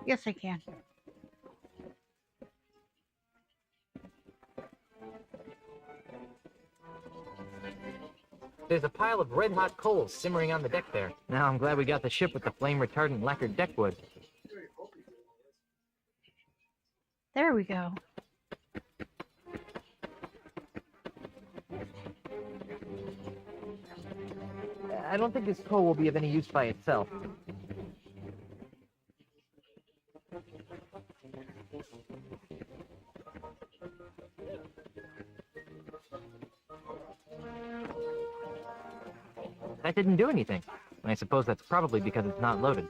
Yes, I can. There's a pile of red-hot coals simmering on the deck there. Now I'm glad we got the ship with the flame-retardant lacquered deckwood. There we go. I don't think this coal will be of any use by itself. That didn't do anything. And I suppose that's probably because it's not loaded.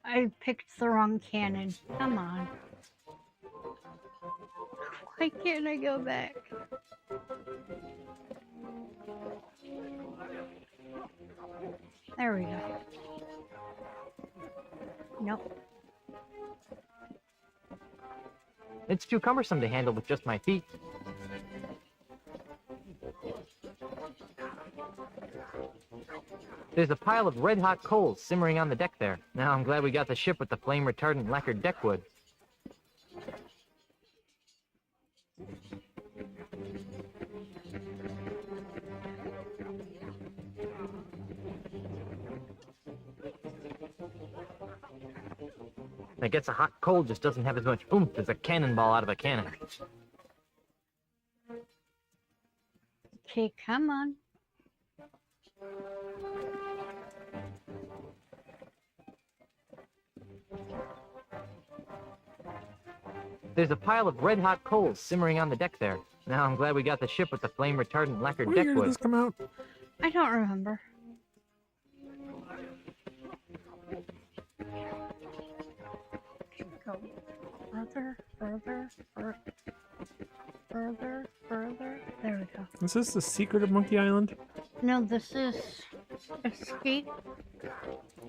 I picked the wrong cannon. Come on. Why can't I go back? There we go. Nope. It's too cumbersome to handle with just my feet. There's a pile of red-hot coals simmering on the deck there. Now I'm glad we got the ship with the flame-retardant lacquered deckwood. I guess a hot coal just doesn't have as much oomph as a cannonball out of a cannon. Okay, come on. There's a pile of red-hot coals simmering on the deck there. Now I'm glad we got the ship with the flame-retardant lacquered What year did deckwood. this come out? I don't remember. Go further, further, further, further. There we go. Is this the secret of Monkey Island? No, this is Escape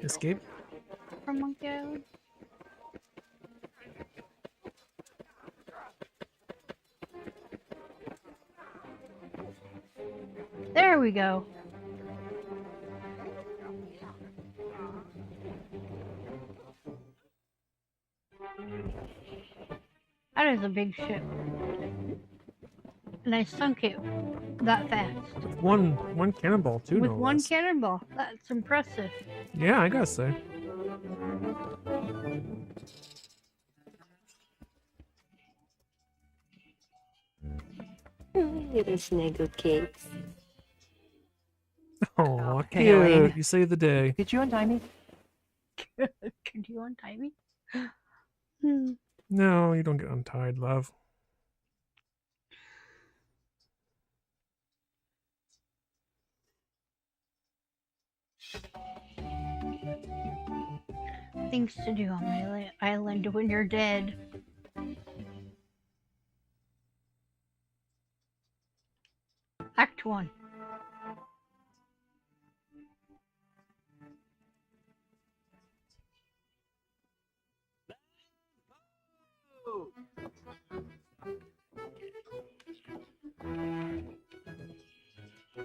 Escape? from Monkey Island. There we go. That is a big ship. And I sunk it that fast. One cannonball too. With no one less. cannonball. That's impressive. Yeah, I gotta say. Little snuggle cakes. Oh, Hey, cute. Elaine. You saved the day. Did you untie me? Could you untie me? Hmm. No, you don't get untied, love. Things to do on my island when you're dead. Act 1.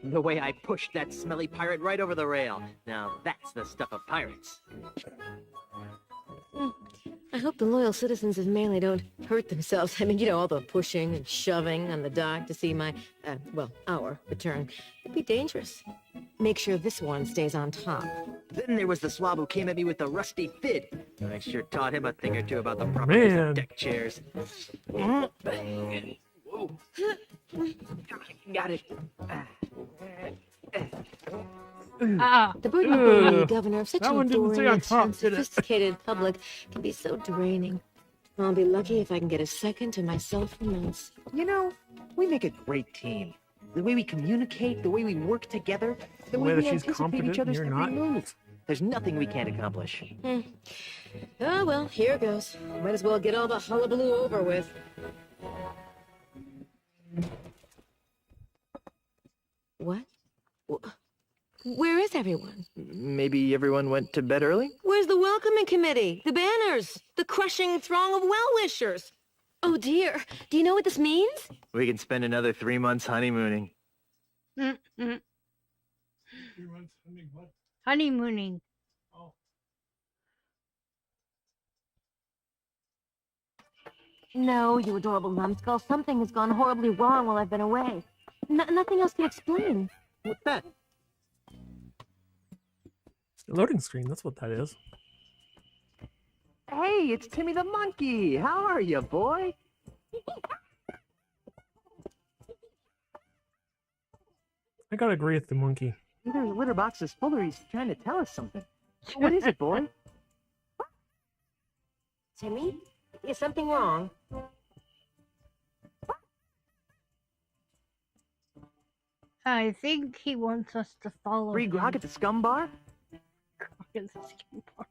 The way I pushed that smelly pirate right over the rail. Now that's the stuff of pirates. I hope the loyal citizens of Melee don't hurt themselves. I mean, you know, all the pushing and shoving on the dock to see my, well, our return. It'd be dangerous. Make sure this one stays on top. Then there was the swab who came at me with the rusty fid. I sure taught him a thing or two about the proper use Man. of deck chairs. Whoa. Got it. Ah, The burden of being the Ugh, governor of such that an one didn't say adoring on top, and did it? sophisticated public can be so draining. I'll be lucky if I can get a second to myself for months. You know, we make a great team. The way we communicate, the way we work together, the way way that we she's anticipate confident each other's and every you're not. move. There's nothing we can't accomplish. Oh, well, here goes. Might as well get all the hullabaloo over with. What? Where is everyone? Maybe everyone went to bed early? Where's the welcoming committee? The banners? The crushing throng of well-wishers? Oh dear, do you know what this means? We can spend another 3 months honeymooning. Honeymooning. No, you adorable numbskull. Something has gone horribly wrong while I've been away. Nothing else can explain. What's that? The loading screen, that's what that is. Hey, it's Timmy the monkey. How are you, boy? I gotta agree with the monkey. Either his litter box is full or he's trying to tell us something. What is it, boy? Timmy, is something wrong? I think he wants us to follow Free him. grog at the scum bar? It's a skin bar.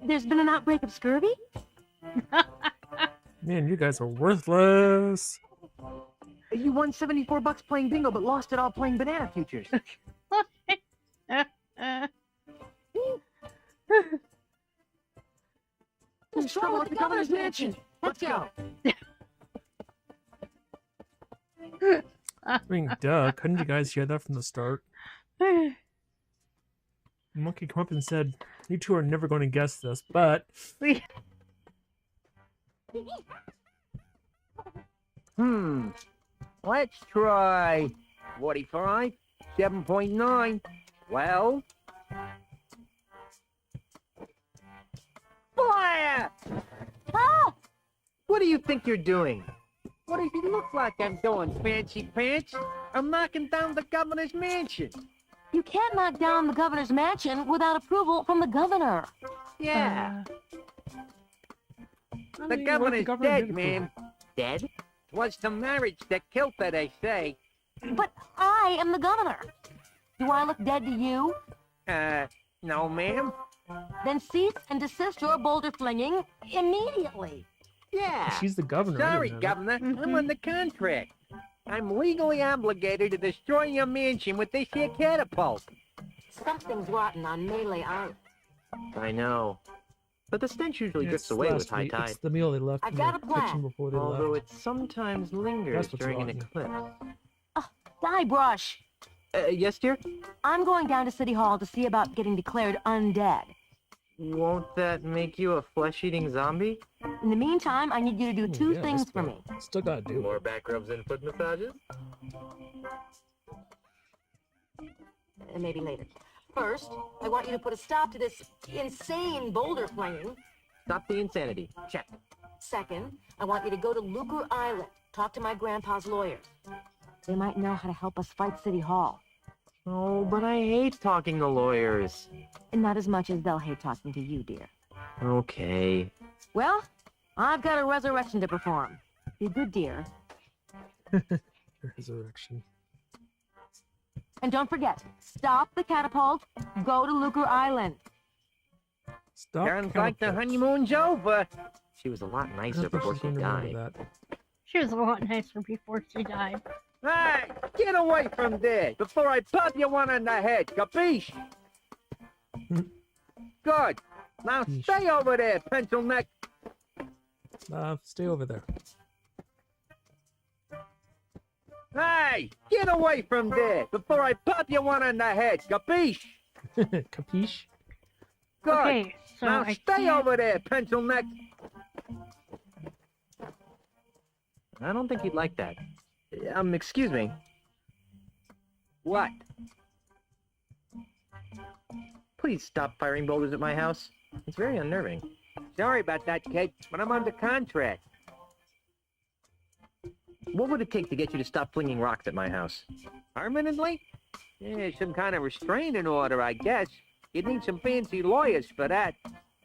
There's been an outbreak of scurvy? Man, you guys are worthless. You won $74 playing bingo, but lost it all playing banana futures. There's trouble at the governor's mansion. Let's go. I mean, duh, couldn't you guys hear that from the start? The monkey come up and said, you two are never going to guess this, but Let's try 45, 7.9, 12. Fire! Ah! What do you think you're doing? What does it look like I'm doing, fancy pants? I'm knocking down the governor's mansion. You can't knock down the governor's mansion without approval from the governor. Yeah, I the mean, what governor's governor dead, did ma'am. Dead? Was the marriage that killed her, they say. But I am the governor. Do I look dead to you? No, ma'am. Then cease and desist your boulder flinging immediately. Yeah. She's the governor. I Sorry, didn't know that. Governor. I'm under contract. I'm legally obligated to destroy your mansion with this here catapult. Something's rotten on Melee Island. I know. But the stench usually It's drifts away with last high week. tide. It's the meal they left I've in got the a plan. kitchen before they Although left. it sometimes lingers That's what's during an rotten. eclipse. Guybrush, Yes, dear? I'm going down to City Hall to see about getting declared undead. Won't that make you a flesh-eating zombie? In the meantime, I need you to do two Yeah, things still- for me. Still gotta do it. More back rubs and foot massages? Maybe later. First, I want you to put a stop to this insane boulder flinging. Stop the insanity. Check. Second, I want you to go to Lucre Island, talk to my grandpa's lawyers. They might know how to help us fight City Hall. Oh, but I hate talking to lawyers. And not as much as they'll hate talking to you, dear. Okay. Well, I've got a resurrection to perform. Be good, dear. Resurrection. And don't forget, stop the catapult, go to Lucre Island. Stop. Sounds like the catapults. honeymoon's over. She was a lot I nicer don't think before she's she going to remember died. that. She was a lot nicer before she died. Hey, get away from there before I pop you one on the head, capiche? Good. Now Yeesh. stay over there, pencil neck. Stay over there. Hey, get away from there before I pop you one on the head, capiche? Capiche? Good. Okay, so Now I stay can't... over there, pencil neck. I don't think he'd like that. Excuse me. What? Please stop firing boulders at my house. It's very unnerving. Sorry about that, kid, but I'm under contract. What would it take to get you to stop flinging rocks at my house? Permanently? Yeah, some kind of restraining order, I guess. You'd need some fancy lawyers for that.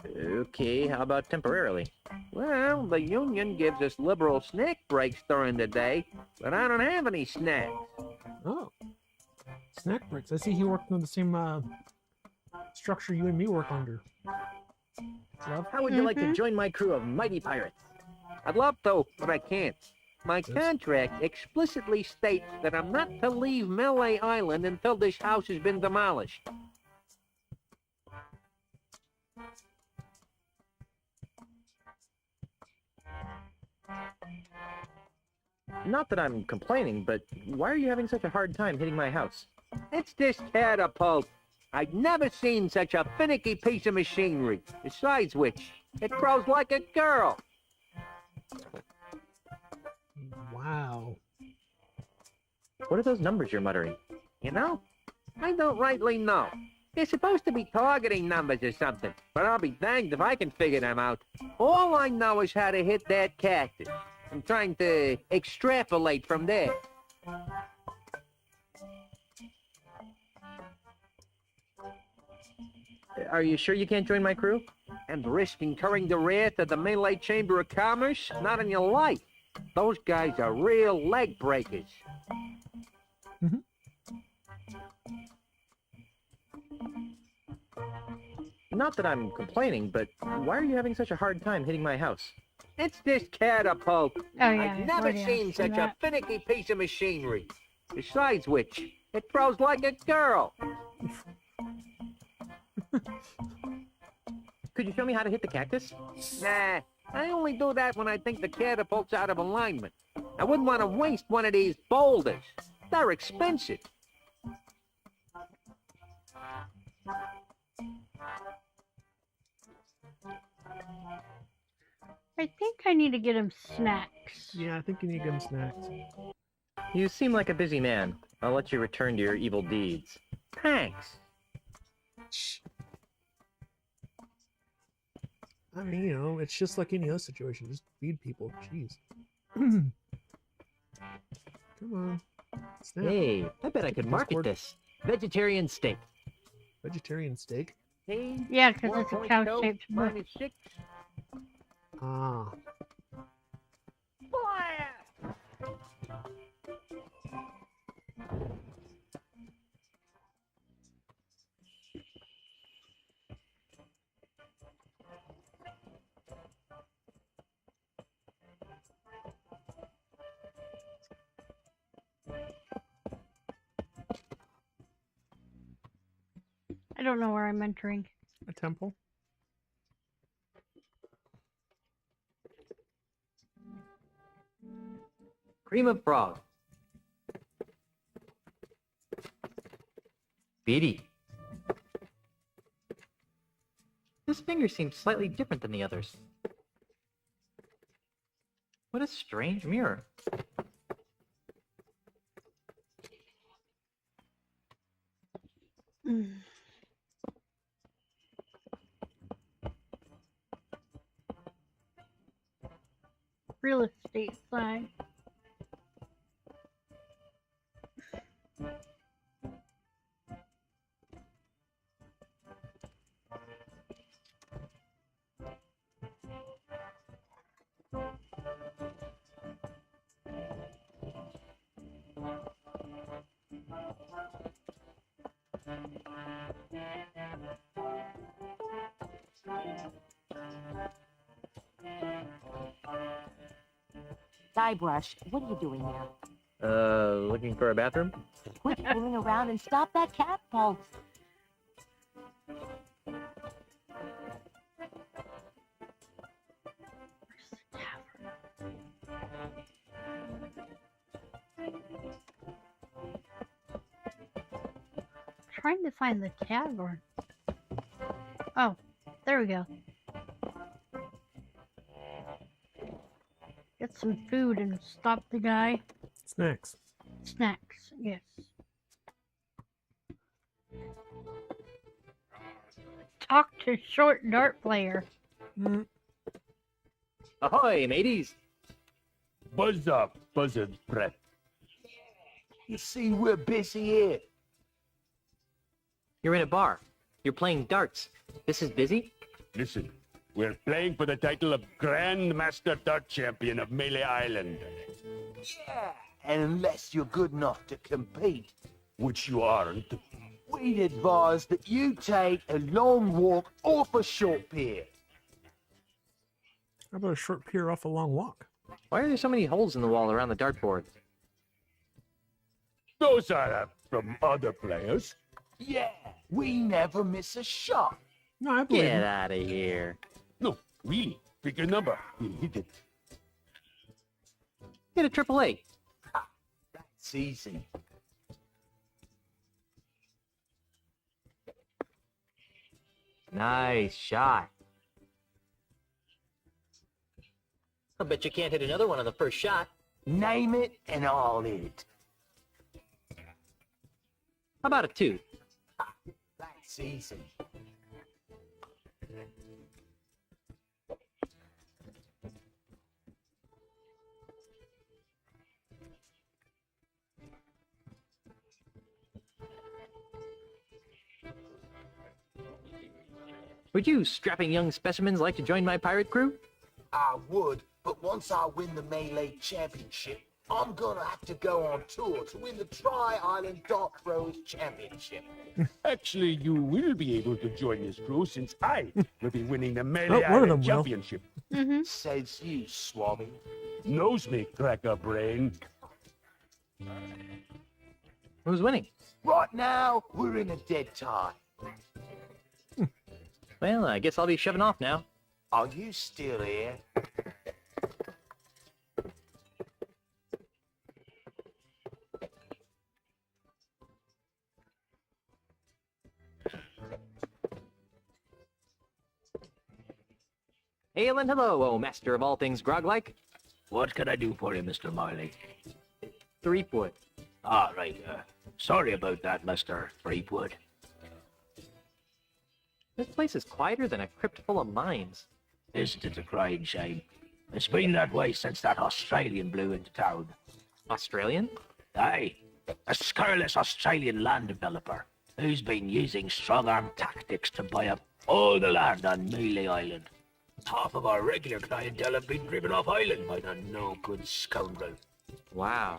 Okay, how about temporarily? Well, the union gives us liberal snack breaks during the day, but I don't have any snacks. Oh. Snack breaks. I see he worked on the same structure you and me work under. Love? How would you like to join my crew of mighty pirates? I'd love to, but I can't. My Yes. contract explicitly states that I'm not to leave Melee Island until this house has been demolished. Not that I'm complaining, but why are you having such a hard time hitting my house? It's this catapult. I've never seen such a finicky piece of machinery. Besides which, it grows like a girl. Wow. What are those numbers you're muttering? You know, I don't rightly know. They're supposed to be targeting numbers or something, but I'll be danged if I can figure them out. All I know is how to hit that cactus. I'm trying to extrapolate from there. Are you sure you can't join my crew? And risk incurring the wrath of the Melee Chamber of Commerce? Not on your life. Those guys are real leg breakers. Not that I'm complaining, but why are you having such a hard time hitting my house? It's this catapult. Oh, yeah. I've never already seen asked you such a that. finicky piece of machinery. Besides which, it grows like a girl. Could you show me how to hit the cactus? Nah, I only do that when I think the catapult's out of alignment. I wouldn't want to waste one of these boulders. They're expensive. I think I need to get him snacks. Yeah, I think you need to give him snacks. You seem like a busy man. I'll let you return to your evil deeds. Thanks. I mean, you know, it's just like any other situation. Just feed people. Jeez. Come on. Snap. Hey, I bet I could market Discord. this. Vegetarian steak. Vegetarian steak. Hey, Yeah, because it's a 4.0 cow-shaped book. minus 6. Ah. Fire! I don't know where I'm entering. A temple. Cream of frog. Beady. This finger seems slightly different than the others. What a strange mirror. Mm. Real estate sign. Guybrush, what are you doing there? Looking for a bathroom? Quit fooling around and stop that catapult. Trying to find the tavern. Oh, there we go. Get some food and stop the guy. Snacks. Snacks, yes. Talk to short dart player. Mm. Ahoy, mateys! Buzz up, buzzard breath. You see, we're busy here. You're in a bar. You're playing darts. This is busy? Listen, we're playing for the title of Grand Master Dart Champion of Melee Island. Yeah, and unless you're good enough to compete, Which you aren't. we'd advise that you take a long walk off a short pier. How about a short pier off a long walk? Why are there so many holes in the wall around the dartboard? Those are from other players. Yeah, we never miss a shot. No, I believe Get him. out of here. No, really. Pick a number. We'll hit it. Get a AAA. That's easy. Nice shot. I bet you can't hit another one on the first shot. Name it and I'll hit it. How about a 2? That's easy. Would you strapping young specimens like to join my pirate crew? I would, but once I win the Melee Championship, I'm gonna have to go on tour to win the Tri-Island Dart Throwers Championship. Actually, you will be able to join this crew since I will be winning the Melee one of them Island will. Championship. Mm-hmm. Says you, Swabby. Knows me, cracker brain. Who's winning? Right now, we're in a dead tie. Well, I guess I'll be shoving off now. Are you still here? Hail and hello, oh master of all things grog-like. What can I do for you, Mr. Marley? Threepwood. Ah, right. Sorry about that, Mr. Threepwood. This place is quieter than a crypt full of mines. Isn't it a crying shame? It's been that way since that Australian blew into town. Australian? Aye, a scurrilous Australian land developer who's been using strong-arm tactics to buy up all the land on Melee Island. Half of our regular clientele have been driven off island by the no-good scoundrel. Wow.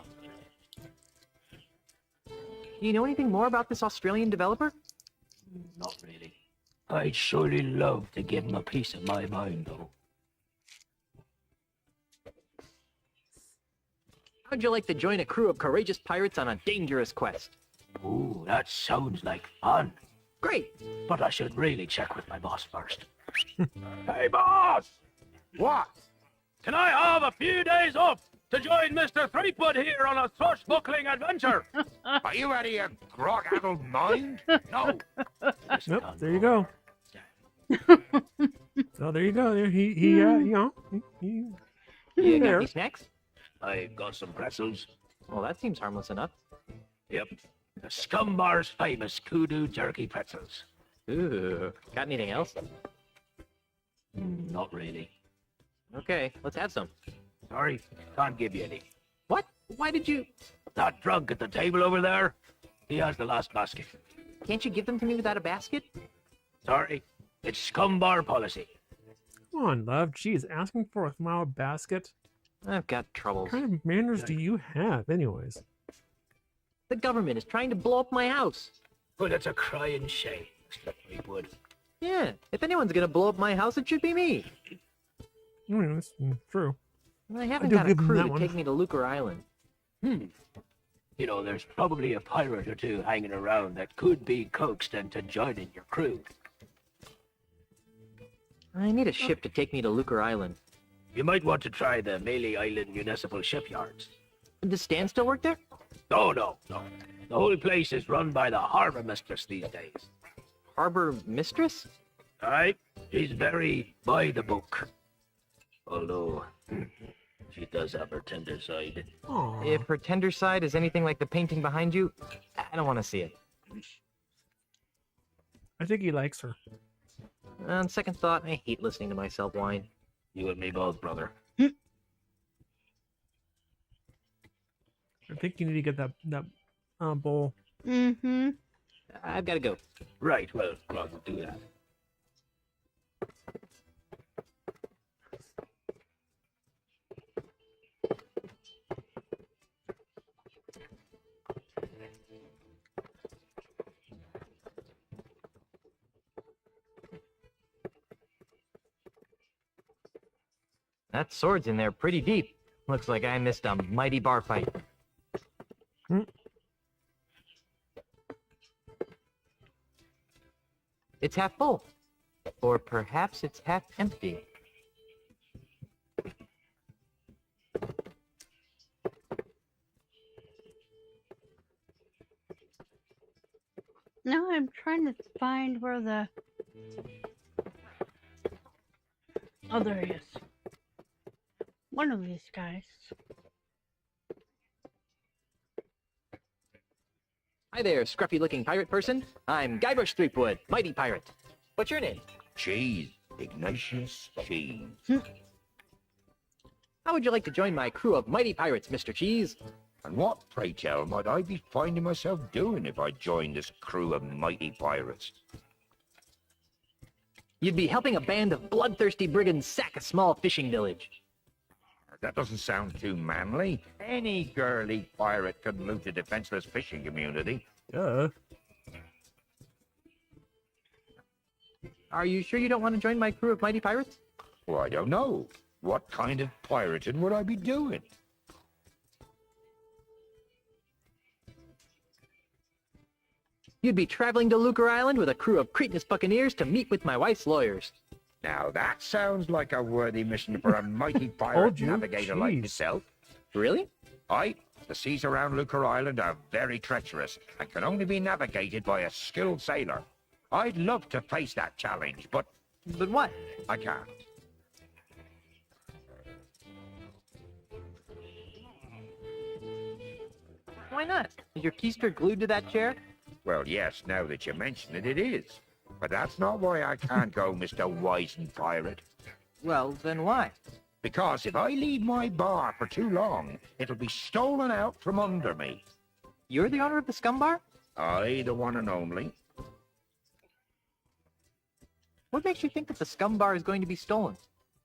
Do you know anything more about this Australian developer? Not really. I'd surely love to give him a piece of my mind, though. How'd you like to join a crew of courageous pirates on a dangerous quest? Ooh, that sounds like fun. Great! But I should really check with my boss first. Hey, boss! What? Can I have a few days off to join Mr. Threepwood here on a swashbuckling adventure? Are you out of your grog-addled mind? No. Nope, there you go. So there you go. There he you know, he You got there. any snacks? I got some pretzels. Well, that seems harmless enough. Yep. The Scumbar's famous kudu jerky pretzels. Ooh. Got anything else? Not really. Okay, let's have some. Sorry, can't give you any. What? Why did you... That drunk at the table over there, he has the last basket. Can't you give them to me without a basket? Sorry, it's Scumbar policy. Come on, love. Geez, asking for a small basket. I've got troubles. What kind of manners do you have, anyways? The government is trying to blow up my house. But it's a crying shame, Mr. Threepwood. Yeah, if anyone's gonna blow up my house, it should be me. I mean, that's true. I haven't do got a give 'em crew that to one. take me to Lucre Island. You know, there's probably a pirate or two hanging around that could be coaxed into joining your crew. I need a ship to take me to Lucre Island. You might want to try the Melee Island Municipal Shipyards. Does Stan still work there? Oh, no. The whole place is run by the harbor mistress these days. Harbor mistress? Aye, she's very by the book. Although, she does have her tender side. Aw. If her tender side is anything like the painting behind you, I don't want to see it. I think he likes her. On second thought, I hate listening to myself whine. You and me both, brother. I think you need to get that bowl. Mm-hmm. I've got to go. Right, well, I'll do that. That sword's in there pretty deep. Looks like I missed a mighty bar fight. Hmm. It's half full. Or perhaps it's half empty. Now I'm trying to find where the Oh, there he is. One of these guys. Hi there, scruffy-looking pirate person. I'm Guybrush Threepwood, mighty pirate. What's your name? Cheese. Ignatius Cheese. How would you like to join my crew of mighty pirates, Mr. Cheese? And what, pray tell, might I be finding myself doing if I joined this crew of mighty pirates? You'd be helping a band of bloodthirsty brigands sack a small fishing village. That doesn't sound too manly. Any girly pirate could loot a defenseless fishing community. Duh. Are you sure you don't want to join my crew of mighty pirates? Well, I don't know. What kind of pirating would I be doing? You'd be traveling to Lucre Island with a crew of cretinous buccaneers to meet with my wife's lawyers. Now that sounds like a worthy mission for a mighty pirate Told you, navigator like jeez. yourself. Really? The seas around Lucre Island are very treacherous and can only be navigated by a skilled sailor. I'd love to face that challenge, but But what? I can't. Why not? Is your keister glued to that chair? Well, yes, now that you mention it, it is. But that's not why I can't go, Mr. Wizened Pirate. Well, then why? Because if I leave my bar for too long, it'll be stolen out from under me. You're the owner of the scum bar? I, the one and only. What makes you think that the scum bar is going to be stolen?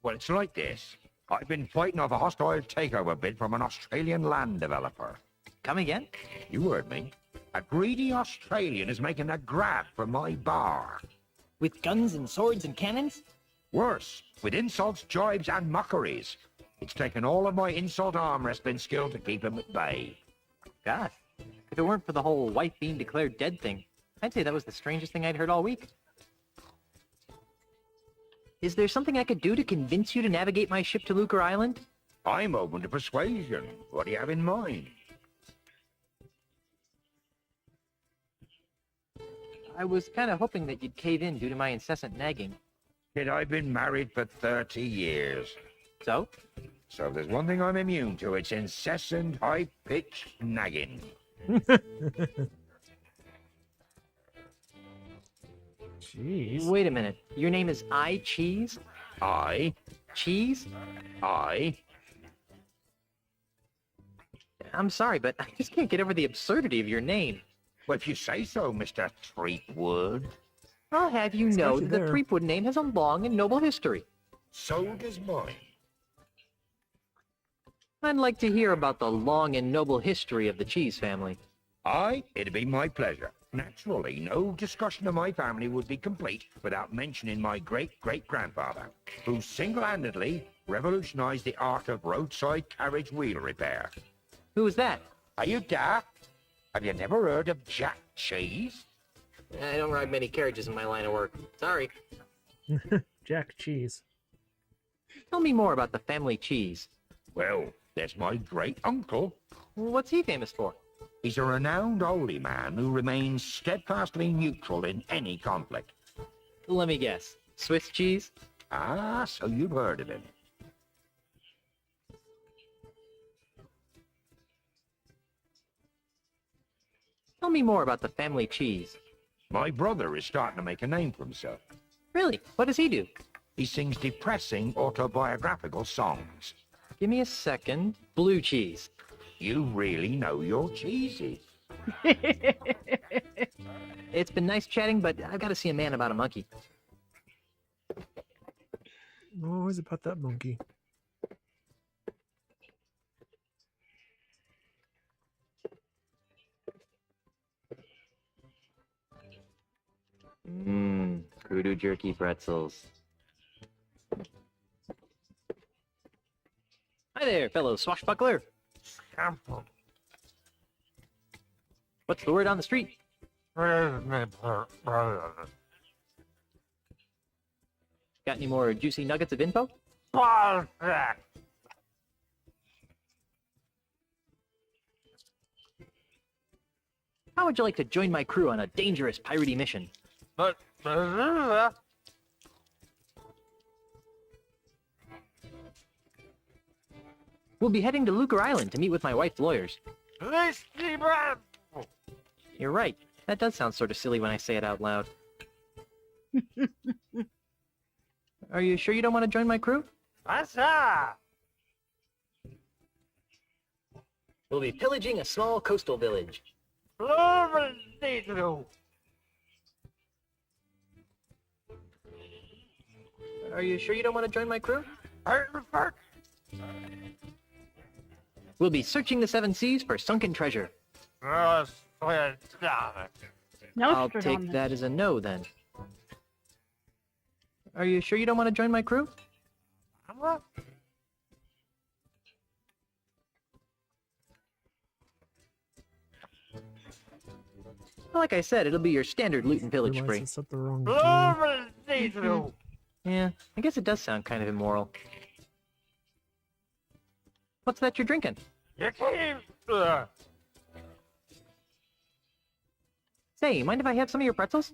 Well, it's like this. I've been fighting off a hostile takeover bid from an Australian land developer. Come again? You heard me. A greedy Australian is making a grab for my bar. With guns and swords and cannons? Worse, with insults, jibes, and mockeries. It's taken all of my insult arm wrestling skill to keep him at bay. God, if it weren't for the whole wife being declared dead thing, I'd say that was the strangest thing I'd heard all week. Is there something I could do to convince you to navigate my ship to Lucre Island? I'm open to persuasion. What do you have in mind? I was kind of hoping that you'd cave in due to my incessant nagging. Kid, I've been married for 30 years. So? So if there's one thing I'm immune to, it's incessant, high-pitched nagging. Jeez. Wait a minute. Your name is I Cheese? I, Cheese? I, I'm sorry, but I just can't get over the absurdity of your name. well, if you say so, Mr. Threepwood. I'll have you It's know actually that the there. Threepwood name has a long and noble history. So does mine. I'd like to hear about the long and noble history of the Cheese family. It'd be my pleasure. Naturally, no discussion of my family would be complete without mentioning my great-great-grandfather, who single-handedly revolutionized the art of roadside carriage wheel repair. Who was that? Are you daft? Have you never heard of Jack Cheese? I don't ride many carriages in my line of work. Sorry. Jack Cheese. Tell me more about the family Cheese. Well, there's my great-uncle. What's he famous for? He's a renowned holy man who remains steadfastly neutral in any conflict. Let me guess. Swiss cheese? Ah, so you've heard of him. Tell me more about the family Cheese. My brother is starting to make a name for himself. Really? What does he do? He sings depressing autobiographical songs. Give me a second. Blue cheese. You really know your cheeses. It's been nice chatting, but I've got to see a man about a monkey. Always about that monkey. Mmm, Kudu jerky pretzels. Hi there, fellow swashbuckler. What's the word on the street? Got any more juicy nuggets of info? How would you like to join my crew on a dangerous piratey mission? We'll be heading to Lucre Island to meet with my wife's lawyers. You're right. That does sound sort of silly when I say it out loud. Are you sure you don't want to join my crew? We'll be pillaging a small coastal village. Are you sure you don't want to join my crew? We'll be searching the seven seas for sunken treasure. No, I'll take that as a no, then. Are you sure you don't want to join my crew? Like I said, it'll be your standard loot and pillage Realized spree. I set the wrong time. Yeah, I guess it does sound kind of immoral. What's that you're drinking? Say, mind if I have some of your pretzels?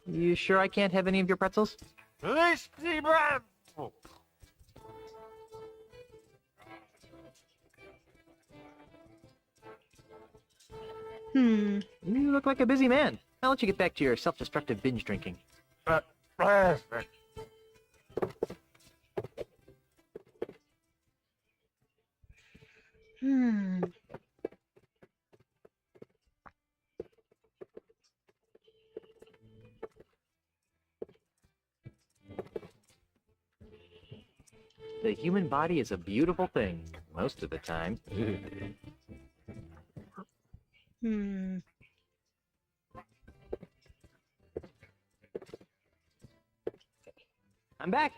You sure I can't have any of your pretzels? Hmm. You look like a busy man. I'll let you get back to your self-destructive binge drinking. Hmm. The human body is a beautiful thing, most of the time. Hmm. I'm back.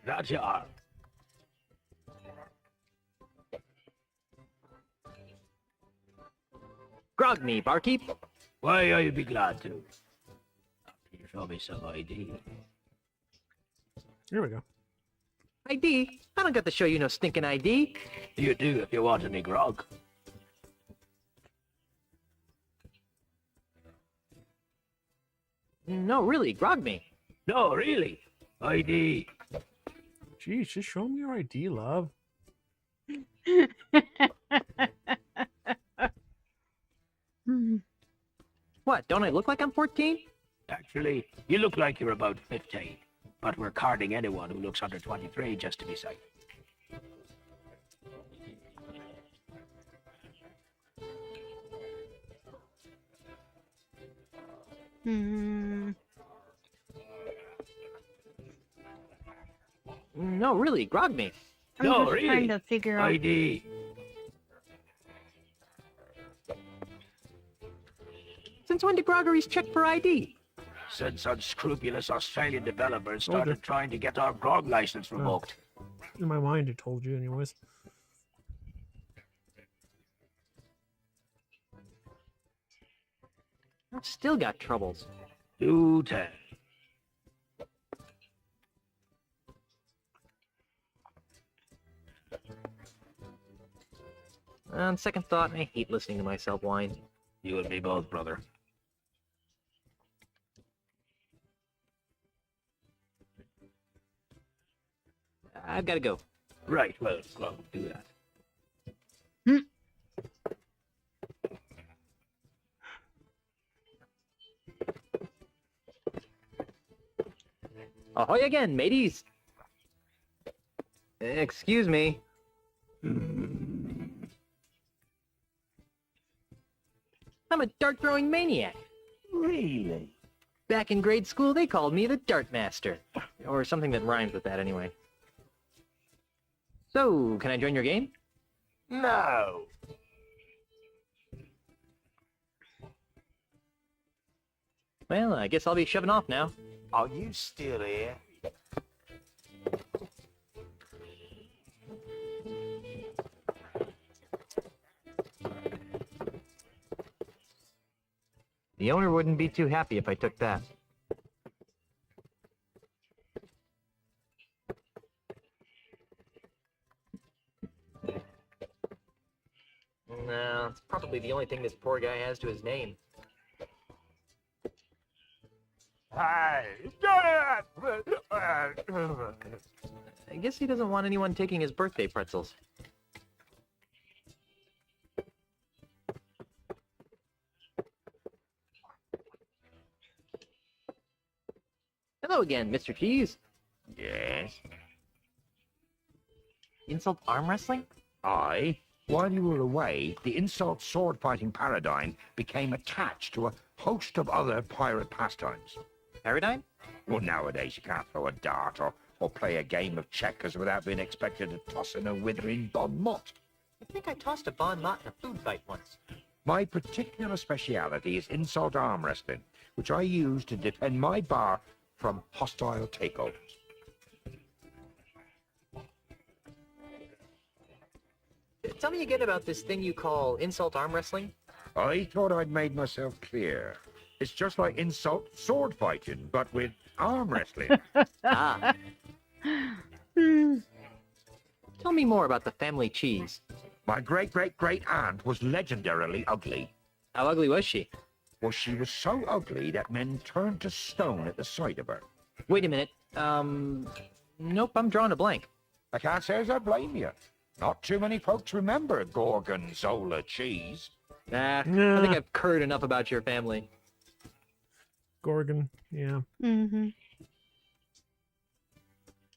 That you are. Grog me, barkeep. Why, I'd be glad to. After you show me some ID. Here we go. ID? I don't got to show you no stinking ID. You do if you want any grog. No, really, grog me. No, really. ID. Geez, just show me your ID, love. Hmm. What, don't I look like I'm 14? Actually, you look like you're about 15. But we're carding anyone who looks under 23 just to be safe. Hmm. No, really, grog me. I'm No, just really. trying to figure out. ID. Since when do groggeries check for ID? Since unscrupulous Australian developers started trying to get our grog license revoked. In my mind, it told you, anyways. I've still got troubles. Do tell. On second thought, I hate listening to myself whine. You and me both, brother. I've got to go. Right, well, do that. Ahoy again, mateys! Excuse me. I'm a dart-throwing maniac. Really? Back in grade school, they called me the Dart Master. Or something that rhymes with that, anyway. So, can I join your game? No. Well, I guess I'll be shoving off now. Are you still here? The owner wouldn't be too happy if I took that. No, it's probably the only thing this poor guy has to his name. I guess he doesn't want anyone taking his birthday pretzels. Hello again, Mr. Cheese. Yes. Insult arm wrestling? I, while you were away, the insult sword fighting paradigm became attached to a host of other pirate pastimes. Paradigm? Well, nowadays you can't throw a dart or play a game of checkers without being expected to toss in a withering bon mot. I think I tossed a bon mot in a food fight once. My particular speciality is insult arm wrestling, which I use to defend my bar from hostile takeovers. Tell me again about this thing you call insult arm wrestling. I thought I'd made myself clear. It's just like insult sword fighting, but with arm wrestling. Ah. Hmm. Tell me more about the family cheese. My great-great-great-aunt was legendarily ugly. How ugly was she? Well, she was so ugly that men turned to stone at the sight of her. Wait a minute. Nope, I'm drawing a blank. I can't say as I blame you. Not too many folks remember Gorgonzola cheese. Nah, I Nah. think I've heard enough about your family. Gorgon, yeah. Mm-hmm.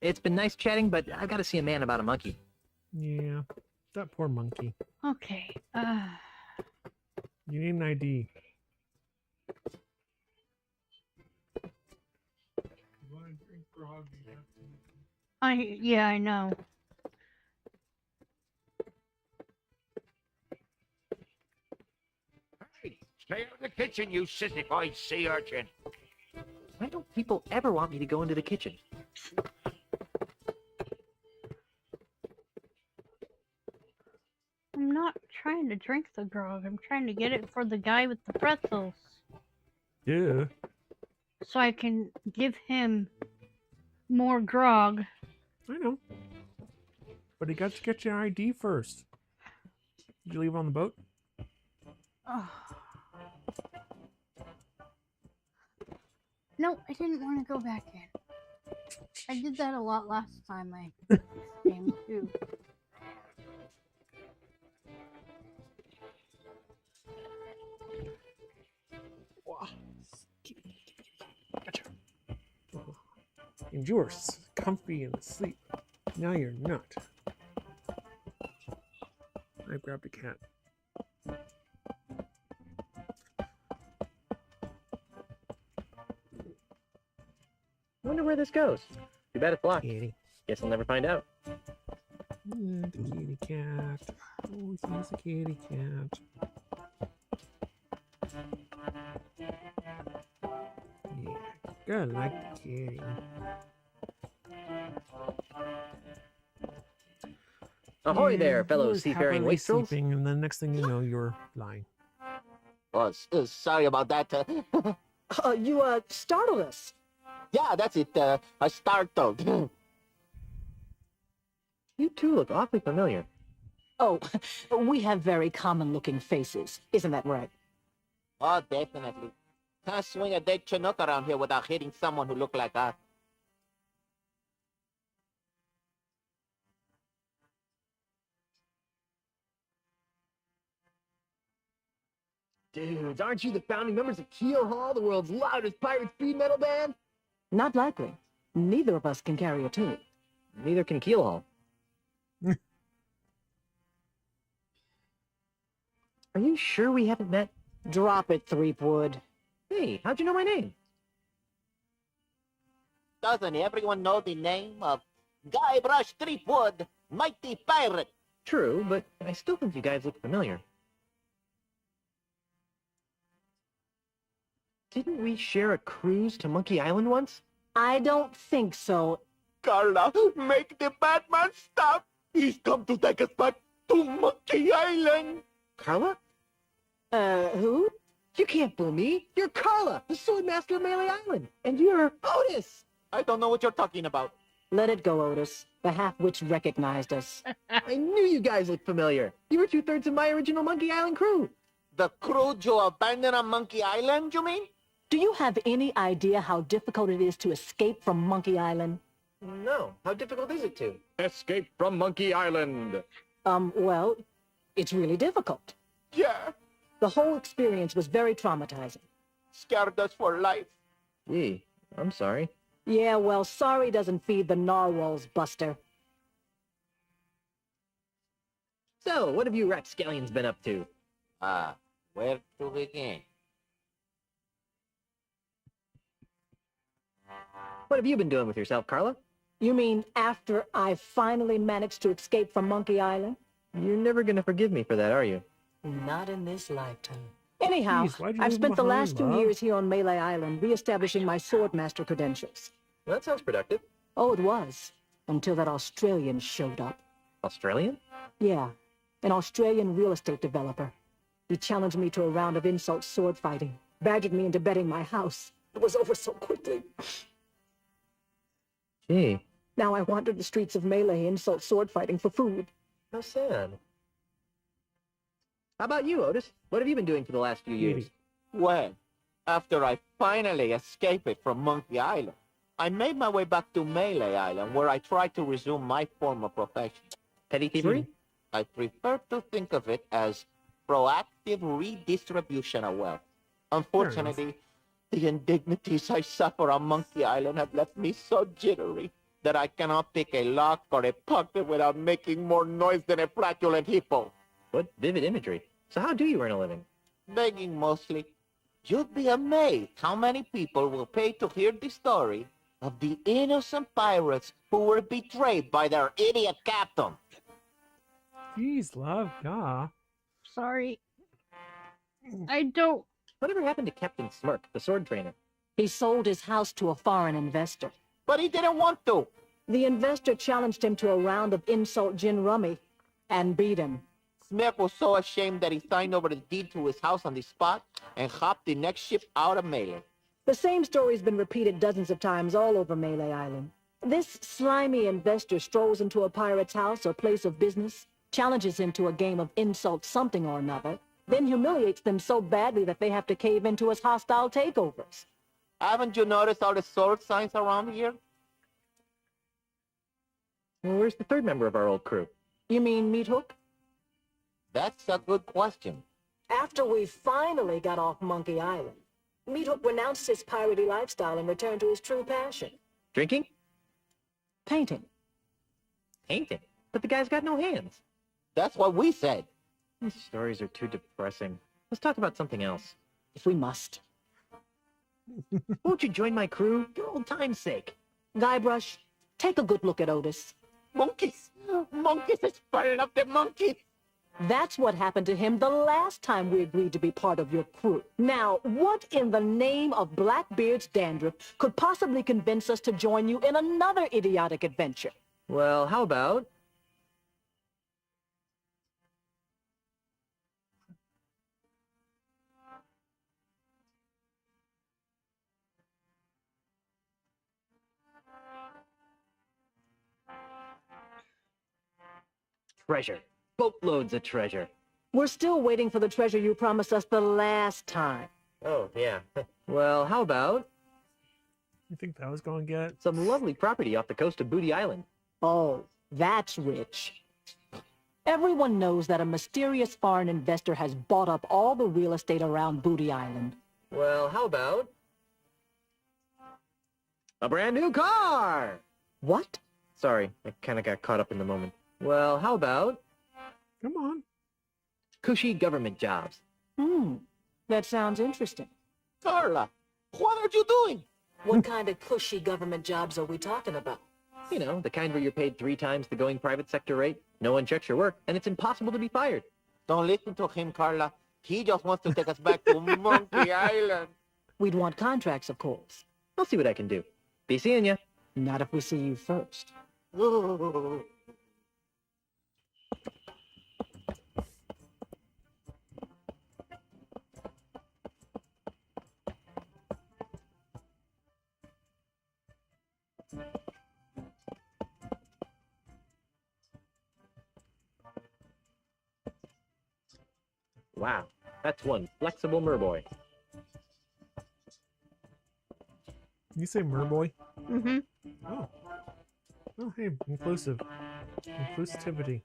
It's been nice chatting, but I've got to see a man about a monkey. Yeah. That poor monkey. Okay. You need an ID. Yeah, I know. Hey, stay out of the kitchen, you sissified sea urchin. Why don't people ever want me to go into the kitchen? I'm not trying to drink the grog. I'm trying to get it for the guy with the pretzels. Yeah. So I can give him more grog. I know. But he got to get your ID first. Did you leave it on the boat? Oh. No, I didn't want to go back in. I did that a lot last time I came too. Gotcha. And you were comfy and asleep. Now you're not. I grabbed a cat. Wonder where this goes. Too bad it's locked. Kitty. Guess I'll never find out. Yeah, the kitty cat. Oh, he's a kitty cat. Yeah, gotta like the kitty. Ahoy Yeah, there, you fellow were seafaring happily wastrels. sleeping, and then next thing you know, you're flying. Oh, sorry about that. You startled us. Yeah, that's it. I startled. You two look awfully familiar. Oh, we have very common-looking faces. Isn't that right? Oh, definitely. Can't swing a dead Chinook around here without hitting someone who look like us. Dudes, aren't you the founding members of Keel Hall, the world's loudest pirate speed metal band? Not likely. Neither of us can carry a tune. Neither can Keel Hall. Are you sure we haven't met? Drop it, Threepwood. Hey, how'd you know my name? Doesn't everyone know the name of Guybrush Threepwood, mighty pirate? True, but I still think you guys look familiar. Didn't we share a cruise to Monkey Island once? I don't think so. Carla, make the Batman stop. He's come to take us back to Monkey Island. Carla? Who? You can't fool me. You're Carla, the sword master of Melee Island. And you're Otis. I don't know what you're talking about. Let it go, Otis. The half-witch recognized us. I knew you guys looked familiar. You were 2/3 of my original Monkey Island crew. The crew you abandoned on Monkey Island, you mean? Do you have any idea how difficult it is to escape from Monkey Island? No. How difficult is it to? Escape from Monkey Island. Well, it's really difficult. Yeah, The whole experience was very traumatizing. scared us for life. Gee, I'm sorry. Yeah, well, sorry doesn't feed the narwhals, Buster. So, what have you rapscallions been up to? Where to begin? What have you been doing with yourself, Carla? You mean after I finally managed to escape from Monkey Island? You're never gonna forgive me for that, are you? Not in this lifetime. Anyhow, Jeez, why'd you I've leave spent the him last behind, 2 Love? years here on Melee Island, reestablishing my swordmaster credentials. Well, that sounds productive. Oh, it was. Until that Australian showed up. Australian? Yeah, an Australian real estate developer. He challenged me to a round of insult sword fighting, badgered me into betting my house. It was over so quickly. Gee, Now I wander the streets of Melee insult sword fighting for food. how sad. How about you, Otis? What have you been doing for the last few years? Well, after I finally escaped from Monkey Island, I made my way back to Melee Island, where I tried to resume my former profession. Petty thievery? I prefer to think of it as proactive redistribution of wealth. Unfortunately, the indignities I suffer on Monkey Island have left me so jittery that I cannot pick a lock or a pocket without making more noise than a flatulent hippo. What vivid imagery. So how do you earn a living? Begging mostly. You'd be amazed how many people will pay to hear the story of the innocent pirates who were betrayed by their idiot captain. Jeez, love, yeah. Sorry. I don't. Whatever happened to Captain Smirk, the sword trainer? He sold his house to a foreign investor. But he didn't want to. The investor challenged him to a round of insult gin rummy and beat him. Smith was so ashamed that he signed over the deed to his house on the spot and hopped the next ship out of Melee. The same story's been repeated dozens of times all over Melee Island. This slimy investor strolls into a pirate's house or place of business, challenges him to a game of insult something or another, then humiliates them so badly that they have to cave into his hostile takeovers. Haven't you noticed all the sword signs around here? Well, where's the third member of our old crew? You mean Meat Hook? That's a good question. After we finally got off Monkey Island, Meat Hook renounced his piratey lifestyle and returned to his true passion, Drinking? painting. Painting? But the guy's got no hands. That's what we said. These stories are too depressing. Let's talk about something else. If we must. Won't you join my crew? For old time's sake. Guybrush, take a good look at Otis. Monkeys! Monkeys is falling off the monkeys! That's what happened to him the last time we agreed to be part of your crew. Now, what in the name of Blackbeard's dandruff could possibly convince us to join you in another idiotic adventure? Well, how about... treasure. Boatloads of treasure. We're still waiting for the treasure you promised us the last time. Oh, yeah. Well, how about You think that was going to get? some lovely property off the coast of Booty Island? Oh, that's rich. Everyone knows that a mysterious foreign investor has bought up all the real estate around Booty Island. Well, how about a brand new car? What? Sorry, I kind of got caught up in the moment. Well, how about Come on. cushy government jobs? That sounds interesting. Carla, what are you doing? What kind of cushy government jobs are we talking about? You know, the kind where you're paid 3 times the going private sector rate, no one checks your work, and it's impossible to be fired. Don't listen to him, Carla. He just wants to take us back to Monkey Island. We'd want contracts, of course. I'll see what I can do. Be seeing ya. Not if we see you first. Wow, that's one flexible merboy. You say merboy? Mm-hmm. Oh. Oh, hey, inclusive. Inclusivity.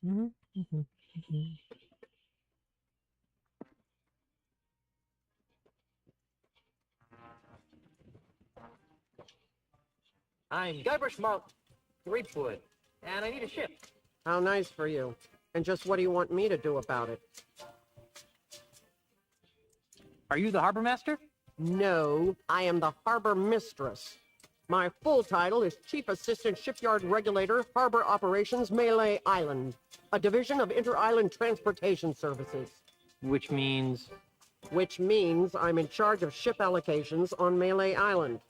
Mm-hmm. Mm-hmm. Mm-hmm. I'm Guybrush Threepwood, and I need a ship. How nice for you. And just what do you want me to do about it? Are you the harbor master? No, I am the harbor mistress. My full title is Chief Assistant Shipyard Regulator, Harbor Operations, Melee Island, a division of Inter-Island Transportation Services. Which means... Which means I'm in charge of ship allocations on Melee Island.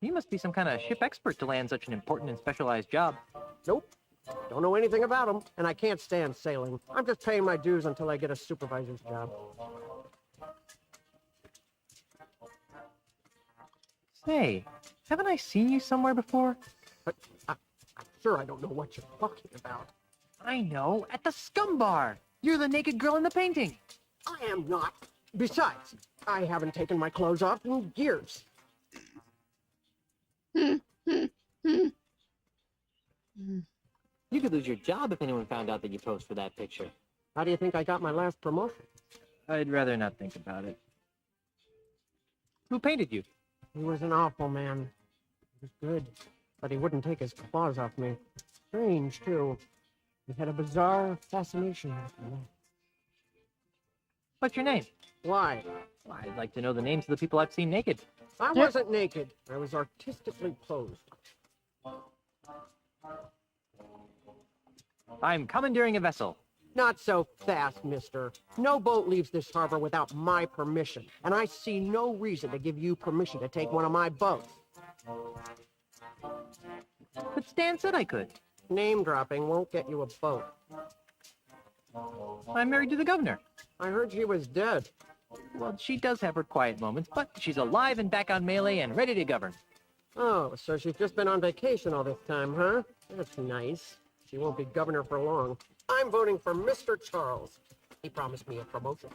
You must be some kind of ship expert to land such an important and specialized job. Nope. Don't know anything about them, and I can't stand sailing. I'm just paying my dues until I get a supervisor's job. Say, haven't I seen you somewhere before? But I'm sure I don't know what you're talking about. I know, at the Scum Bar. You're the naked girl in the painting. I am not. Besides, I haven't taken my clothes off in years. You could lose your job if anyone found out that you posed for that picture. How do you think I got my last promotion? I'd rather not think about it. Who painted you? He was an awful man. He was good, but he wouldn't take his claws off me. Strange, too. He had a bizarre fascination with me. What's your name? Why? Well, I'd like to know the names of the people I've seen naked. I wasn't naked. I was artistically posed. I'm commandeering a vessel. Not so fast, mister. No boat leaves this harbor without my permission, and I see no reason to give you permission to take one of my boats. But Stan said I could. Name dropping won't get you a boat. I'm married to the governor. I heard she was dead. Well, she does have her quiet moments, but she's alive and back on Melee and ready to govern. Oh, so she's just been on vacation all this time, huh? That's nice. She won't be governor for long. I'm voting for Mr. Charles. He promised me a promotion.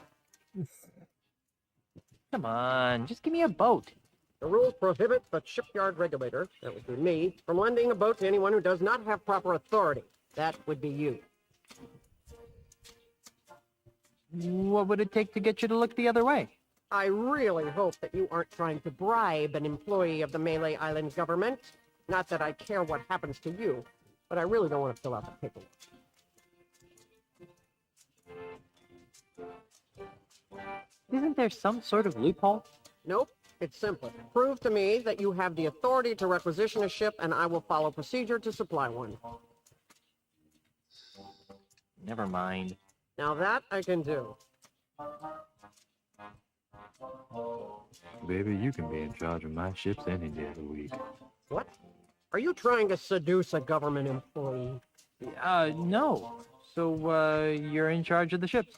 Come on, just give me a boat. The rules prohibit the shipyard regulator, that would be me, from lending a boat to anyone who does not have proper authority. That would be you. What would it take to get you to look the other way? I really hope that you aren't trying to bribe an employee of the Melee Island government. Not that I care what happens to you, but I really don't want to fill out the paperwork. Isn't there some sort of loophole? Nope. It's simple. Prove to me that you have the authority to requisition a ship, and I will follow procedure to supply one. Never mind. Now that I can do. Baby, you can be in charge of my ships any day of the week. What? Are you trying to seduce a government employee? No. So, you're in charge of the ships.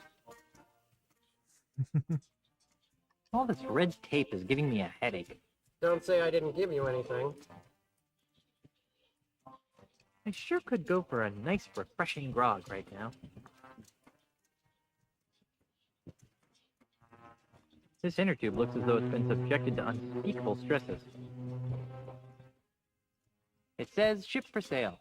All this red tape is giving me a headache. Don't say I didn't give you anything. I sure could go for a nice, refreshing grog right now. This inner tube looks as though it's been subjected to unspeakable stresses. It says ship for sale.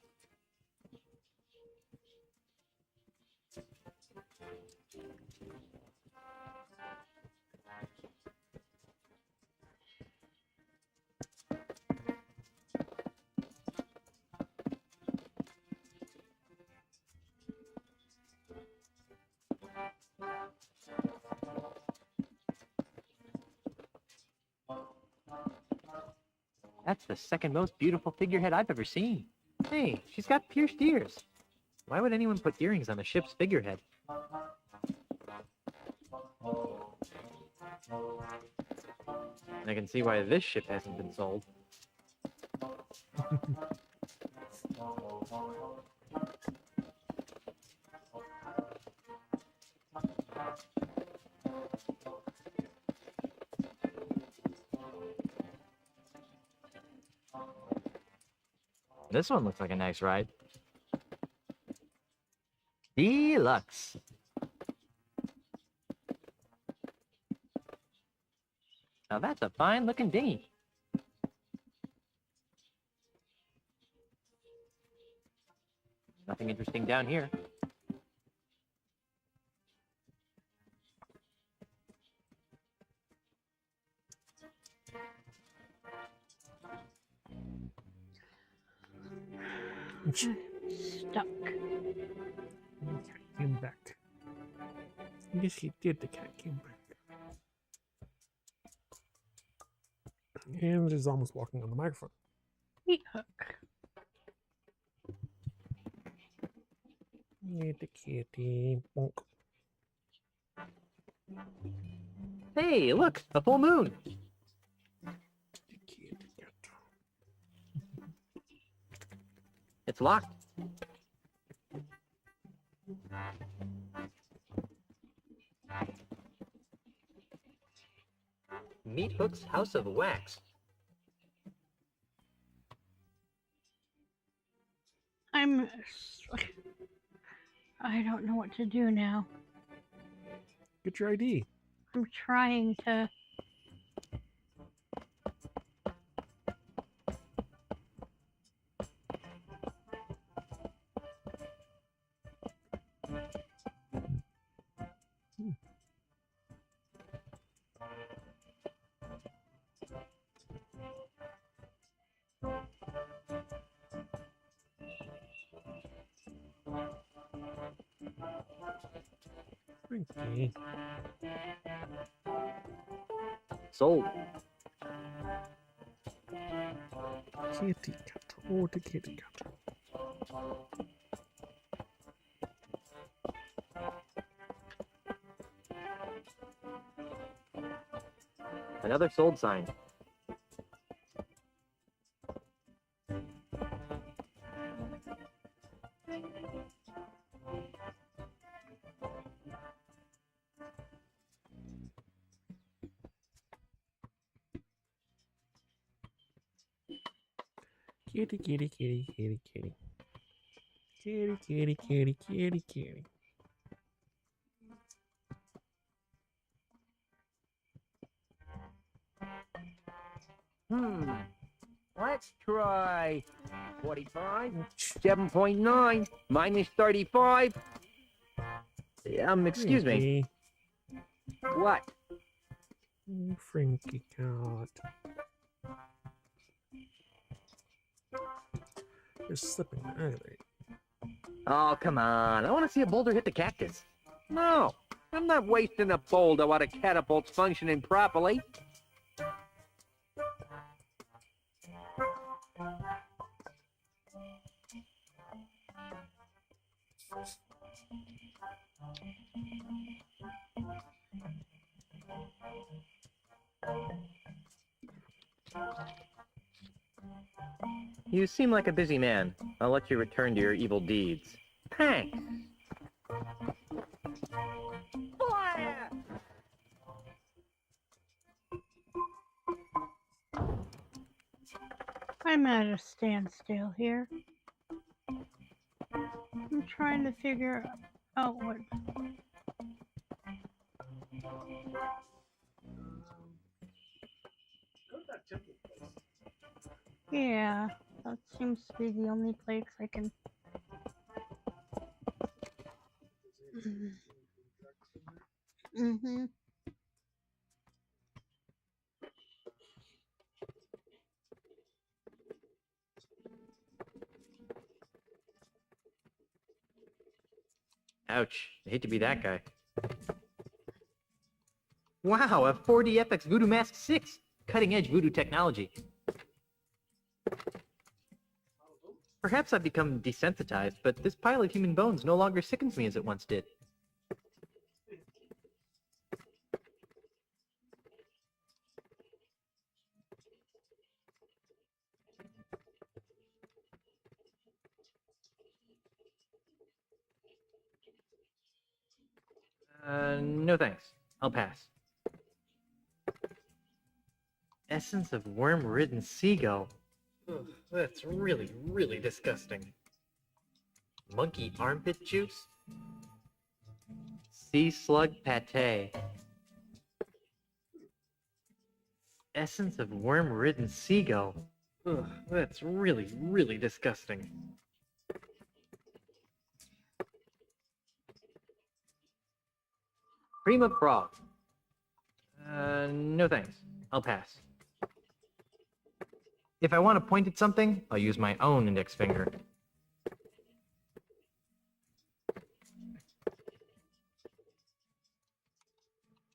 That's the second most beautiful figurehead I've ever seen. Hey, she's got pierced ears. Why would anyone put earrings on a ship's figurehead? I can see why this ship hasn't been sold. This one looks like a nice ride. Deluxe. Now that's a fine looking dinghy. Nothing interesting down here. Stuck. The cat came back. Yes, he did. The cat came back. And is almost walking on the microphone. Meat hook. Yeah, the kitty. Bonk. Hey, look, a full moon. The kitty cat. It's locked. Meat Hook's House of Wax. I don't know what to do now. Get your ID. I'm trying to. Frankie. Sold. Kitty cat. Oh, the kitty cat. Another sold sign. Kitty, kitty, kitty, kitty, kitty. Kitty, kitty, kitty, kitty, kitty. Let's try 45, 7.9, minus 35. Excuse me. What? Frankie cat. You're slipping. Anyway. Oh, come on. I want to see a boulder hit the cactus. No, I'm not wasting a boulder while the catapult's functioning properly. You seem like a busy man. I'll let you return to your evil deeds. Thanks. Fire! I'm at a standstill here. I'm trying to figure out what. Yeah, that seems to be the only place I can. Mm-hmm. Ouch. I hate to be that guy. Wow, a 4DFX Voodoo Mask 6! Cutting-edge voodoo technology. Perhaps I've become desensitized, but this pile of human bones no longer sickens me as it once did. No thanks. I'll pass. Essence of worm-ridden seagull. Ugh, that's really, really disgusting. Monkey armpit juice? Sea slug pate. Essence of worm-ridden seagull. Ugh, that's really, really disgusting. Cream of frog. No thanks. I'll pass. If I want to point at something, I'll use my own index finger.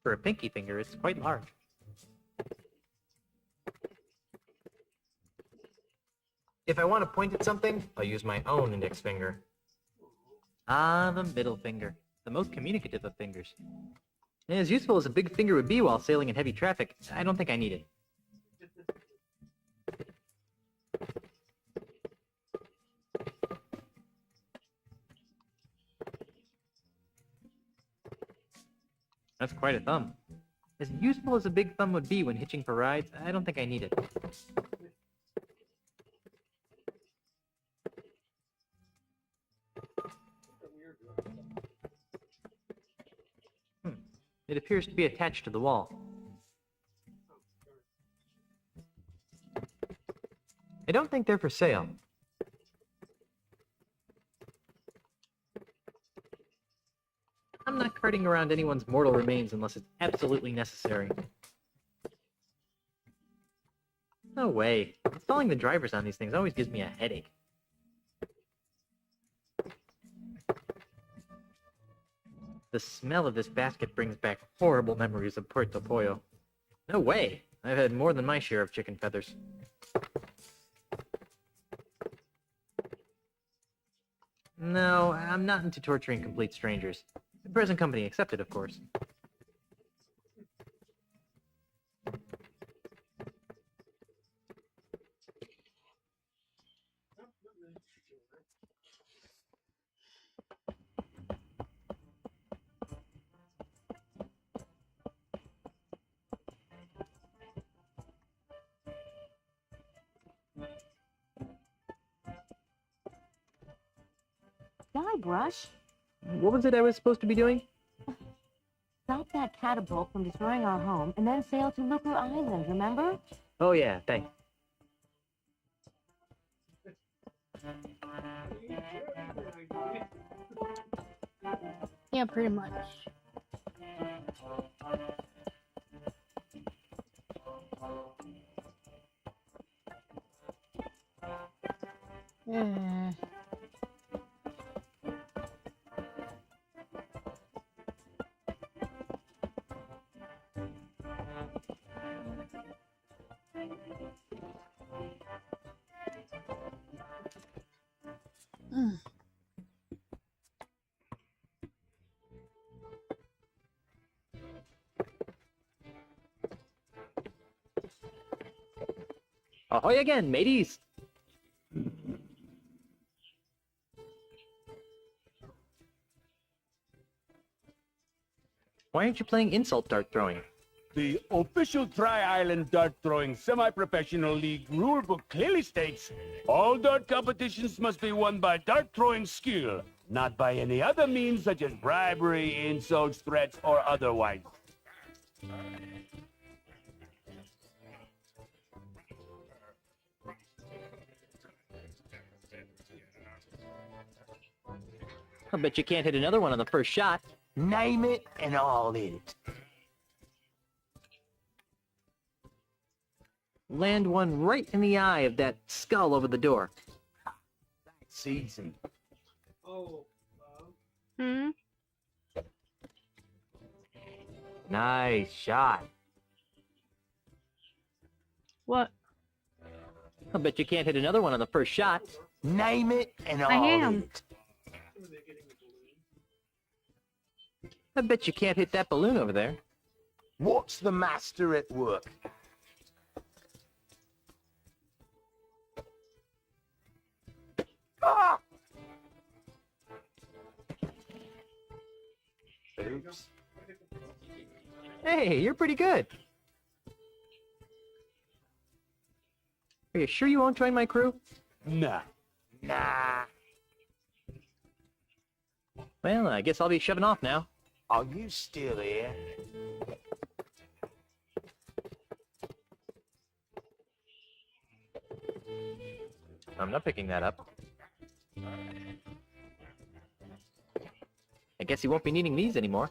For a pinky finger, it's quite large. If I want to point at something, I'll use my own index finger. Ah, the middle finger. The most communicative of fingers. As useful as a big finger would be while sailing in heavy traffic, I don't think I need it. That's quite a thumb. As useful as a big thumb would be when hitching for rides, I don't think I need it. It appears to be attached to the wall. I don't think they're for sale. I'm not carting around anyone's mortal remains unless it's absolutely necessary. No way. Installing the drivers on these things always gives me a headache. The smell of this basket brings back horrible memories of Puerto Pollo. No way! I've had more than my share of chicken feathers. No, I'm not into torturing complete strangers. Present company accepted, of course. Guybrush, What was it I was supposed to be doing? stop that catapult from destroying our home, and then sail to Looker Island, remember? Oh yeah, thanks. Yeah, pretty much. Yeah. Ahoy again, mateys! Why aren't you playing insult dart throwing? The official Tri-Island Dart Throwing Semi-Professional League rulebook clearly states all dart competitions must be won by dart throwing skill, not by any other means such as bribery, insults, threats, or otherwise. I bet you can't hit another one on the first shot. Name it and I'll hit it. Land one right in the eye of that skull over the door. That's easy. Hmm? Nice shot. What? I bet you can't hit another one on the first shot. Name it and I I'll am. hit it. I bet you can't hit that balloon over there. What's the master at work? Ah! Oops. Hey, you're pretty good. Are you sure you won't join my crew? Nah. Well, I guess I'll be shoving off now. Are you still here? I'm not picking that up. I guess you won't be needing these anymore.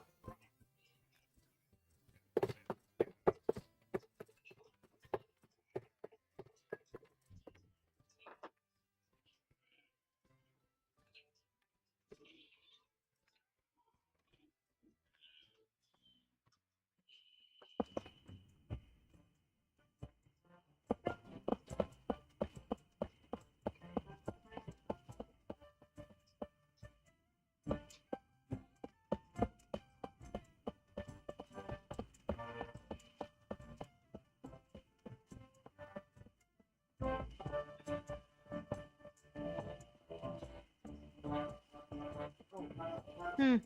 Hmm.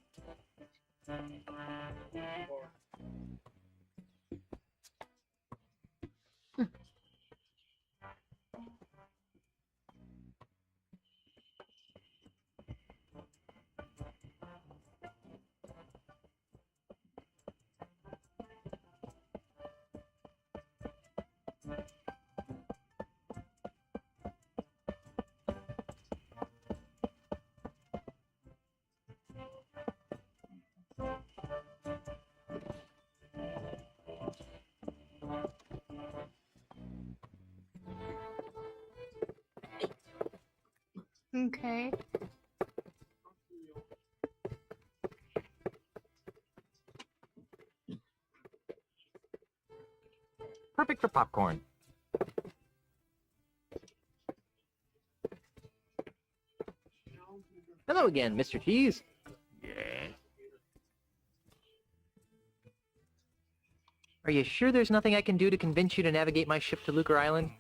Okay. Perfect for popcorn. Hello again, Mr. Cheese. Yeah. Are you sure there's nothing I can do to convince you to navigate my ship to Lucre Island?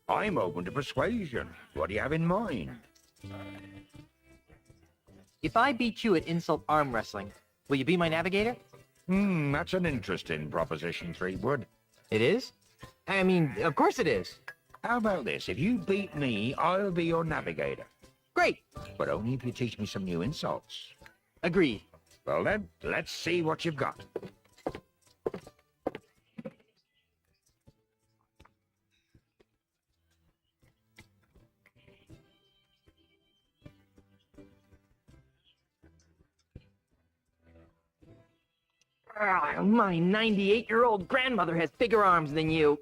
I'm open to persuasion. What do you have in mind? If I beat you at insult arm wrestling, will you be my navigator? That's an interesting proposition, Threepwood. It is? I mean, of course it is. How about this? If you beat me, I'll be your navigator. Great. But only if you teach me some new insults. Agreed. Well then, let's see what you've got. My 98-year-old grandmother has bigger arms than you.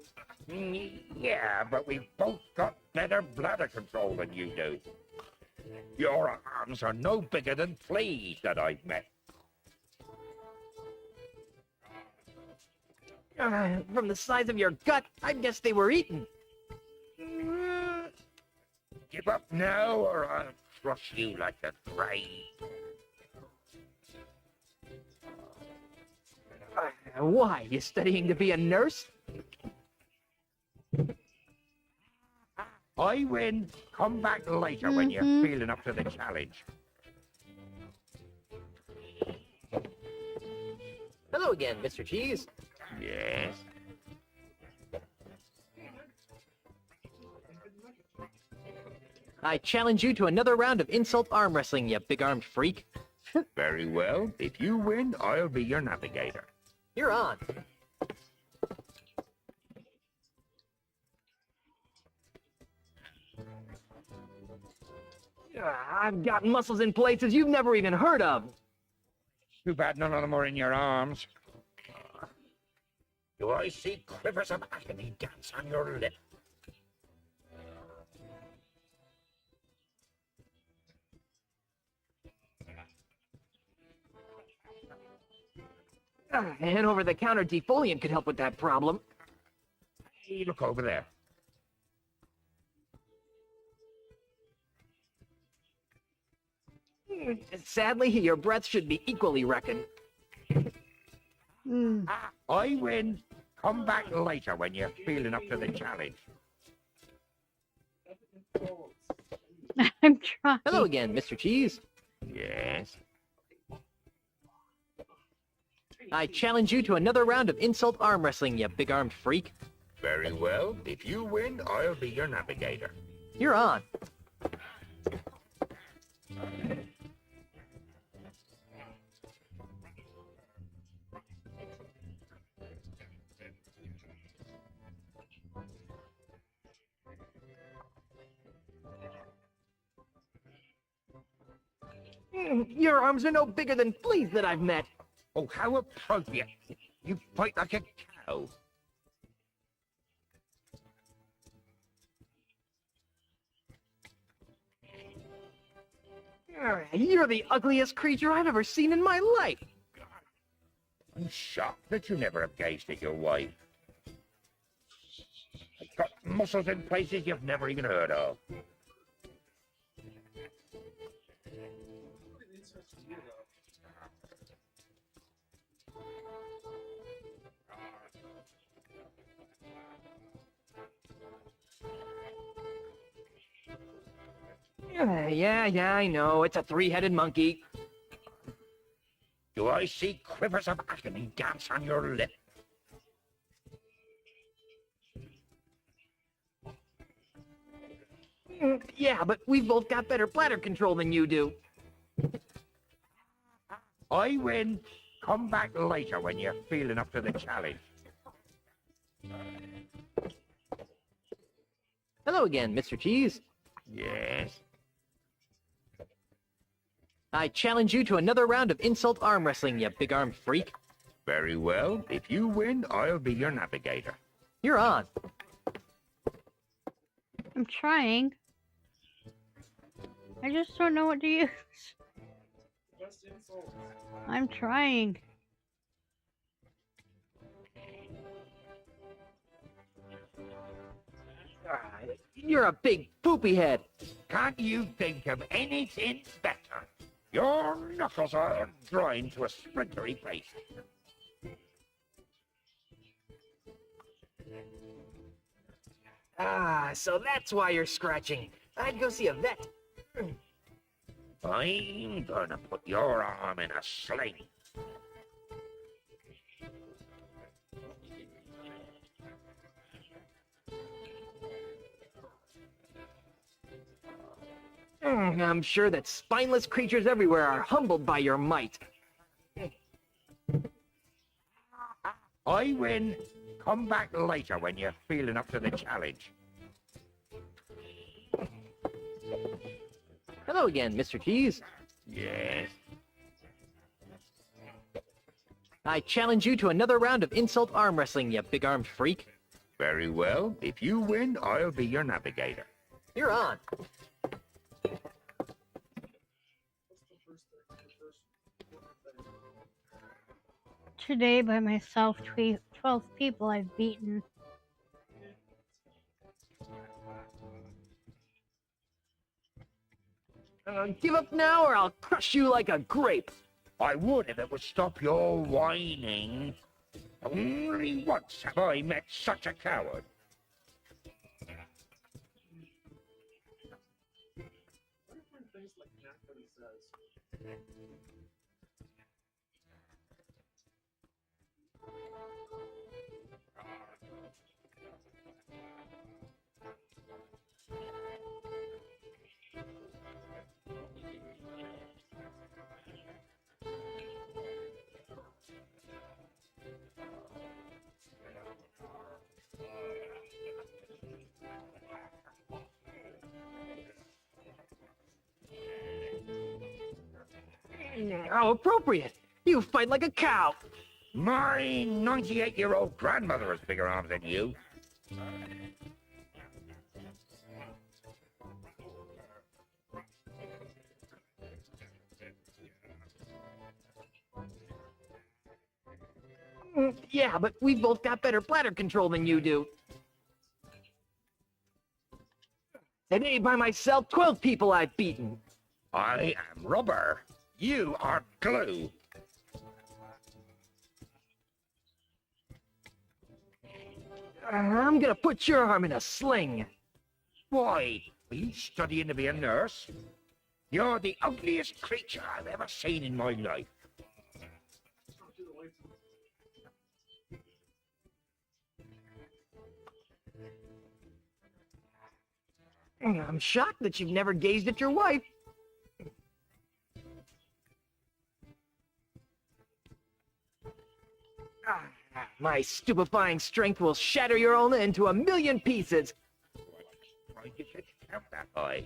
Yeah, but we've both got better bladder control than you do. Your arms are no bigger than fleas that I've met. From the size of your gut, I guess they were eaten. Give up now, or I'll crush you like a grave. Why? You studying to be a nurse? I win. Come back later when you're feeling up to the challenge. Hello again, Mr. Cheese. Yes. I challenge you to another round of insult arm wrestling, you big-armed freak. Very well. If you win, I'll be your navigator. You're on. I've got muscles in places you've never even heard of. Too bad none of them are in your arms. Do I see quivers of agony dance on your lip? An over-the-counter defoliant could help with that problem. Hey, look over there. Sadly, your breath should be equally reckoned. I win. Come back later when you're feeling up to the challenge. I'm trying. Hello again, Mr. Cheese. Yes. I challenge you to another round of insult arm wrestling, you big-armed freak. Very well. If you win, I'll be your navigator. You're on. Your arms are no bigger than fleas that I've met. Oh, how appropriate. You fight like a cow. You're the ugliest creature I've ever seen in my life. I'm shocked that you never have gazed at your wife. I've got muscles in places you've never even heard of. Yeah, I know. It's a three-headed monkey. Do I see quivers of agony dance on your lip? Yeah, but we've both got better bladder control than you do. I win. Come back later when you're feeling up to the challenge. Hello again, Mr. Cheese. Yes. I challenge you to another round of insult arm wrestling, you big-armed freak. Very well. If you win, I'll be your navigator. You're on. I'm trying. I just don't know what to use. I'm trying. You're a big poopy head. Can't you think of anything better? Your knuckles are drawing to a splintery pace. So that's why you're scratching. I'd go see a vet. I'm gonna put your arm in a sling. I'm sure that spineless creatures everywhere are humbled by your might. I win. Come back later when you're feeling up to the challenge. Hello again, Mr. Cheese. Yes. I challenge you to another round of insult arm wrestling, you big-armed freak. Very well. If you win, I'll be your navigator. You're on. Today by myself, 12 people I've beaten. Give up now or I'll crush you like a grape. I would if it would stop your whining. Only once have I met such a coward. How appropriate. You fight like a cow. My 98-year-old grandmother has bigger arms than you. Yeah, but we've both got better bladder control than you do. Today by myself, 12 people I've beaten. I am rubber. You are glue. I'm gonna put your arm in a sling. Why? Are you studying to be a nurse? You're the ugliest creature I've ever seen in my life. I'm shocked that you've never gazed at your wife. My stupefying strength will shatter your ulna into a million pieces. Why did you count that high?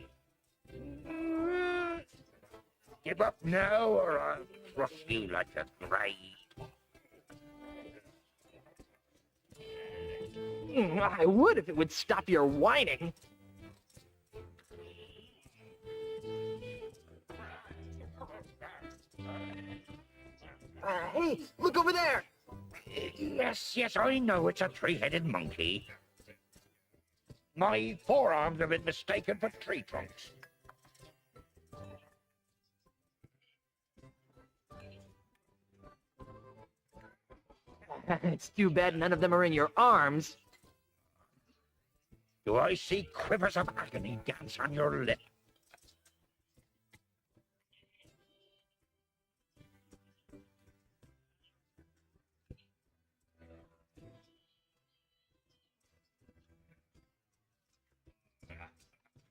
Give up now, or I'll crush you like a grave. I would if it would stop your whining. Hey, look over there! Yes, I know it's a three-headed monkey. My forearms have been mistaken for tree trunks. It's too bad none of them are in your arms. Do I see quivers of agony dance on your lip?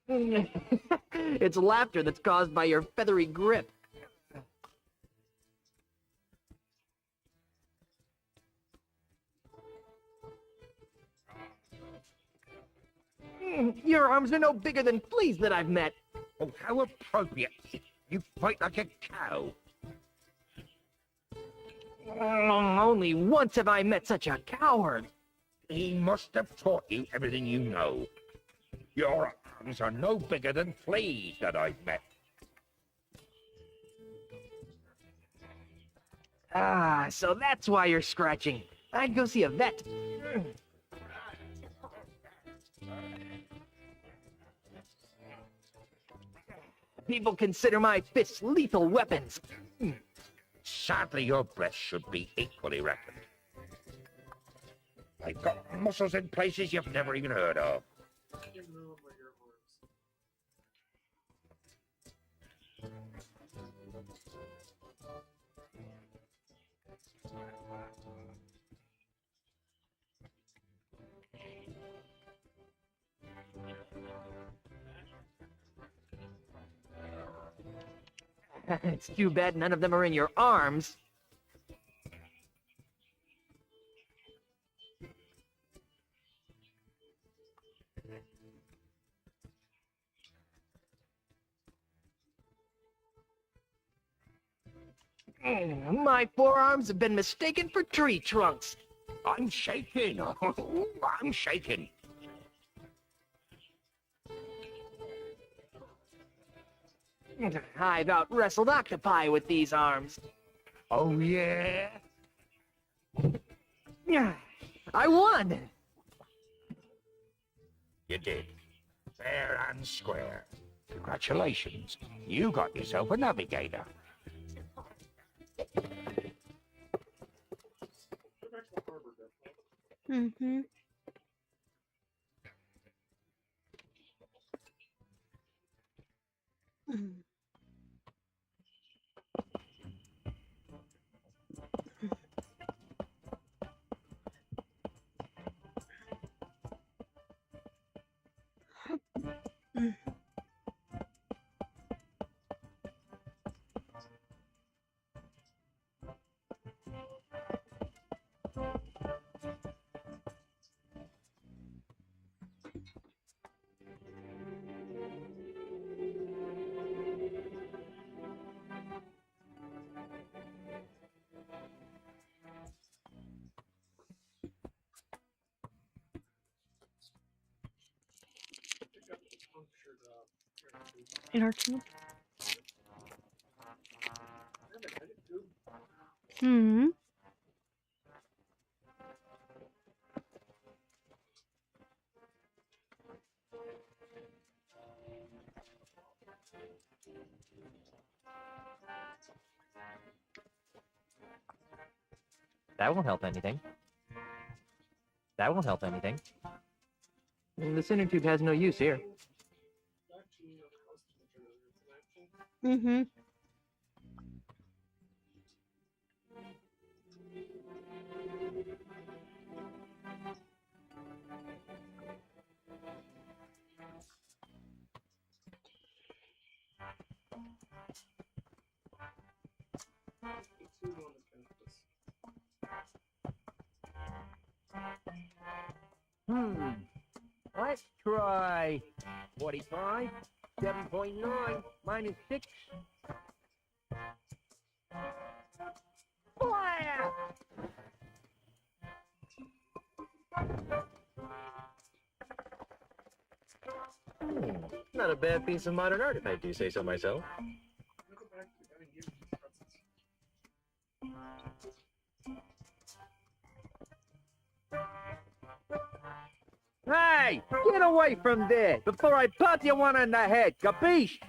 It's laughter that's caused by your feathery grip. Your arms are no bigger than fleas that I've met. Oh, how appropriate. You fight like a cow. Only once have I met such a coward. He must have taught you everything you know. Your arms are no bigger than fleas that I've met. Ah, so that's why you're scratching. I'd go see a vet. People consider my fists lethal weapons. Sadly, your breasts should be equally reckoned. I've got muscles in places you've never even heard of. It's too bad none of them are in your arms. My forearms have been mistaken for tree trunks. I'm shaking. I'm shaking. I've out-wrestled octopi with these arms. Oh, yeah? I won! You did. Fair and square. Congratulations. You got yourself a navigator. Mm-hmm. Inner tube. Hmm. That won't help anything. That won't help anything. The center tube has no use here. Mm-hmm. Let's try 45, 7.9, minus 6. Fire! Not a bad piece of modern art, if I do say so myself. Hey, get away from there before I pop you one on the head, capiche?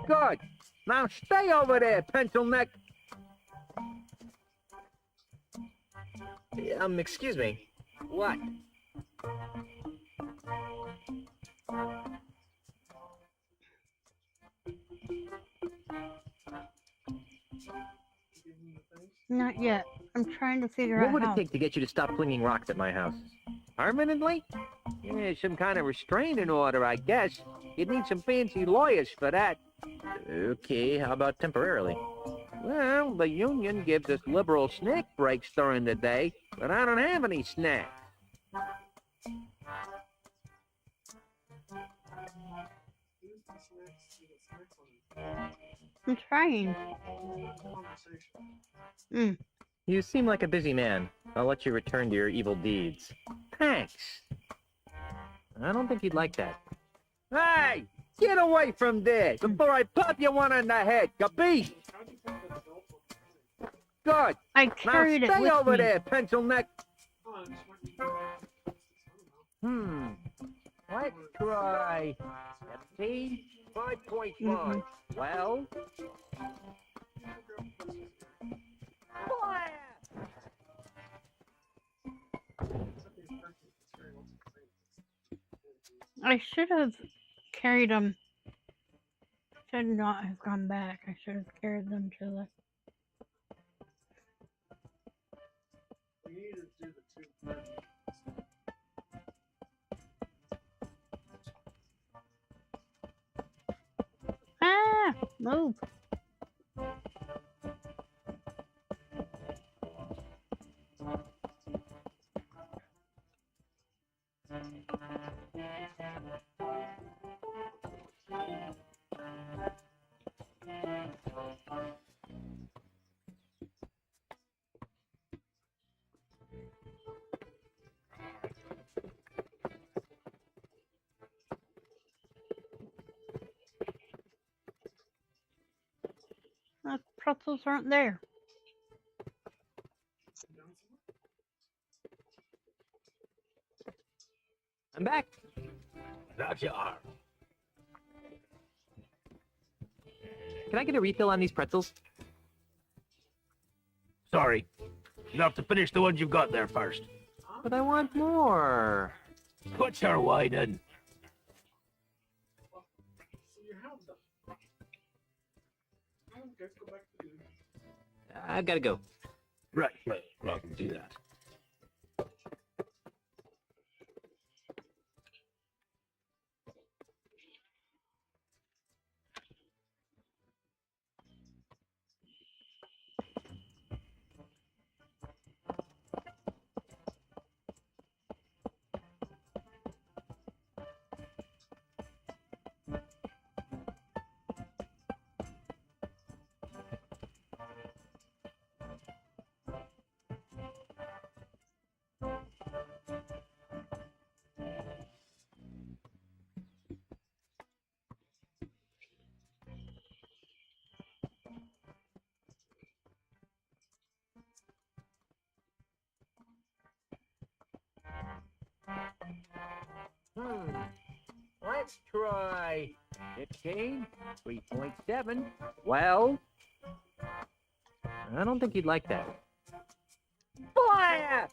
Good. Now stay over there, pencil neck. Excuse me. What? Not yet. I'm trying to figure What out would how. it take to get you to stop flinging rocks at my house? Permanently? Yeah, some kind of restraining order, I guess. You'd need some fancy lawyers for that. Okay, how about temporarily? Well, the union gives us liberal snack breaks during the day, but I don't have any snacks. I'm trying. You seem like a busy man. I'll let you return to your evil deeds. Thanks. I don't think you'd like that. Hey! Get away from there before I pop you one on the head, capiche? Good. I Now carried it stay with over me. there, pencil neck. Let's try 5.5. Well, fire! I should have carried them. Should not have gone back. I should have carried them to the. Ah! Move. The pretzels aren't there. I'm back. That you are. Can I get a refill on these pretzels? Sorry. You'll have to finish the ones you've got there first. But I want more. Put your wine in. I've got to go. Right. I can do that. Let's try 15, 3.7. Well, I don't think you'd like that. fire!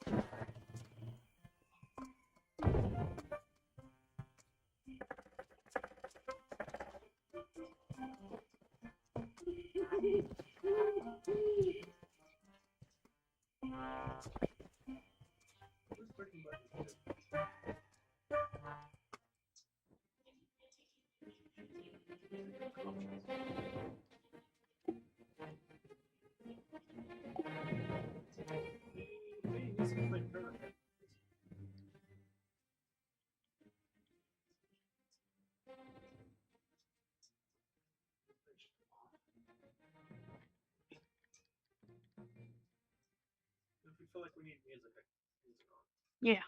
we need music on. Yeah.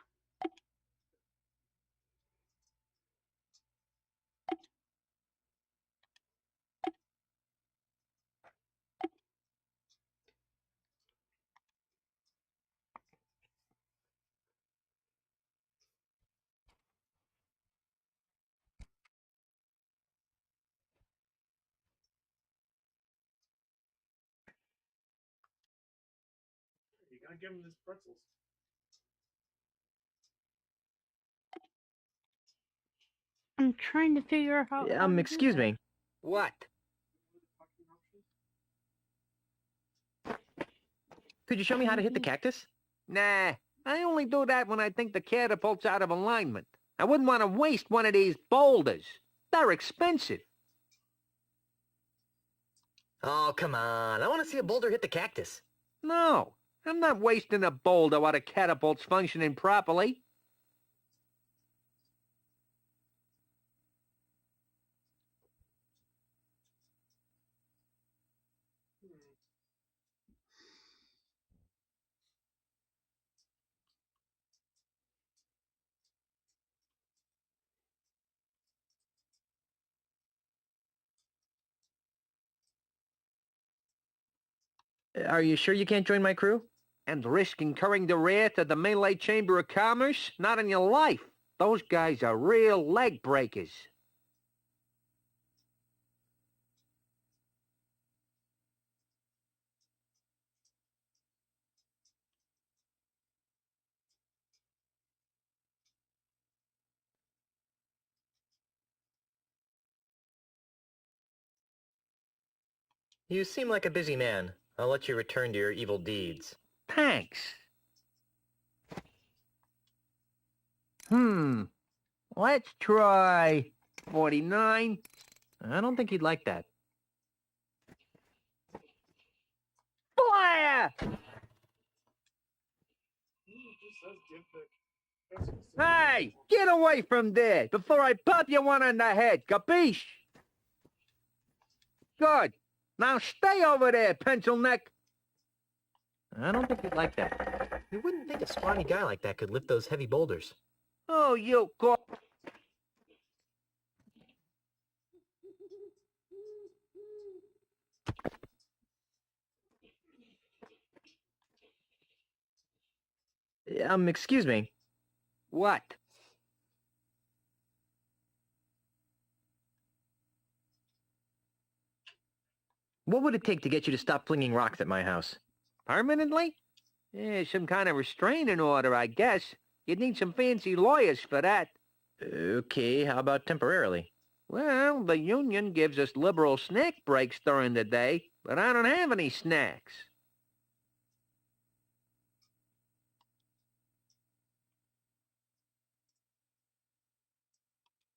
You gotta give him his pretzels. I'm trying to figure out how to do Excuse that. me. What? Could you show me how to hit the cactus? Nah, I only do that when I think the catapult's out of alignment. I wouldn't want to waste one of these boulders. They're expensive. Oh, come on. I want to see a boulder hit the cactus. No, I'm not wasting a boulder while the catapult's functioning properly. Are you sure you can't join my crew? And risk incurring the wrath of the Malay Chamber of Commerce? Not in your life. Those guys are real leg breakers. You seem like a busy man. I'll let you return to your evil deeds. Thanks. Let's try 49. I don't think he'd like that. Fire! Hey, get away from there before I pop you one on the head, capiche? Good. Now stay over there, pencil neck. I don't think he'd like that. You wouldn't think a scrawny guy like that could lift those heavy boulders. Oh, you call... Excuse me. What? What would it take to get you to stop flinging rocks at my house? Permanently? Yeah, some kind of restraining order, I guess. You'd need some fancy lawyers for that. Okay, how about temporarily? Well, the union gives us liberal snack breaks during the day, but I don't have any snacks.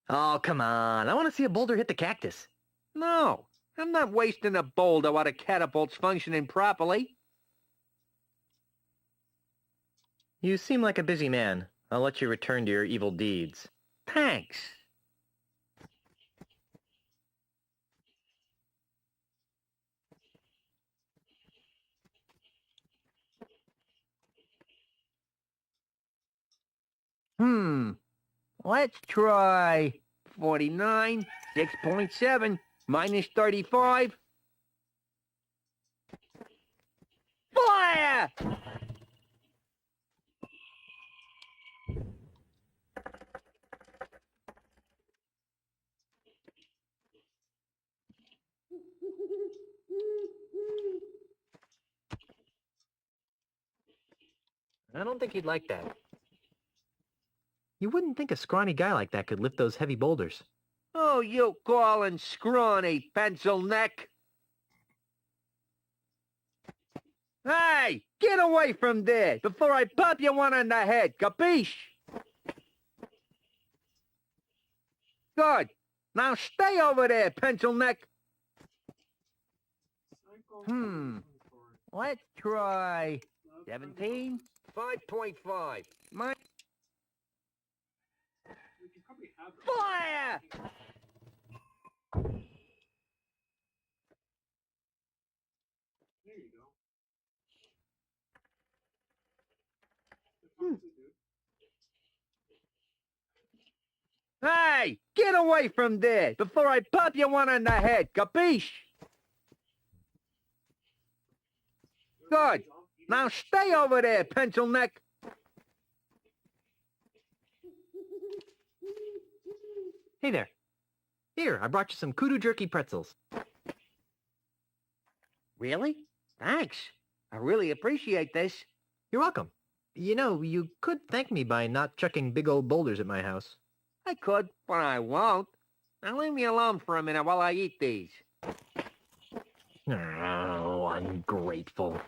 Oh, come on. I want to see a boulder hit the cactus. No, I'm not wasting a boulder while the catapult's functioning properly. You seem like a busy man. I'll let you return to your evil deeds. Thanks. Let's try 49, 6.7, minus 35. Fire! I don't think he'd like that. You wouldn't think a scrawny guy like that could lift those heavy boulders. Oh, you calling scrawny, pencil neck. Hey, get away from there before I pop you one on the head, capiche? Good. Now stay over there, pencil neck. Let's try 17, 5.5. Fire! There you go. Hey, get away from there before I pop you one on the head, capiche? Good. Now stay over there, pencil neck. Hey there. Here, I brought you some kudu jerky pretzels. Really? Thanks. I really appreciate this. You're welcome. You know, you could thank me by not chucking big old boulders at my house. I could, but I won't. Now leave me alone for a minute while I eat these. Oh, ungrateful.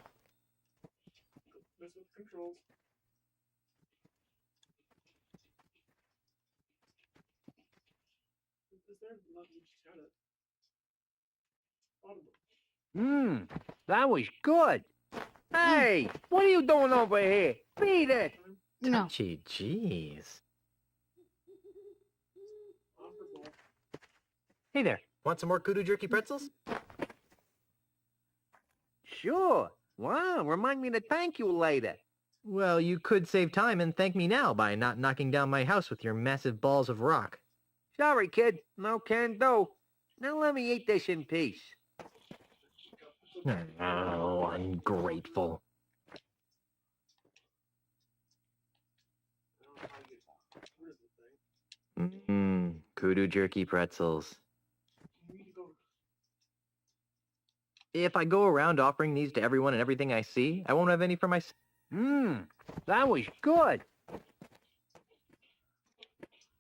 That was good. Hey, what are you doing over here? Beat it. No. Gee, jeez. Hey there. Want some more kudu jerky pretzels? Sure. Wow, remind me to thank you later. Well, you could save time and thank me now by not knocking down my house with your massive balls of rock. Sorry, kid. No can do. Now let me eat this in peace. Oh, ungrateful. Kudu jerky pretzels. If I go around offering these to everyone and everything I see, I won't have any for myself. That was good.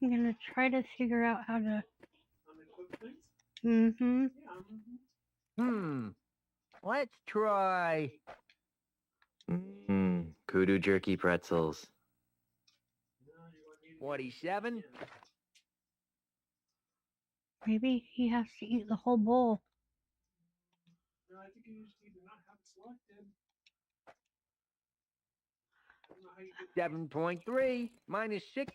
I'm gonna try to figure out how to. Let's try. Kudu jerky pretzels. 47. Maybe he has to eat the whole bowl. No, I think you just need to not have it selected. I don't know how you get 7.3 minus 6.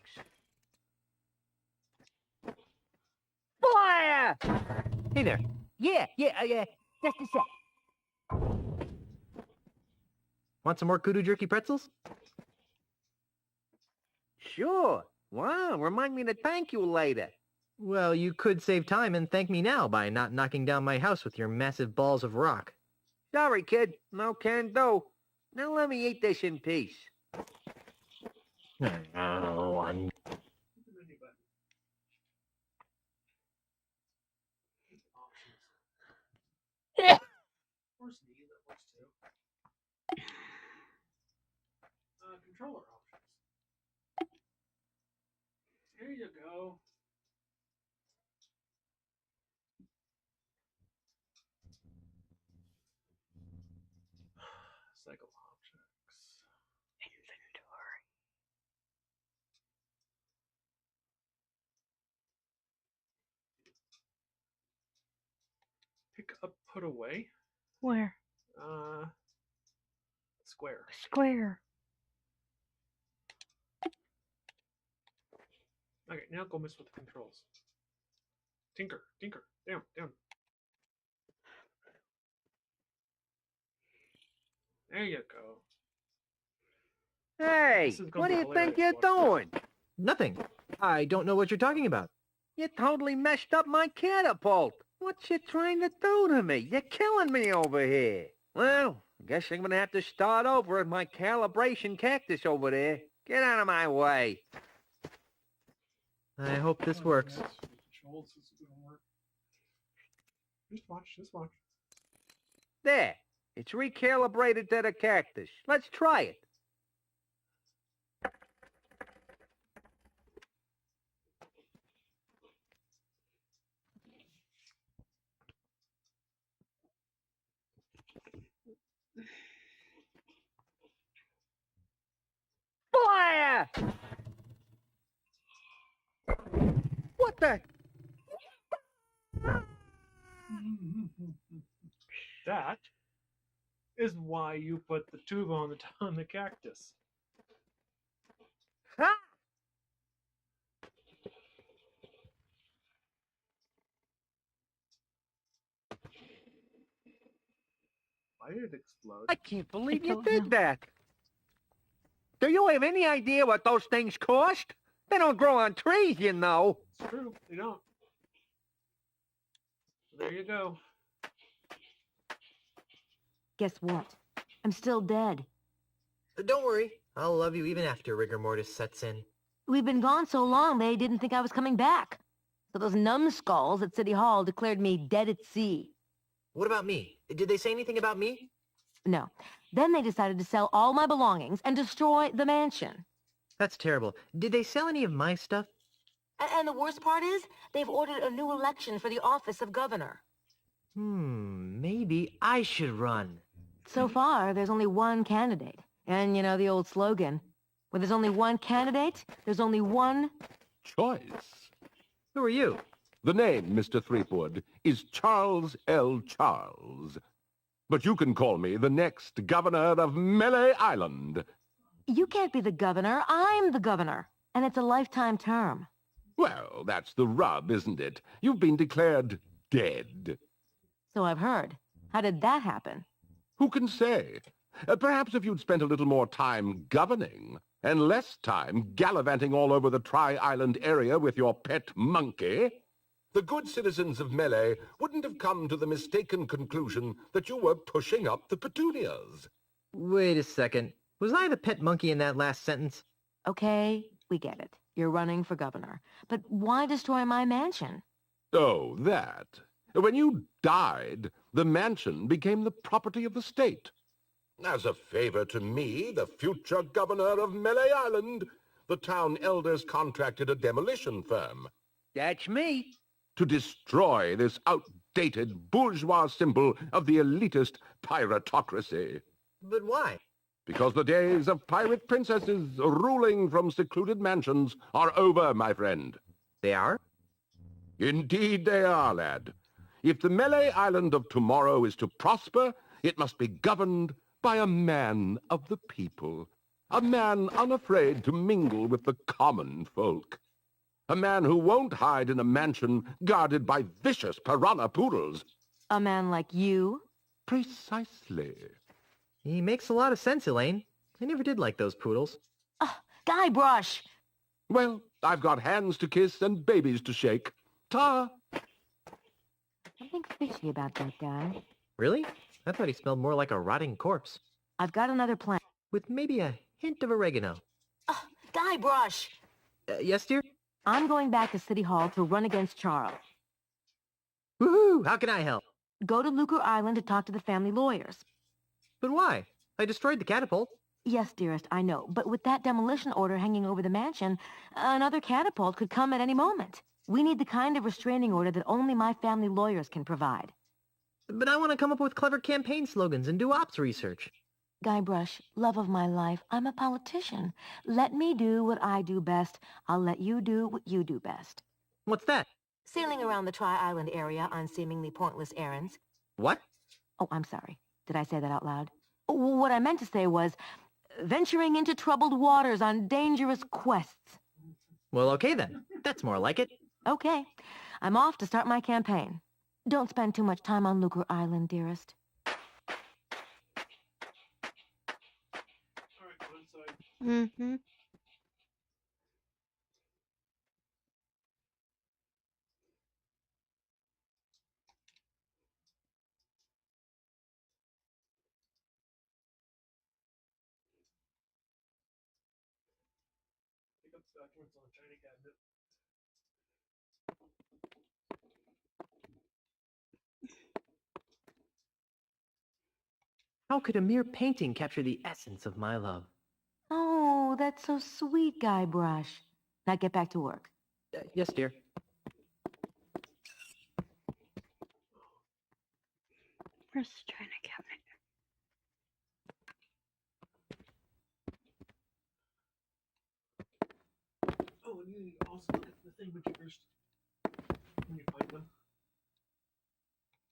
Fire! Hey there. Yeah. Just a sec. Want some more kudu jerky pretzels? Sure. Wow, remind me to thank you later. Well, you could save time and thank me now by not knocking down my house with your massive balls of rock. Sorry, kid. No can do. Now let me eat this in peace. Oh, Of course, the that works too. Controller options. There you go. Cycle objects. Inventory. Pick up, put away. Where? Square. Square. Okay, now go mess with the controls. Tinker. Down. There you go. Hey, what do you think you're doing? Nothing. I don't know what you're talking about. You totally messed up my catapult. What you trying to do to me? You're killing me over here. Well, I guess I'm gonna have to start over at my calibration cactus over there. Get out of my way. I hope this works. Just watch. There. It's recalibrated to the cactus. Let's try it. Fire! What the? That is why you put the tube on the cactus. Ha! Why did it explode? I can't believe you did that. Do you have any idea what those things cost? They don't grow on trees, you know. It's true. They don't. There you go. Guess what? I'm still dead. Don't worry. I'll love you even after rigor mortis sets in. We've been gone so long, they didn't think I was coming back. So those numbskulls at City Hall declared me dead at sea. What about me? Did they say anything about me? No. Then they decided to sell all my belongings and destroy the mansion. That's terrible. Did they sell any of my stuff? And the worst part is, they've ordered a new election for the office of governor. Maybe I should run. So far, there's only one candidate. And you know the old slogan, where there's only one candidate, there's only one... choice. Who are you? The name, Mr. Threepwood, is Charles L. Charles. But you can call me the next governor of Melee Island. You can't be the governor, I'm the governor. And it's a lifetime term. Well, that's the rub, isn't it? You've been declared dead. So I've heard. How did that happen? Who can say? Perhaps if you'd spent a little more time governing, and less time gallivanting all over the Tri-Island area with your pet monkey, the good citizens of Melee wouldn't have come to the mistaken conclusion that you were pushing up the petunias. Wait a second. Was I the pet monkey in that last sentence? Okay, we get it. You're running for governor. But why destroy my mansion? Oh, that. When you died, the mansion became the property of the state. As a favor to me, the future governor of Melee Island, the town elders contracted a demolition firm. That's me. To destroy this outdated bourgeois symbol of the elitist piratocracy. But why? Because the days of pirate princesses ruling from secluded mansions are over, my friend. They are? Indeed they are, lad. If the Melee Island of tomorrow is to prosper, it must be governed by a man of the people. A man unafraid to mingle with the common folk. A man who won't hide in a mansion guarded by vicious piranha poodles. A man like you? Precisely. He makes a lot of sense, Elaine. I never did like those poodles. Guybrush! Well, I've got hands to kiss and babies to shake. Ta! Something fishy about that guy. Really? I thought he smelled more like a rotting corpse. I've got another plan. With maybe a hint of oregano. Guybrush! Yes, dear? I'm going back to City Hall to run against Charles. Woohoo! How can I help? Go to Lucre Island to talk to the family lawyers. But why? I destroyed the catapult. Yes, dearest, I know. But with that demolition order hanging over the mansion, another catapult could come at any moment. We need the kind of restraining order that only my family lawyers can provide. But I want to come up with clever campaign slogans and do ops research. Guybrush, love of my life, I'm a politician. Let me do what I do best. I'll let you do what you do best. What's that? Sailing around the Tri-Island area on seemingly pointless errands. What? Oh, I'm sorry. Did I say that out loud? What I meant to say was, venturing into troubled waters on dangerous quests. Well, okay then. That's more like it. Okay. I'm off to start my campaign. Don't spend too much time on Lucre Island, dearest. Mm-hmm. Pick up the documents on the china cabinet. How could a mere painting capture the essence of my love? Oh, that's so sweet, Guybrush. Now get back to work. Yes, dear. Where's the china cabinet? Oh, and you also look at the thing first when you find them.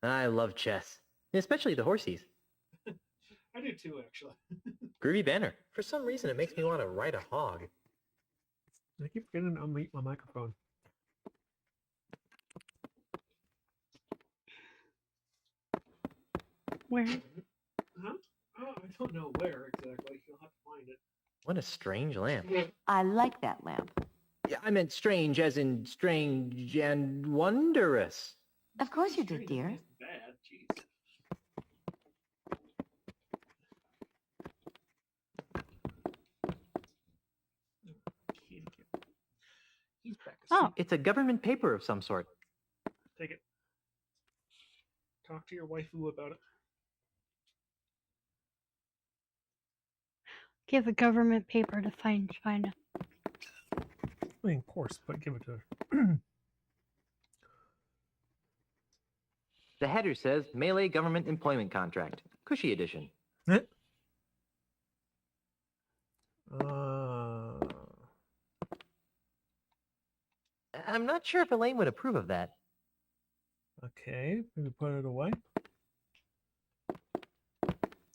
I love chess. Especially the horsies. I do too, actually. Groovy banner. For some reason, it makes me want to ride a hog. I keep forgetting to unmute my microphone. Where? Huh? Oh, I don't know where exactly. You'll have to find it. What a strange lamp. I like that lamp. Yeah, I meant strange as in strange and wondrous. Of course you did, dear. He's back. Oh. It's a government paper of some sort. Take it. Talk to your waifu about it. Give a government paper to find China. I mean, of course, but give it to her. The header says Melee Government Employment Contract. Cushy edition. I'm not sure if Elaine would approve of that. Okay, maybe put it away.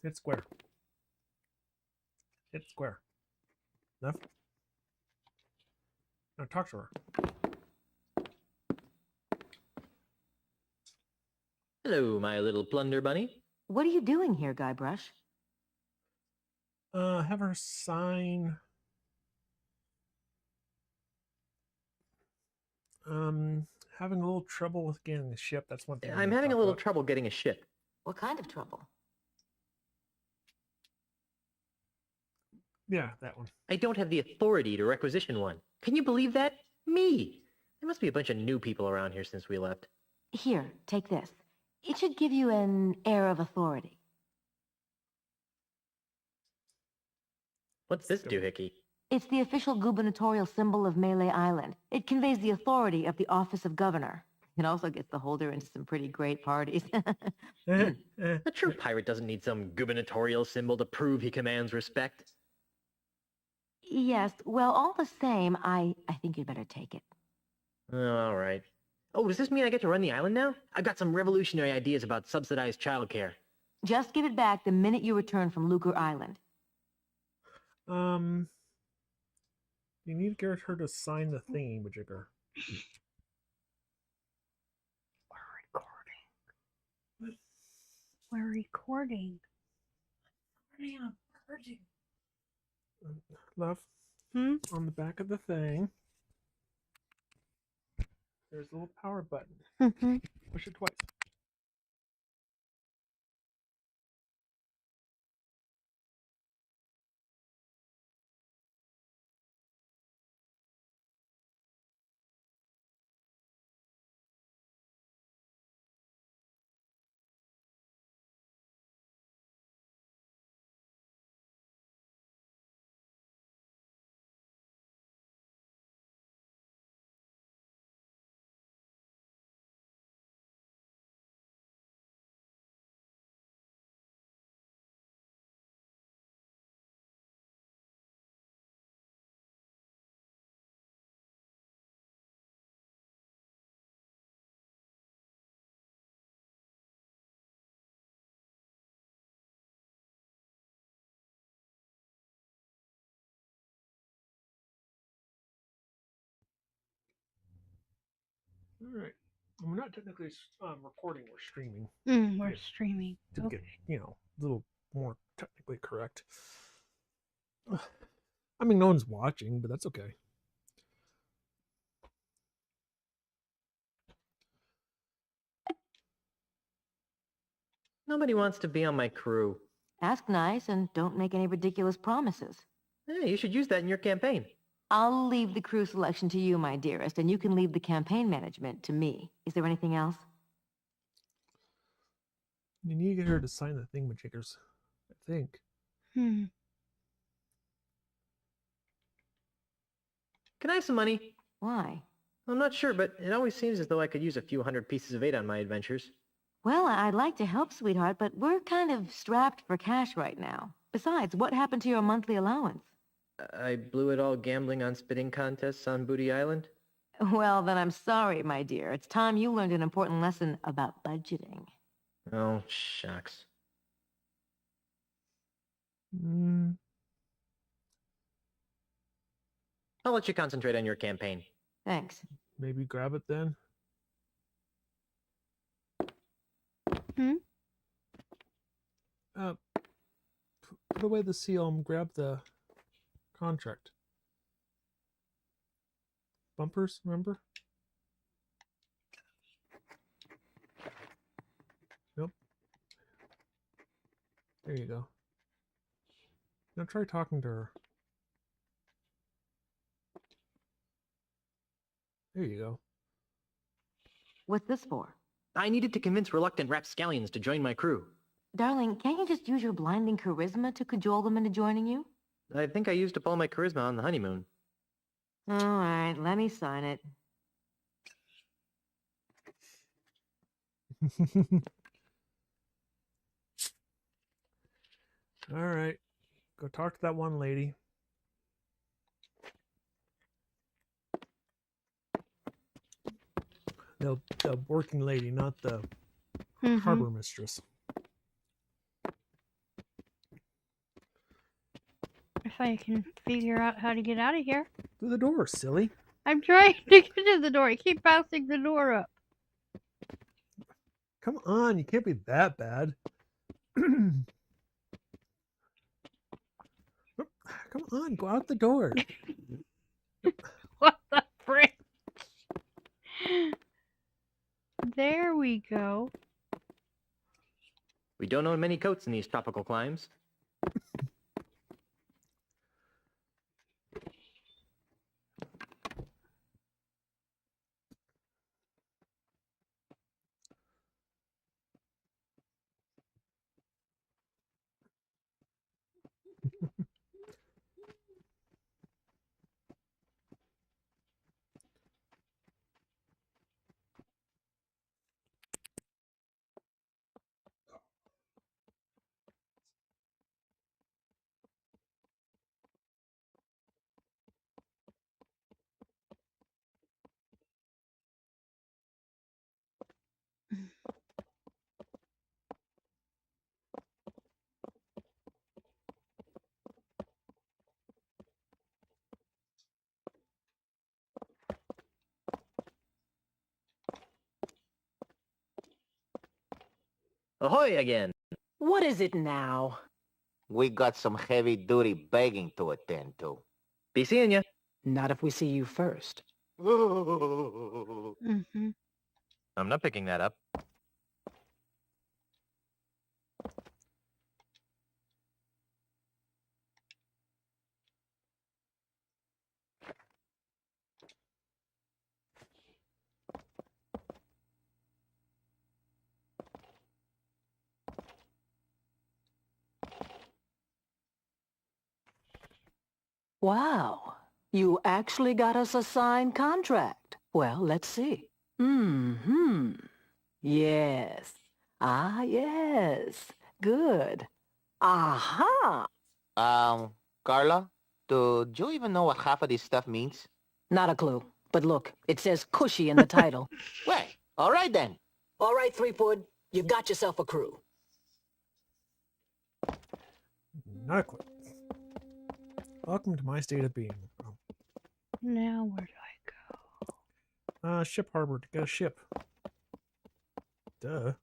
Hit square. Hit square. Enough. Now talk to her. Hello, my little plunder bunny. What are you doing here, Guybrush? Have her sign. Having a little trouble with getting the ship. That's one thing. I'm having a little trouble getting a ship. What kind of trouble? Yeah, that one. I don't have the authority to requisition one. Can you believe that? Me! There must be a bunch of new people around here since we left. Here, take this. It should give you an air of authority. What's this doohickey? It's the official gubernatorial symbol of Melee Island. It conveys the authority of the office of governor. It also gets the holder into some pretty great parties. A true pirate doesn't need some gubernatorial symbol to prove he commands respect. Yes, well, all the same, I think you'd better take it. All right. Oh, does this mean I get to run the island now? I've got some revolutionary ideas about subsidized childcare. Just give it back the minute you return from Lucre Island. You need to get her to sign the thingy, Majigger. We're recording. Love. Hmm? On the back of the thing, there's a little power button. Mm-hmm. Push it twice. All right. We're not technically recording, we're streaming. We're streaming. To get, a little more technically correct. I mean, no one's watching, but that's okay. Nobody wants to be on my crew. Ask nice and don't make any ridiculous promises. Hey, you should use that in your campaign. I'll leave the crew selection to you, my dearest, and you can leave the campaign management to me. Is there anything else? You need to get her to sign the thingamajiggers, I think. Hmm. Can I have some money? Why? I'm not sure, but it always seems as though I could use a few hundred pieces of 8 on my adventures. Well, I'd like to help, sweetheart, but we're kind of strapped for cash right now. Besides, what happened to your monthly allowance? I blew it all gambling on spitting contests on Booty Island. Well, then I'm sorry, my dear. It's time you learned an important lesson about budgeting. Oh, shucks. I'll let you concentrate on your campaign. Thanks. Maybe grab it then. Put away the seal and grab the contract. bumpers, remember? Nope. There you go. Now try talking to her. There you go. What's this for? I needed to convince reluctant rapscallions to join my crew. Darling, can't you just use your blinding charisma to cajole them into joining you? I think I used up all my charisma on the honeymoon. All right, let me sign it. All right. Go talk to that one lady. The working lady, not the harbor mistress. If I can figure out how to get out of here. Through the door, silly. I'm trying to get to the door. I keep bouncing the door up. Come on, you can't be that bad. Come on, go out the door. What the frick? There we go. We don't own many coats in these tropical climes. Ahoy again! What is it now? We got some heavy-duty begging to attend to. Be seeing ya. Not if we see you first. Mm-hmm. I'm not picking that up. Wow. You actually got us a signed contract. Well, let's see. Mm-hmm. Yes. Ah, yes. Good. Aha! Carla, do you even know what half of this stuff means? Not a clue. But look, it says cushy in the title. Well, all right then. All right, Threepwood. You've got yourself a crew. Not a clue. Welcome to my state of being. Now where do I go? Ship harbor to get a ship. Duh.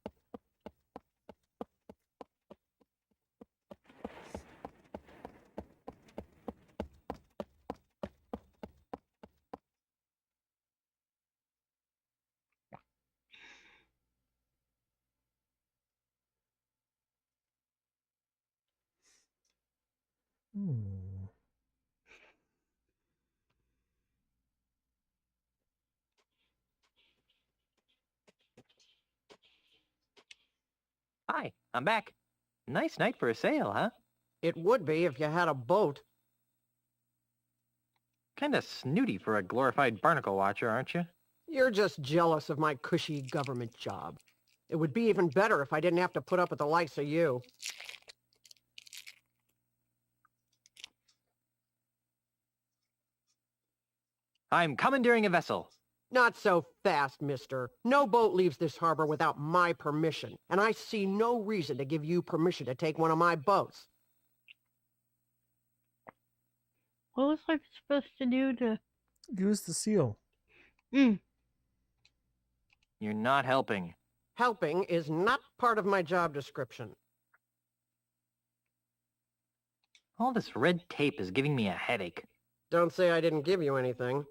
Hi, I'm back. Nice night for a sail, huh? It would be if you had a boat. Kinda snooty for a glorified barnacle watcher, aren't you? You're just jealous of my cushy government job. It would be even better if I didn't have to put up with the likes of you. I'm commandeering a vessel. Not so fast, mister. No boat leaves this harbor without my permission, and I see no reason to give you permission to take one of my boats. What was I supposed to do to... Use the seal. You're not helping. Helping is not part of my job description. All this red tape is giving me a headache. Don't say I didn't give you anything.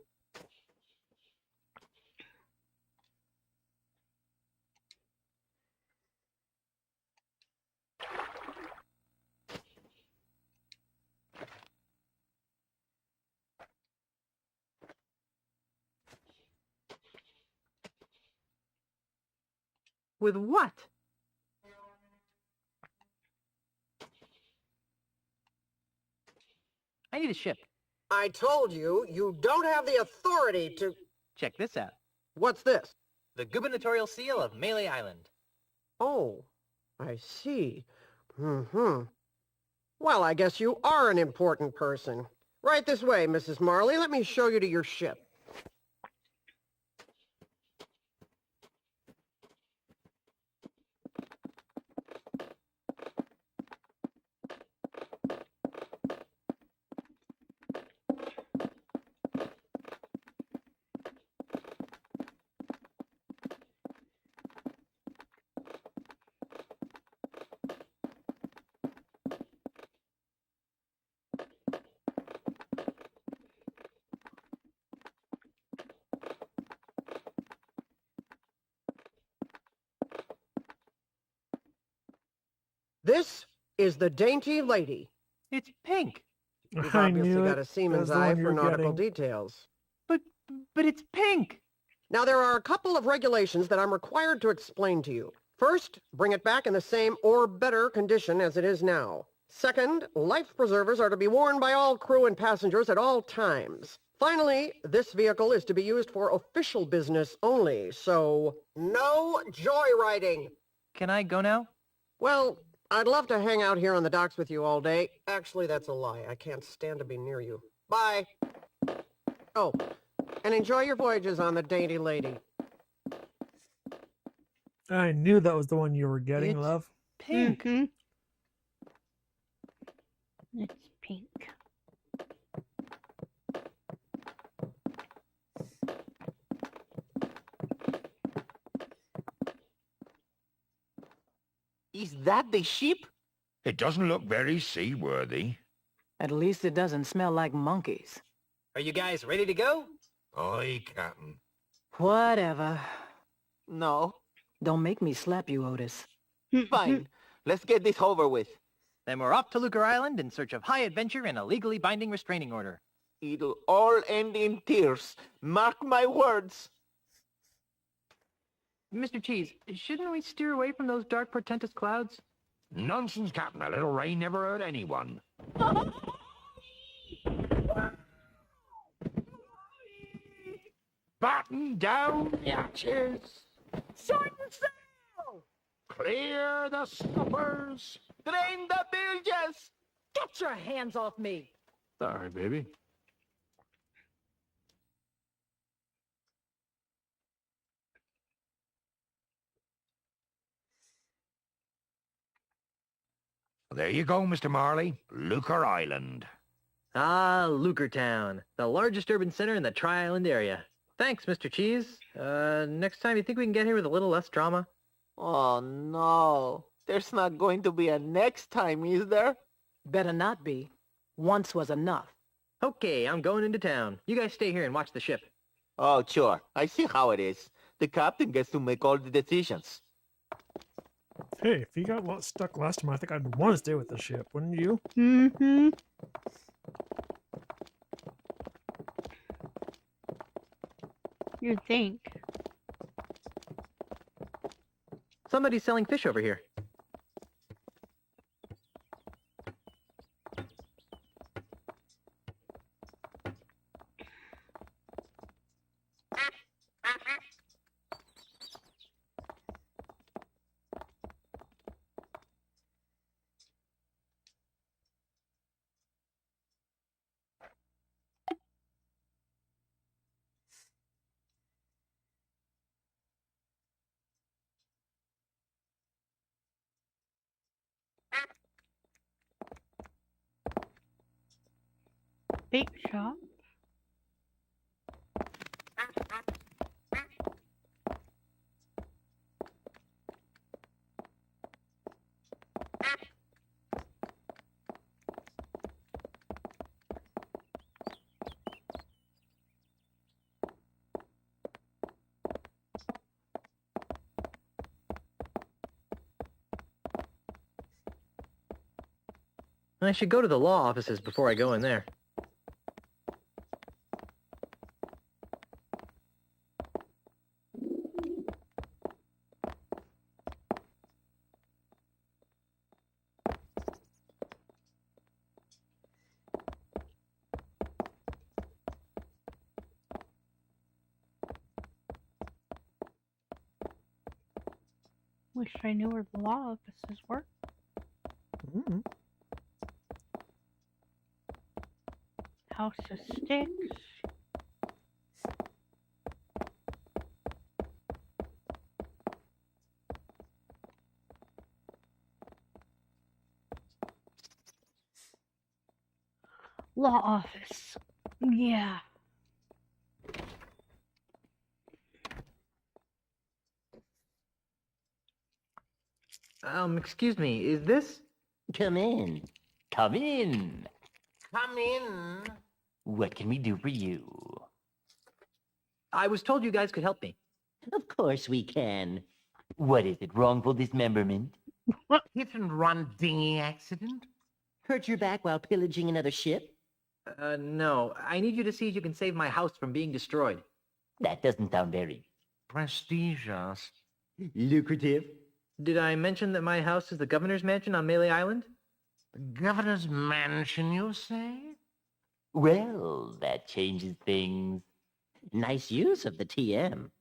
With what? I need a ship. I told you, you don't have the authority to... Check this out. What's this? The gubernatorial seal of Melee Island. Oh, I see. Mm-hmm. Well, I guess you are an important person. Right this way, Mrs. Marley. Let me show you to your ship. This is the Dainty Lady. It's pink. You've I obviously knew got it. a seaman's That's the eye one for you're nautical getting. details. But it's pink. Now, there are a couple of regulations that I'm required to explain to you. First, bring it back in the same or better condition as it is now. Second, life preservers are to be worn by all crew and passengers at all times. Finally, this vehicle is to be used for official business only, so no joyriding. Can I go now? Well, I'd love to hang out here on the docks with you all day. Actually, that's a lie. I can't stand to be near you. Bye. Oh, and enjoy your voyages on the Dainty Lady. I knew that was the one you were getting, It's love. Pink. Mhm. It's pink. Is that the ship? It doesn't look very seaworthy. At least it doesn't smell like monkeys. Are you guys ready to go? Aye, Captain. Whatever. No. Don't make me slap you, Otis. Fine. Let's get this over with. Then we're off to Lucre Island in search of high adventure and a legally binding restraining order. It'll all end in tears. Mark my words. Mr. Cheese, shouldn't we steer away from those dark, portentous clouds? Nonsense, Captain. A little rain never hurt anyone. Batten down the hatches. Short sail! Clear the scuppers. Drain the bilges. Get your hands off me! Sorry, baby. There you go, Mr. Marley. Lucre Island. Ah, Lucre Town, the largest urban center in the Tri-Island area. Thanks, Mr. Cheese. Next time, you think we can get here with a little less drama? Oh, no. There's not going to be a next time, is there? Better not be. Once was enough. Okay, I'm going into town. You guys stay here and watch the ship. Oh, sure. I see how it is. The captain gets to make all the decisions. Hey, if you got stuck last time, I think I'd want to stay with the ship, wouldn't you? Mm-hmm. You'd think. Somebody's selling fish over here. Bake shop. I should go to the law offices before I go in there. Wish I knew where the law offices were. Mm-hmm. House of Sticks. Law office. Yeah. Excuse me, is this? Come in. Come in. Come in. What can we do for you? I was told you guys could help me. Of course we can. What is it, wrongful dismemberment? Hit and run dinghy accident? Hurt your back while pillaging another ship? No. I need you to see if you can save my house from being destroyed. That doesn't sound very Prestigious. lucrative. Did I mention that my house is the governor's mansion on Melee Island? The governor's mansion, you say? Well, that changes things. Nice use of the TM.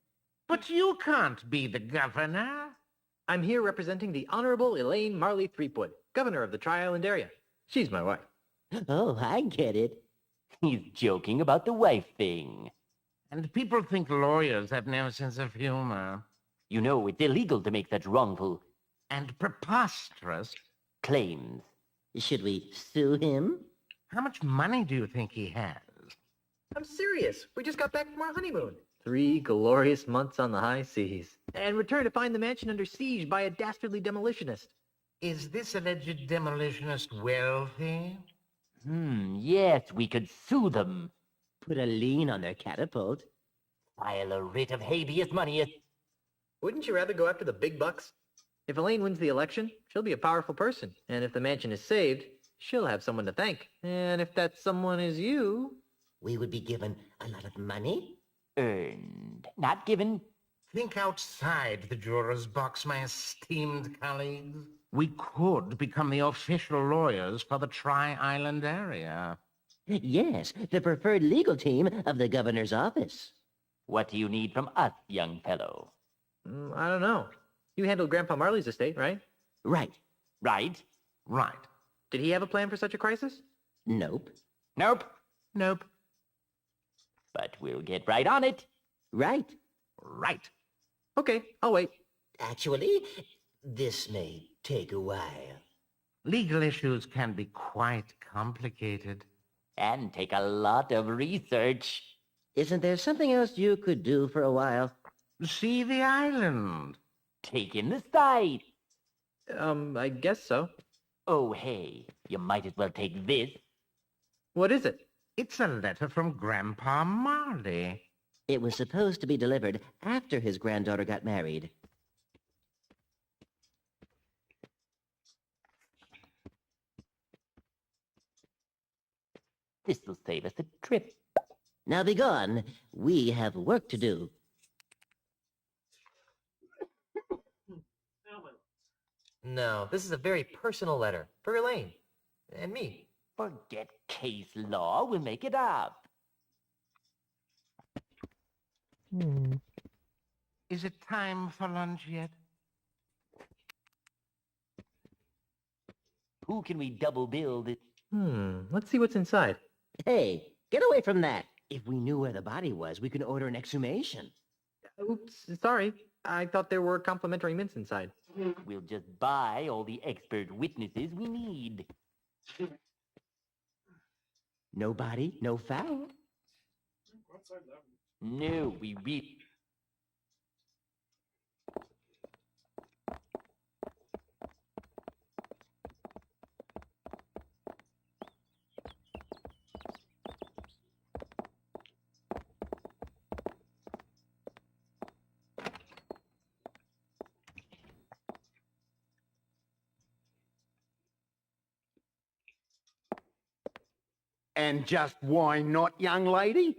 But you can't be the governor. I'm here representing the Honorable Elaine Marley Threepwood, governor of the Tri-Island area. She's my wife. Oh, I get it. He's joking about the wife thing. And people think lawyers have no sense of humor. You know, it's illegal to make such wrongful And preposterous. claims. Should we sue him? How much money do you think he has? I'm serious. We just got back from our honeymoon. 3 glorious months on the high seas. And returned to find the mansion under siege by a dastardly demolitionist. Is this alleged demolitionist wealthy? Yes, we could sue them. Put a lien on their catapult. File a writ of habeas money. Wouldn't you rather go after the big bucks? If Elaine wins the election, she'll be a powerful person. And if the mansion is saved, she'll have someone to thank. And if that someone is you... We would be given a lot of money. Earned, not given. Think outside the juror's box, my esteemed colleagues. We could become the official lawyers for the Tri-Island area. Yes, the preferred legal team of the governor's office. What do you need from us, young fellow? I don't know. You handled Grandpa Marley's estate, right? Right. Right? Right. Did he have a plan for such a crisis? Nope. Nope. Nope. But we'll get right on it. Right. Right. Okay, I'll wait. Actually, this may take a while. Legal issues can be quite complicated. And take a lot of research. Isn't there something else you could do for a while? See the island. Take in the sight. I guess so. Oh, hey, you might as well take this. What is it? It's a letter from Grandpa Marley. It was supposed to be delivered after his granddaughter got married. This'll save us a trip. Now be gone. We have work to do. No, this is a very personal letter for Elaine and me. Forget case law. We'll make it up. Is it time for lunch yet? Who can we double bill this? Let's see what's inside. Hey, get away from that. If we knew where the body was, we could order an exhumation. Oops, sorry. I thought there were complimentary mints inside. We'll just buy all the expert witnesses we need. No body, no foul. No, we really... And just why not, young lady?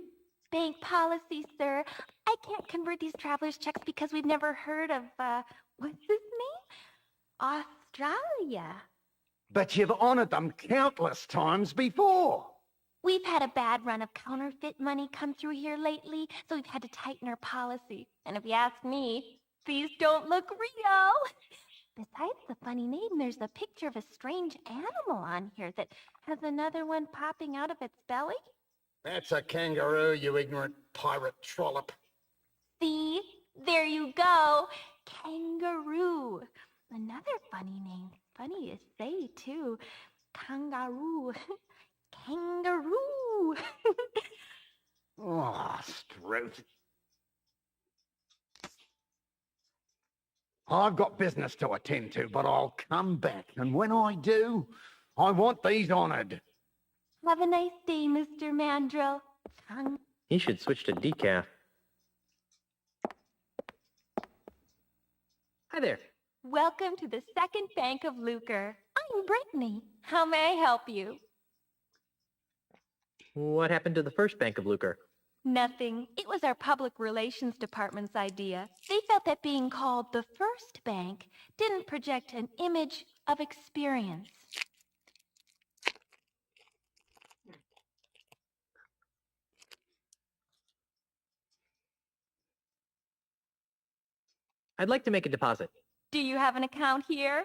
Bank policy, sir. I can't convert these traveler's checks because we've never heard of, what's his name? Australia. But you've honored them countless times before. We've had a bad run of counterfeit money come through here lately, so we've had to tighten our policy. And if you ask me, These don't look real. Besides the funny name, there's a picture of a strange animal on here that has another one popping out of its belly. That's a kangaroo, you ignorant pirate trollop. See? There you go. Kangaroo. Another funny name. Funny to say, too. Kangaroo. Kangaroo. Oh, Strout. I've got business to attend to, but I'll come back. And when I do, I want these honored. Have a nice day, Mr. Mandrill. He should switch to decaf. Hi there. Welcome to the Second Bank of Lucre. I'm Brittany. How may I help you? What happened to the first Bank of Lucre? Nothing. It was our public relations department's idea. They felt that being called the first bank didn't project an image of experience. I'd like to make a deposit. Do you have an account here?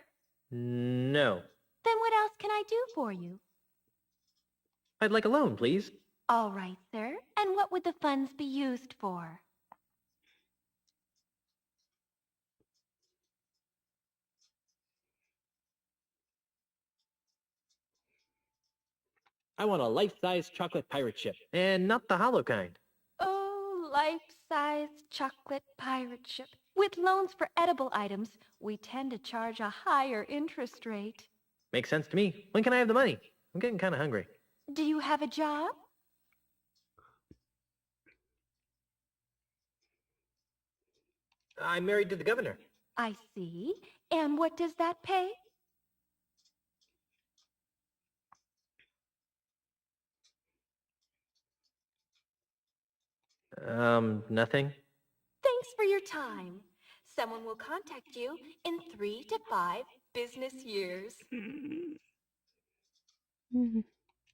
No. Then what else can I do for you? I'd like a loan, please. All right, sir. And what would the funds be used for? I want a life-size chocolate pirate ship. And not the hollow kind. Oh, life-size chocolate pirate ship. With loans for edible items, we tend to charge a higher interest rate. Makes sense to me. When can I have the money? I'm getting kind of hungry. Do you have a job? I'm married to the governor. I see. And what does that pay? Nothing. Thanks for your time. Someone will contact you in 3 to 5 business years.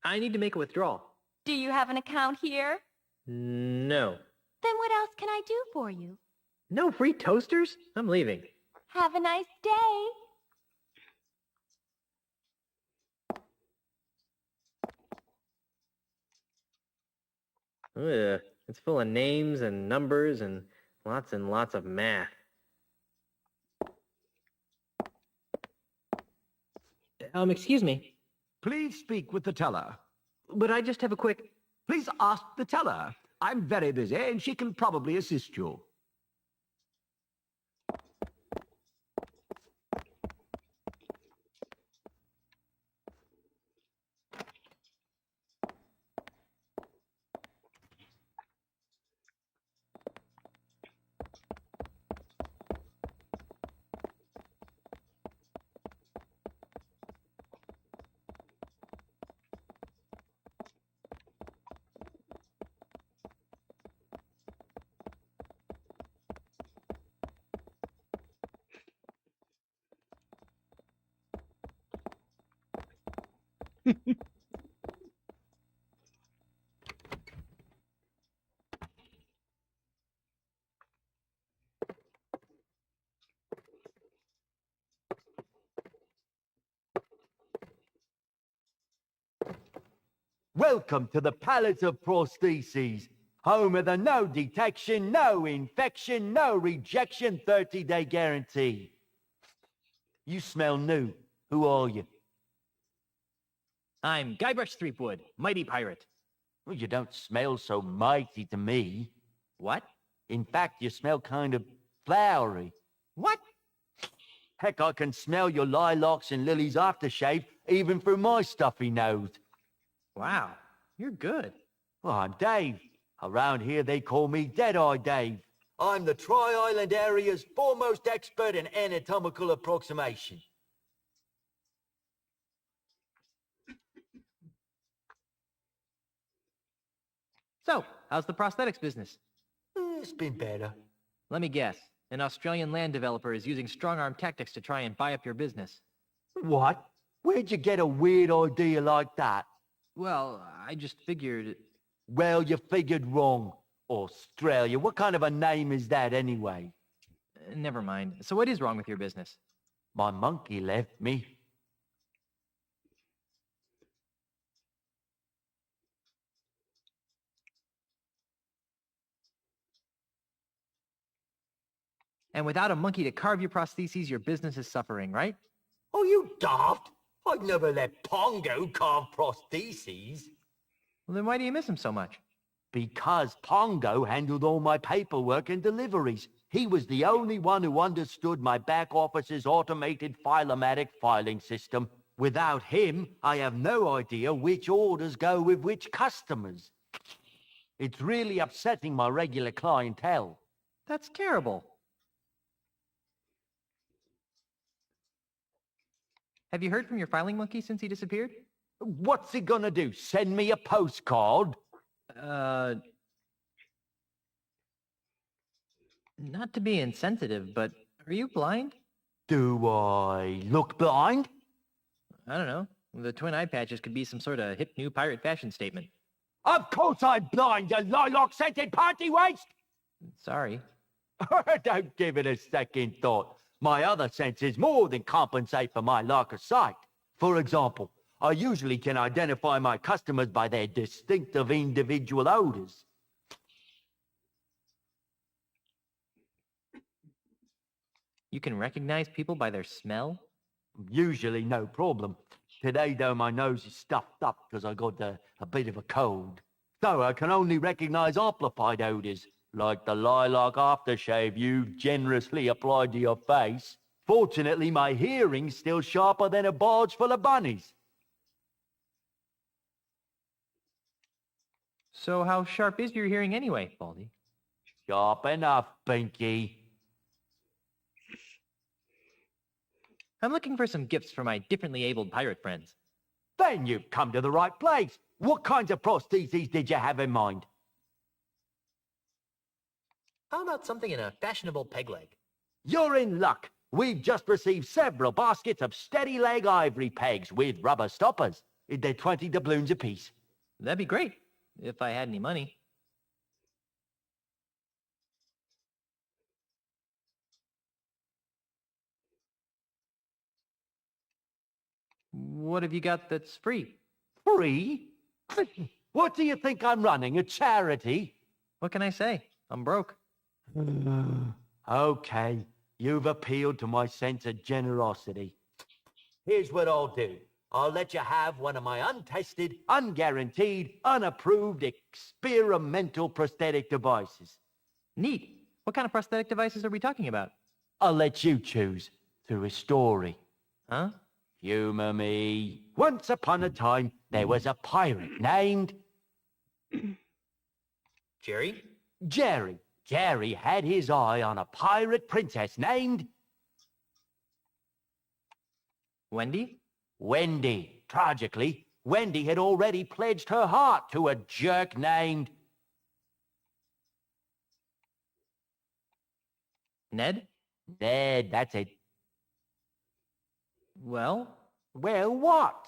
I need to make a withdrawal. Do you have an account here? No. Then what else can I do for you? No free toasters? I'm leaving. Have a nice day. Ugh, it's full of names and numbers and lots of math. Excuse me. Please speak with the teller. Would I just have a quick... Please ask the teller. I'm very busy and she can probably assist you. Welcome to the Palace of Prostheses, home of the no detection, no infection, no rejection 30-day guarantee. You smell new. Who are you? I'm Guybrush Threepwood, mighty pirate. Well, you don't smell so mighty to me. What? In fact, you smell kind of flowery. What? Heck, I can smell your lilacs and lilies aftershave even through my stuffy nose. Wow, you're good. Well, I'm Dave. Around here, they call me Deadeye Dave. I'm the Tri-Island area's foremost expert in anatomical approximation. So, how's the prosthetics business? It's been better. Let me guess. An Australian land developer is using strong-arm tactics to try and buy up your business. What? Where'd you get a weird idea like that? Well, I just figured... Well, you figured wrong. Australia, what kind of a name is that anyway? Never mind. So what is wrong with your business? My monkey left me. And without a monkey to carve your prostheses, your business is suffering, right? Oh, you daft! I'd never let Pongo carve prostheses. Well, then why do you miss him so much? Because Pongo handled all my paperwork and deliveries. He was the only one who understood my back office's automated Filomatic filing system. Without him, I have no idea which orders go with which customers. It's really upsetting my regular clientele. That's terrible. Have you heard from your filing monkey since he disappeared? What's he gonna do? Send me a postcard? Not to be insensitive, but are you blind? Do I look blind? I don't know. The twin eye patches could be some sort of hip new pirate fashion statement. Of course I'm blind, you lilac-scented party waste! Sorry. Don't give it a second thought. My other senses more than compensate for my lack of sight. For example, I usually can identify my customers by their distinctive individual odors. You can recognize people by their smell? Usually no problem. Today, though, my nose is stuffed up because I got a bit of a cold. So I can only recognize amplified odors, like the lilac aftershave you generously applied to your face. Fortunately, my hearing's still sharper than a barge full of bunnies. So how sharp is your hearing anyway, Baldy? Sharp enough, Pinky. I'm looking for some gifts for my differently abled pirate friends. Then you've come to the right place. What kinds of prostheses did you have in mind? How about something in a fashionable peg leg? You're in luck. We've just received several baskets of steady leg ivory pegs with rubber stoppers. They're 20 doubloons apiece. That'd be great, if I had any money. What have you got that's free? Free? What do you think I'm running, a charity? What can I say? I'm broke. Okay, you've appealed to my sense of generosity. Here's what I'll do. I'll let you have one of my untested, unguaranteed, unapproved experimental prosthetic devices. Neat. What kind of prosthetic devices are we talking about? I'll let you choose through a story. Huh? Humor me. Once upon a time, there was a pirate named... Jerry? Jerry. Jerry had his eye on a pirate princess named... Wendy? Wendy. Tragically, Wendy had already pledged her heart to a jerk named... Ned? Ned, that's it. Well? Well, what?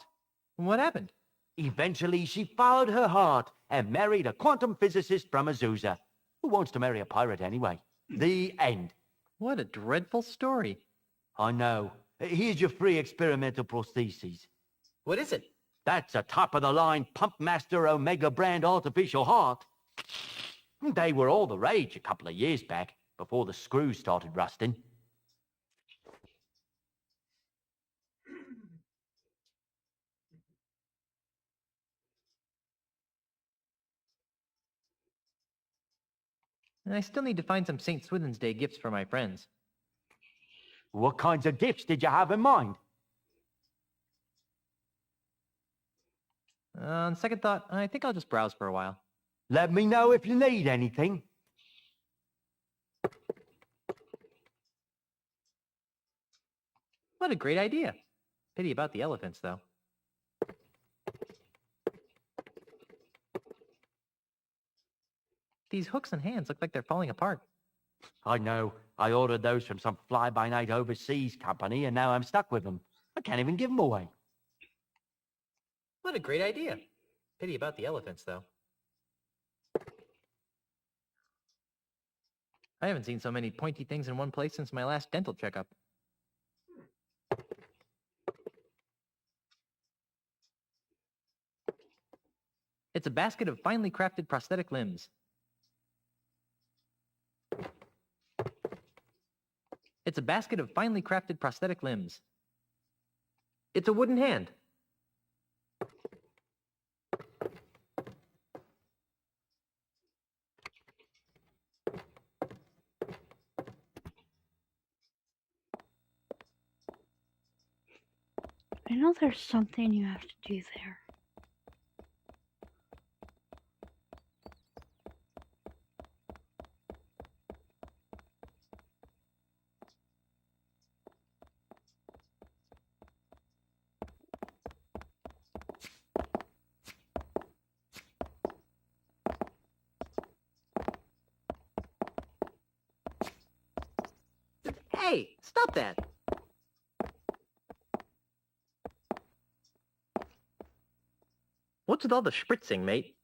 What happened? Eventually, she followed her heart and married a quantum physicist from Azusa. Who wants to marry a pirate anyway? The end. What a dreadful story. I know. Here's your free experimental prostheses. What is it? That's a top-of-the-line Pumpmaster Omega brand artificial heart. They were all the rage a couple of years back, before the screws started rusting. And I still need to find some St. Swithin's Day gifts for my friends. What kinds of gifts did you have in mind? On second thought, I think I'll just browse for a while. Let me know if you need anything. What a great idea. Pity about the elephants, though. These hooks and hands look like they're falling apart. I know. I ordered those from some fly-by-night overseas company, and now I'm stuck with them. I can't even give them away. What a great idea. Pity about the elephants, though. I haven't seen so many pointy things in one place since my last dental checkup. It's a basket of finely crafted prosthetic limbs. It's a basket of finely crafted prosthetic limbs. It's a wooden hand. I know there's something you have to do there. Hey, stop that! What's with all the spritzing, mate?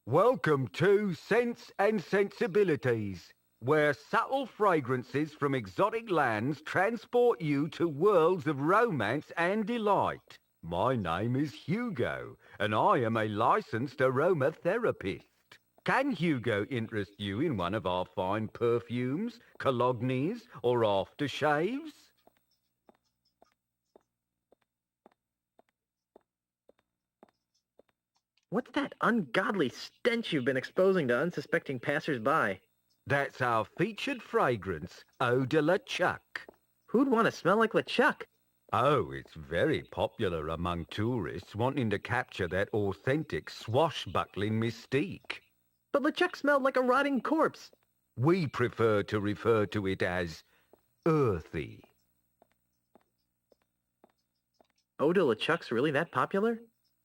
Welcome to Sense and Sensibilities, where subtle fragrances from exotic lands transport you to worlds of romance and delight. My name is Hugo, and I am a licensed aromatherapist. Can Hugo interest you in one of our fine perfumes, colognes, or aftershaves? What's that ungodly stench you've been exposing to unsuspecting passers-by? That's our featured fragrance, Eau de la Chuck. Who'd want to smell like LeChuck? Oh, it's very popular among tourists wanting to capture that authentic swashbuckling mystique. But LeChuck smelled like a rotting corpse. We prefer to refer to it as earthy. Eau de LeChuck's really that popular?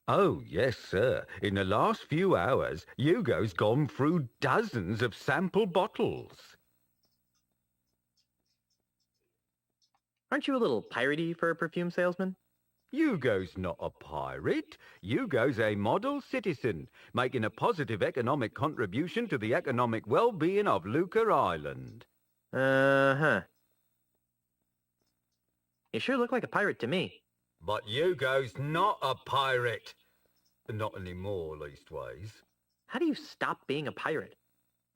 Oh, yes, sir. In the last few hours, Hugo's gone through dozens of sample bottles. Aren't you a little piratey for a perfume salesman? Hugo's not a pirate. Hugo's a model citizen, making a positive economic contribution to the economic well-being of Luca Island. Uh-huh. You sure look like a pirate to me. But Hugo's not a pirate. Not anymore, leastways. How do you stop being a pirate?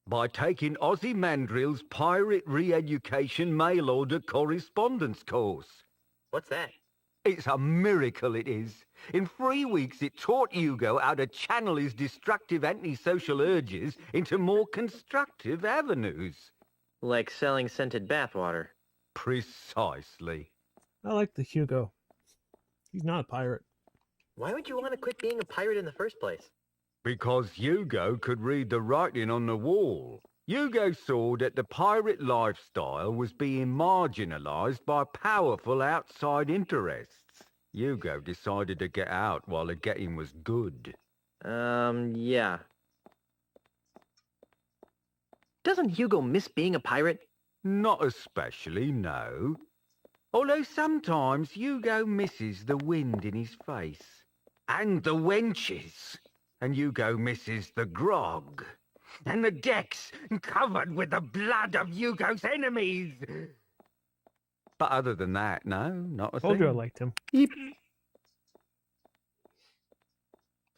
By taking Ozzy Mandrill's Pirate Re-Education Mail Order Correspondence course. What's that? It's a miracle, it is. In 3 weeks, it taught Hugo how to channel his destructive antisocial urges into more constructive avenues. Like selling scented bathwater. Precisely. I like the Hugo. He's not a pirate. Why would you want to quit being a pirate in the first place? Because Hugo could read the writing on the wall. Hugo saw that the pirate lifestyle was being marginalized by powerful outside interests. Hugo decided to get out while the getting was good. Yeah. Doesn't Hugo miss being a pirate? Not especially, no. Although sometimes Hugo misses the wind in his face. And the wenches. And Hugo misses the grog. And the decks covered with the blood of Hugo's enemies. But other than that, no, not a Told you I thing. liked him. Yep.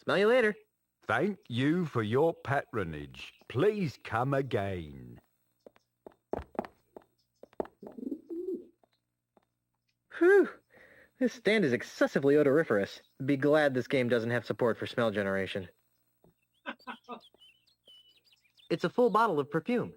Smell you later. Thank you for your patronage. Please come again. Whew. This stand is excessively odoriferous. Be glad this game doesn't have support for smell generation. It's a full bottle of perfume.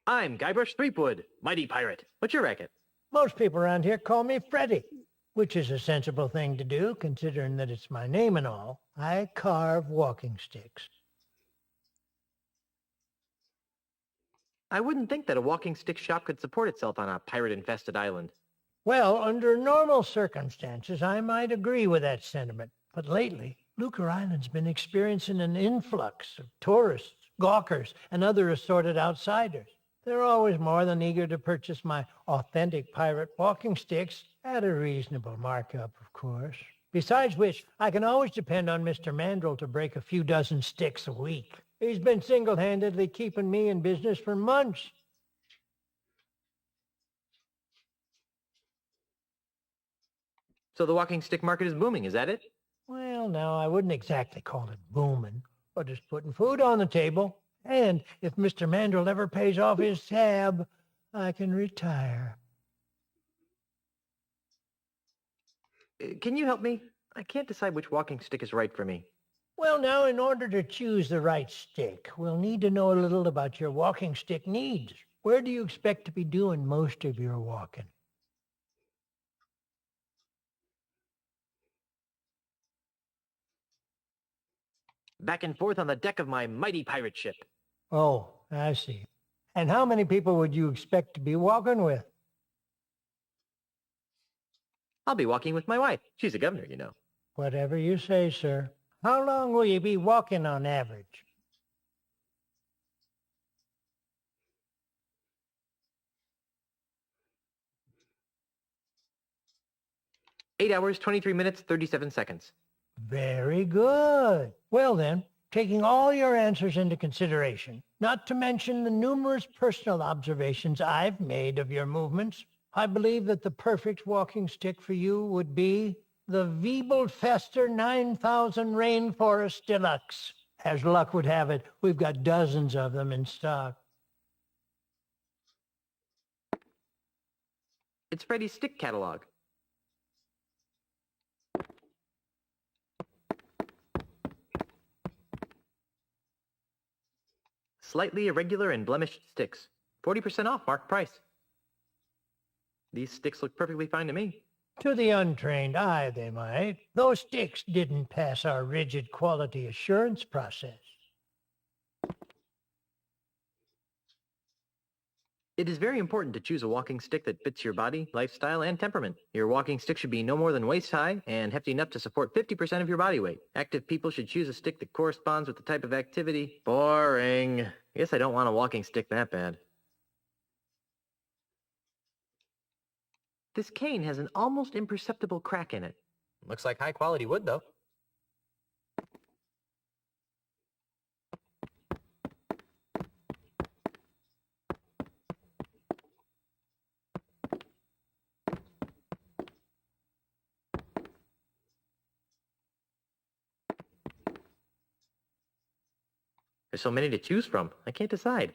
I'm Guybrush Threepwood, mighty pirate. What's your racket? Most people around here call me Freddy, which is a sensible thing to do, considering that it's my name and all. I carve walking sticks. I wouldn't think that a walking stick shop could support itself on a pirate-infested island. Well, under normal circumstances, I might agree with that sentiment. But lately, Lucre Island's been experiencing an influx of tourists, gawkers, and other assorted outsiders. They're always more than eager to purchase my authentic pirate walking sticks, at a reasonable markup, of course. Besides which, I can always depend on Mr. Mandrel to break a few dozen sticks a week. He's been single-handedly keeping me in business for months. So the walking stick market is booming, is that it? Well, now, I wouldn't exactly call it booming, but it's putting food on the table. And if Mr. Mandrel ever pays off his tab, I can retire. Can you help me? I can't decide which walking stick is right for me. Well, now, in order to choose the right stick, we'll need to know a little about your walking stick needs. Where do you expect to be doing most of your walking? Back and forth on the deck of my mighty pirate ship. Oh, I see. And how many people would you expect to be walking with? I'll be walking with my wife. She's a governor, you know. Whatever you say, sir. How long will you be walking on average? Eight hours, 23 minutes, 37 seconds. Very good. Well then, taking all your answers into consideration, not to mention the numerous personal observations I've made of your movements, I believe that the perfect walking stick for you would be the Wiebelfester 9000 Rainforest Deluxe. As luck would have it, we've got dozens of them in stock. It's Freddy's stick catalog. Slightly irregular and blemished sticks. 40% off marked price. These sticks look perfectly fine to me. To the untrained eye, they might. Those sticks didn't pass our rigid quality assurance process. It is very important to choose a walking stick that fits your body, lifestyle, and temperament. Your walking stick should be no more than waist high and hefty enough to support 50% of your body weight. Active people should choose a stick that corresponds with the type of activity. Boring. I guess I don't want a walking stick that bad. This cane has an almost imperceptible crack in it. Looks like high quality wood, though. There's so many to choose from. I can't decide.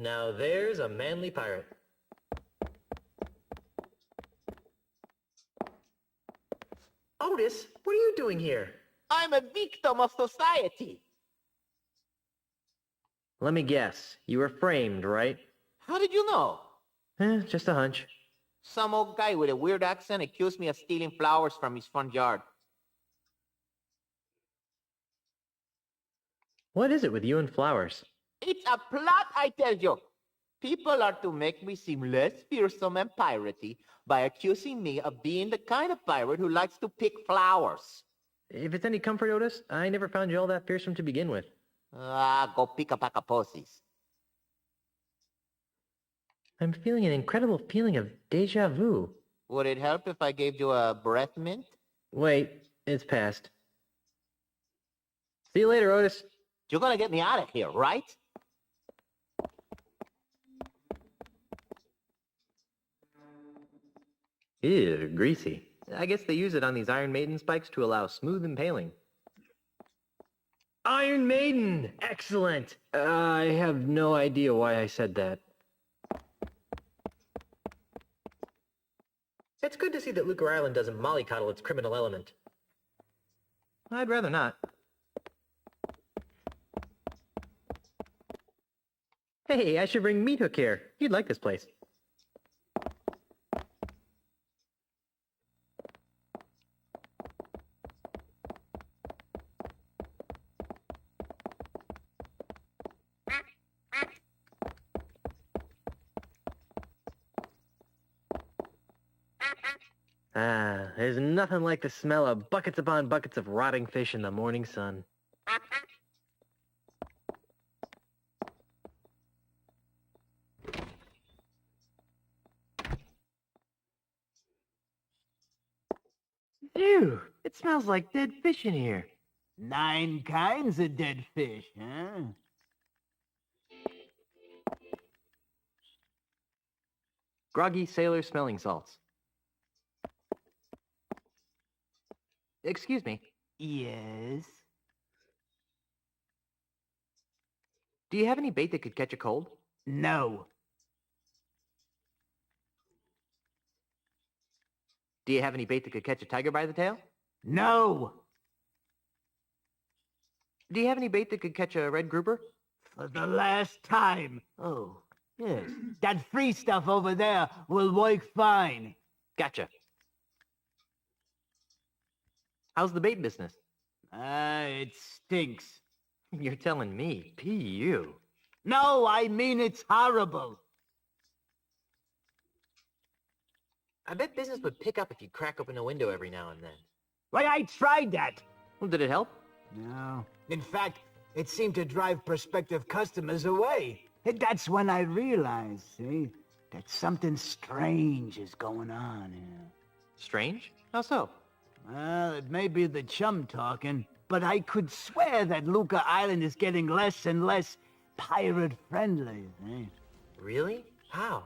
Now there's a manly pirate. Otis, what are you doing here? I'm a victim of society. Let me guess. You were framed, right? How did you know? Just a hunch. Some old guy with a weird accent accused me of stealing flowers from his front yard. What is it with you and flowers? It's a plot, I tell you. People are to make me seem less fearsome and piratey by accusing me of being the kind of pirate who likes to pick flowers. If it's any comfort, Otis, I never found you all that fearsome to begin with. Go pick a pack of pussies. I'm feeling an incredible feeling of deja vu. Would it help if I gave you a breath mint? Wait, it's past. See you later, Otis. You're gonna get me out of here, right? Ew, greasy. I guess they use it on these Iron Maiden spikes to allow smooth impaling. Iron Maiden! Excellent! I have no idea why I said that. It's good to see that Luker Island doesn't mollycoddle its criminal element. I'd rather not. Hey, I should bring Meat Hook here. You'd like this place. Ah, there's nothing like the smell of buckets upon buckets of rotting fish in the morning sun. Ew, it smells like dead fish in here. 9 kinds of dead fish, huh? Groggy sailor smelling salts. Excuse me. Yes? Do you have any bait that could catch a cold? No. Do you have any bait that could catch a tiger by the tail? No! Do you have any bait that could catch a red grouper? For the last time. Oh, yes. That free stuff over there will work fine. Gotcha. How's the bait business? It stinks. You're telling me, P.U. No, I mean it's horrible. I bet business would pick up if you crack open a window every now and then. Why, I tried that. Well, did it help? No. In fact, it seemed to drive prospective customers away. And that's when I realized, see, that something strange is going on here. Strange? How so? Well, it may be the chum talking, but I could swear that Luker Island is getting less and less pirate-friendly, eh? Really? How?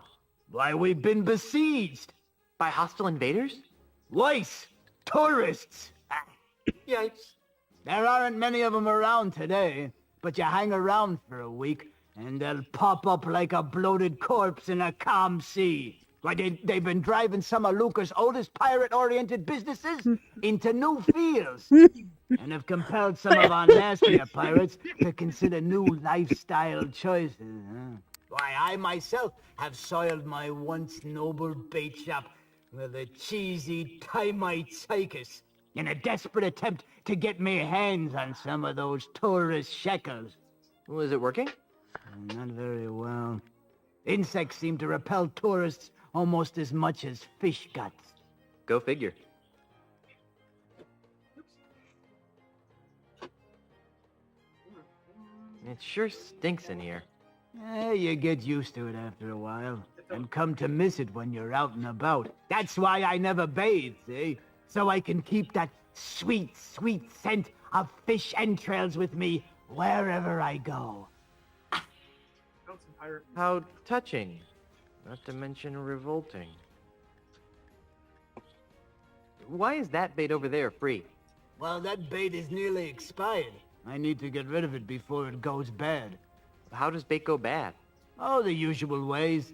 Why, we've been besieged. By hostile invaders? Worse, tourists. Yikes. There aren't many of them around today, but you hang around for a week, and they'll pop up like a bloated corpse in a calm sea. Why, they've been driving some of Luker's oldest pirate-oriented businesses into new fields, and have compelled some of our nastier pirates to consider new lifestyle choices. Huh? Why, I myself have soiled my once noble bait shop with a cheesy Timite circus in a desperate attempt to get me hands on some of those tourist shekels. Was it working? Not very well. Insects seem to repel tourists almost as much as fish guts. Go figure. It sure stinks in here. You get used to it after a while, and come to miss it when you're out and about. That's why I never bathe, see? So I can keep that sweet, sweet scent of fish entrails with me wherever I go. How touching. Not to mention revolting. Why is that bait over there free? Well, that bait is nearly expired. I need to get rid of it before it goes bad. How does bait go bad? Oh, the usual ways.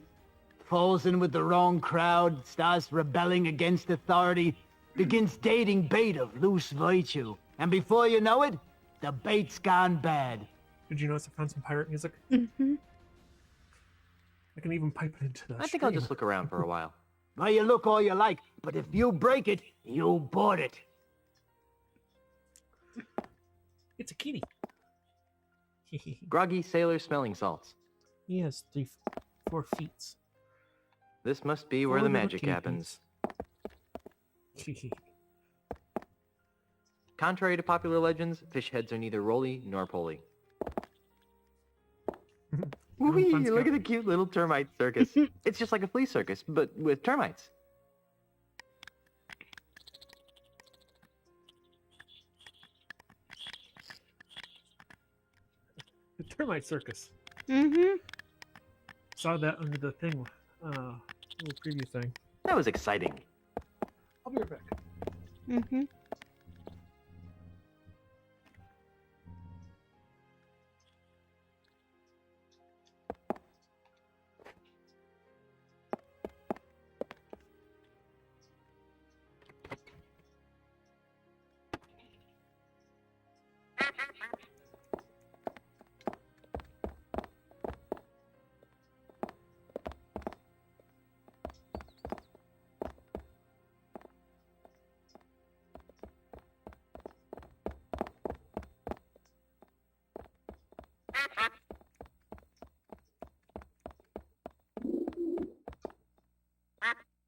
Falls in with the wrong crowd, starts rebelling against authority, begins dating bait of loose virtue. And before you know it, the bait's gone bad. Did you notice I found some pirate music? Mm-hmm. I can even pipe it into the I think I'll just look around for a while. Well, you look all you like, but if you break it, you bought it. It's a kitty. Groggy sailor smelling salts. He has 4 feet. This must be where the magic happens. Contrary to popular legends, fish heads are neither roly nor poly. Whee! Look at the cute little termite circus. It's just like a flea circus, but with termites. The termite circus. Mm-hmm. Saw that under the thing, little preview thing. That was exciting. Mm-hmm.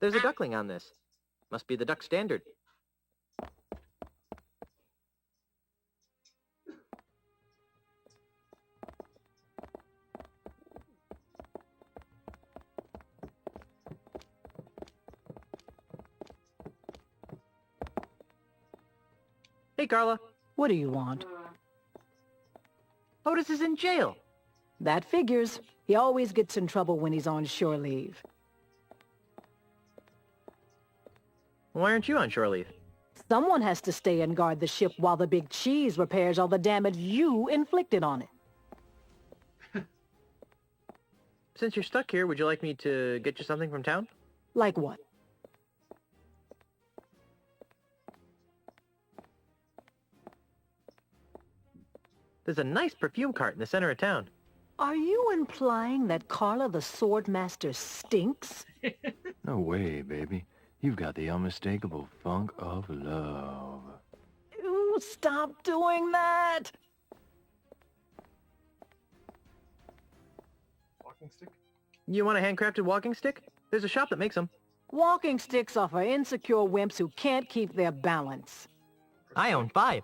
There's a duckling on this. Must be the duck standard. Hey, Carla. What do you want? Otis is in jail. That figures. He always gets in trouble when he's on shore leave. Why aren't you on shore leave? Someone has to stay and guard the ship while the big cheese repairs all the damage you inflicted on it. Since you're stuck here, would you like me to get you something from town? Like what? There's a nice perfume cart in the center of town. Are you implying that Carla the Swordmaster stinks? No way, baby. You've got the unmistakable funk of love. Ooh, stop doing that! Walking stick? You want a handcrafted walking stick? There's a shop that makes them. Walking sticks are for insecure wimps who can't keep their balance. I own 5.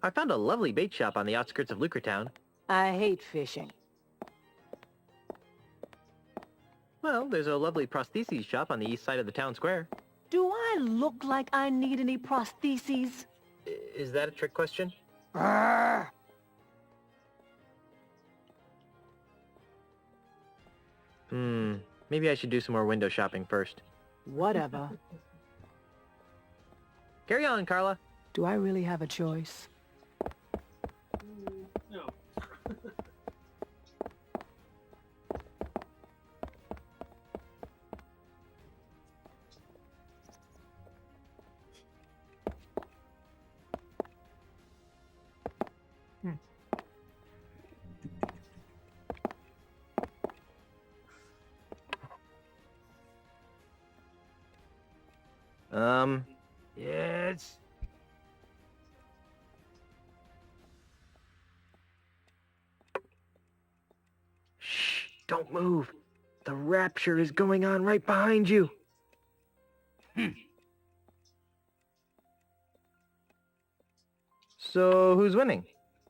I found a lovely bait shop on the outskirts of Lucretown. I hate fishing. Well, there's a lovely prostheses shop on the east side of the town square. Do I look like I need any prostheses? Is that a trick question? Maybe I should do some more window shopping first. Whatever. Carry on, Carla. Do I really have a choice? No. Yes? Shh, don't move. The rapture is going on right behind you. So, who's winning?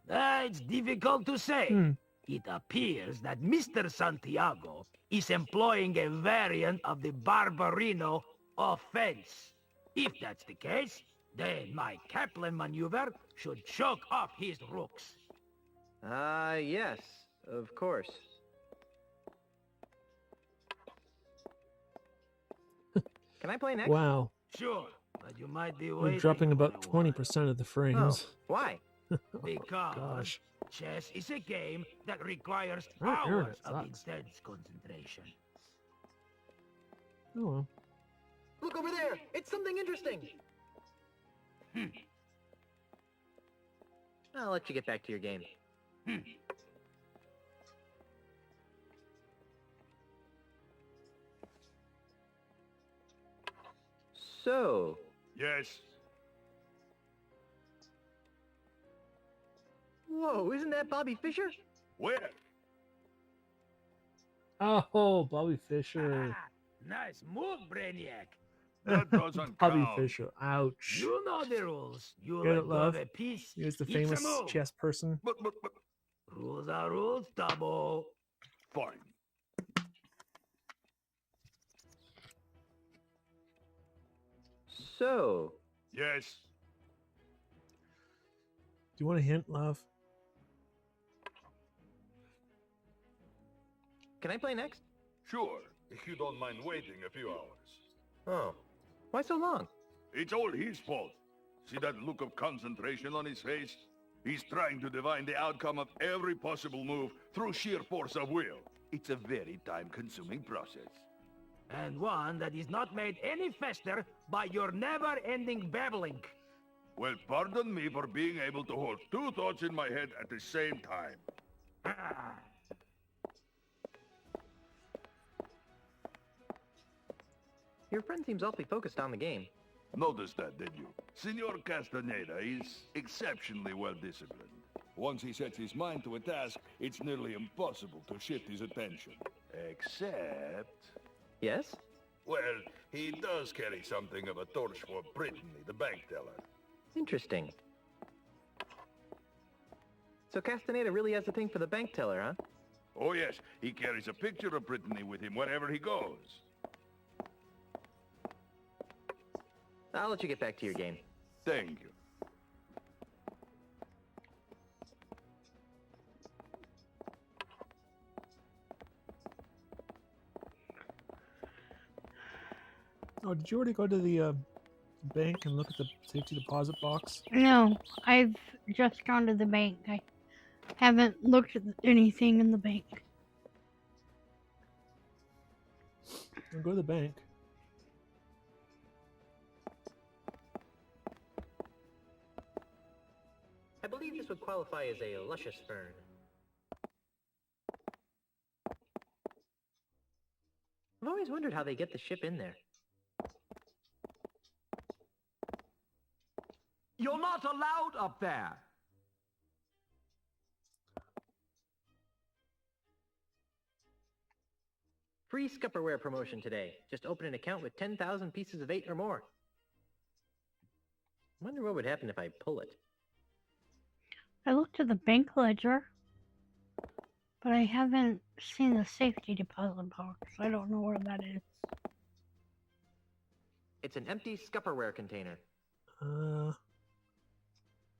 It's difficult to say. It appears that Mr. Santiago is employing a variant of the Barbarino offense. If that's the case, then my Kaplan maneuver should choke off his rooks. Yes, of course. Can I play next? Wow. Sure, but you might be We're waiting dropping for about a while. 20% of the frames. Why? Because Gosh. chess is a game that requires Right, hours internet of sucks. intense concentration. Oh well. Look over there! It's something interesting! I'll let you get back to your game. So... Yes. Whoa, isn't that Bobby Fischer? Where? Oh, Bobby Fischer. Nice move, Brainiac. That doesn't Bobby count. Fischer. Ouch. You know the rules. You Get let it, go love? of a piece. He was the it's a famous move. chess person. Rules are rules, Tabo. Fine. So... Yes. Do you want a hint, love? Can I play next? Sure, if you don't mind waiting a few hours. Oh. Why so long? It's all his fault. See that look of concentration on his face? He's trying to divine the outcome of every possible move through sheer force of will. It's a very time-consuming process. And one that is not made any faster by your never-ending babbling. Well, pardon me for being able to hold two thoughts in my head at the same time. Your friend seems awfully focused on the game. Noticed that, did you? Senor Castaneda is exceptionally well-disciplined. Once he sets his mind to a task, it's nearly impossible to shift his attention. Except... Yes? Well, he does carry something of a torch for Brittany, the bank teller. Interesting. So Castaneda really has a thing for the bank teller, huh? Oh yes, he carries a picture of Brittany with him wherever he goes. I'll let you get back to your game. Thank you. Oh, did you already go to the bank and look at the safety deposit box? No, I've just gone to the bank. I haven't looked at anything in the bank. I'll go to the bank. I believe this would qualify as a luscious fern. I've always wondered how they get the ship in there. You're not allowed up there. Free Scupperware promotion today. Just open an account with 10,000 pieces of 8 or more. Wonder what would happen if I pull it. I looked at the bank ledger, but I haven't seen the safety deposit box. I don't know where that is. It's an empty Scupperware container.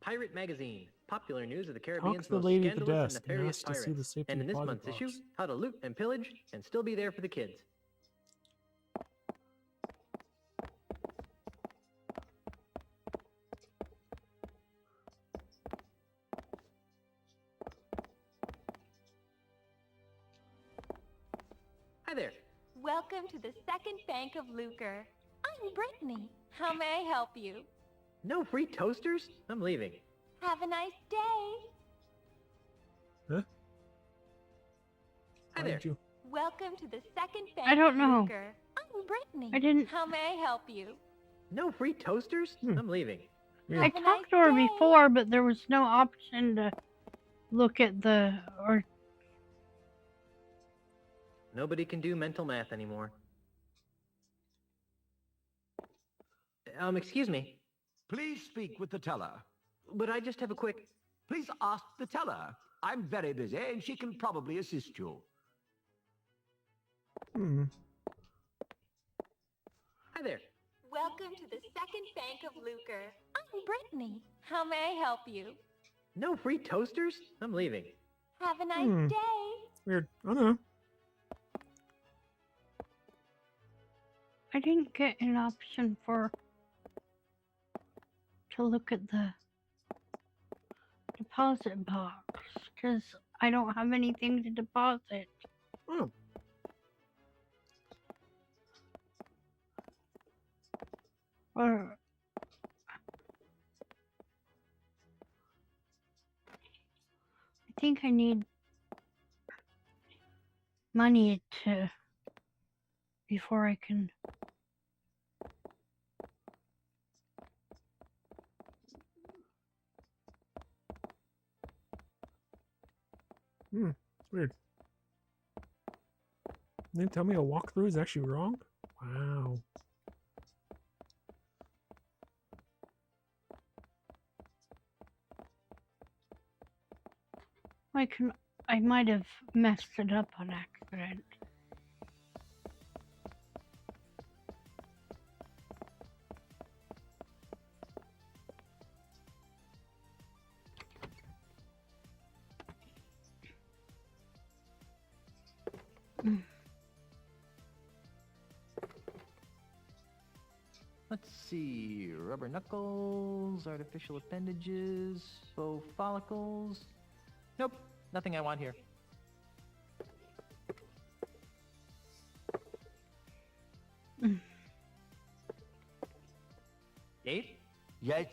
Pirate Magazine. Popular news of the Caribbean's to the most lady at the scandalous and desk and nefarious ask to see pirates. the safety And in this deposit month's box. issue, how to loot and pillage and still be there for the kids. Hi there. Welcome to the Second Bank of Lucre. I'm Brittany. How may I help you? No free toasters? I'm leaving. Have a nice day. Huh? Hi there. Welcome to the Second Bank I don't of know. Lucre. I'm Brittany. I didn't- How may I help you? No free toasters? I'm leaving. I talked to her before, but there was no option to look at the or Nobody can do mental math anymore. Excuse me. Please speak with the teller. Would I just have a quick... Please ask the teller. I'm very busy and she can probably assist you. Hi there. Welcome to the Second Bank of Lucre. I'm Brittany. How may I help you? No free toasters? I'm leaving. Have a nice day. Weird. I don't know. I didn't get an option to look at the deposit box because I don't have anything to deposit. Oh. Or I think I need money before I can. Weird. They tell me a walkthrough is actually wrong? Wow. I might have messed it up on accident. Let's see. Rubber knuckles, artificial appendages, faux follicles. Nope, nothing I want here. Dave? Yes?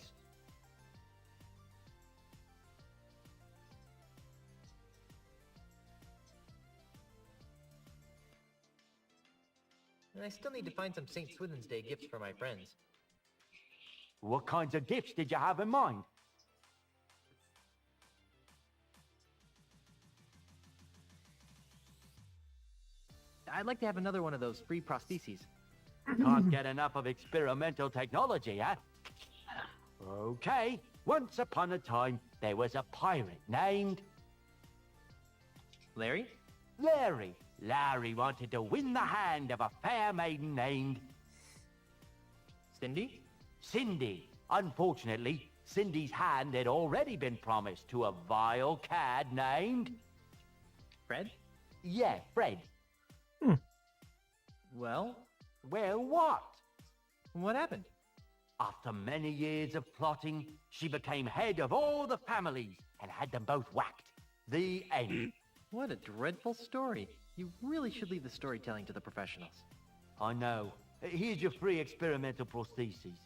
And I still need to find some St. Swithin's Day gifts for my friends. What kinds of gifts did you have in mind? I'd like to have another one of those free prostheses. Can't get enough of experimental technology, huh? Okay, once upon a time, there was a pirate named... Larry? Larry. Larry wanted to win the hand of a fair maiden named... Cindy? Cindy. Unfortunately, Cindy's hand had already been promised to a vile cad named... Fred? Yeah, Fred. Well? Well, what? What happened? After many years of plotting, she became head of all the families and had them both whacked. The end. What a dreadful story. You really should leave the storytelling to the professionals. I know. Here's your free experimental prosthesis.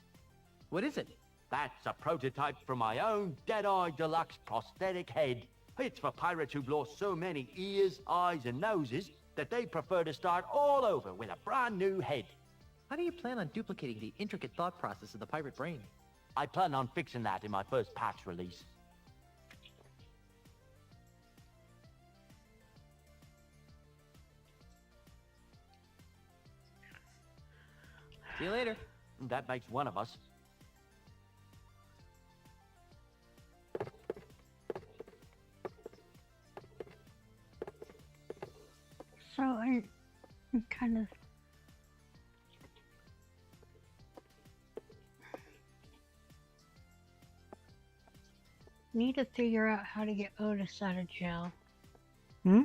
What is it? That's a prototype from my own Deadeye Deluxe prosthetic head. It's for pirates who've lost so many ears, eyes, and noses that they prefer to start all over with a brand new head. How do you plan on duplicating the intricate thought process of the pirate brain? I plan on fixing that in my first patch release. See you later. That makes one of us. So I'm kind of need to figure out how to get Otis out of jail. Hmm?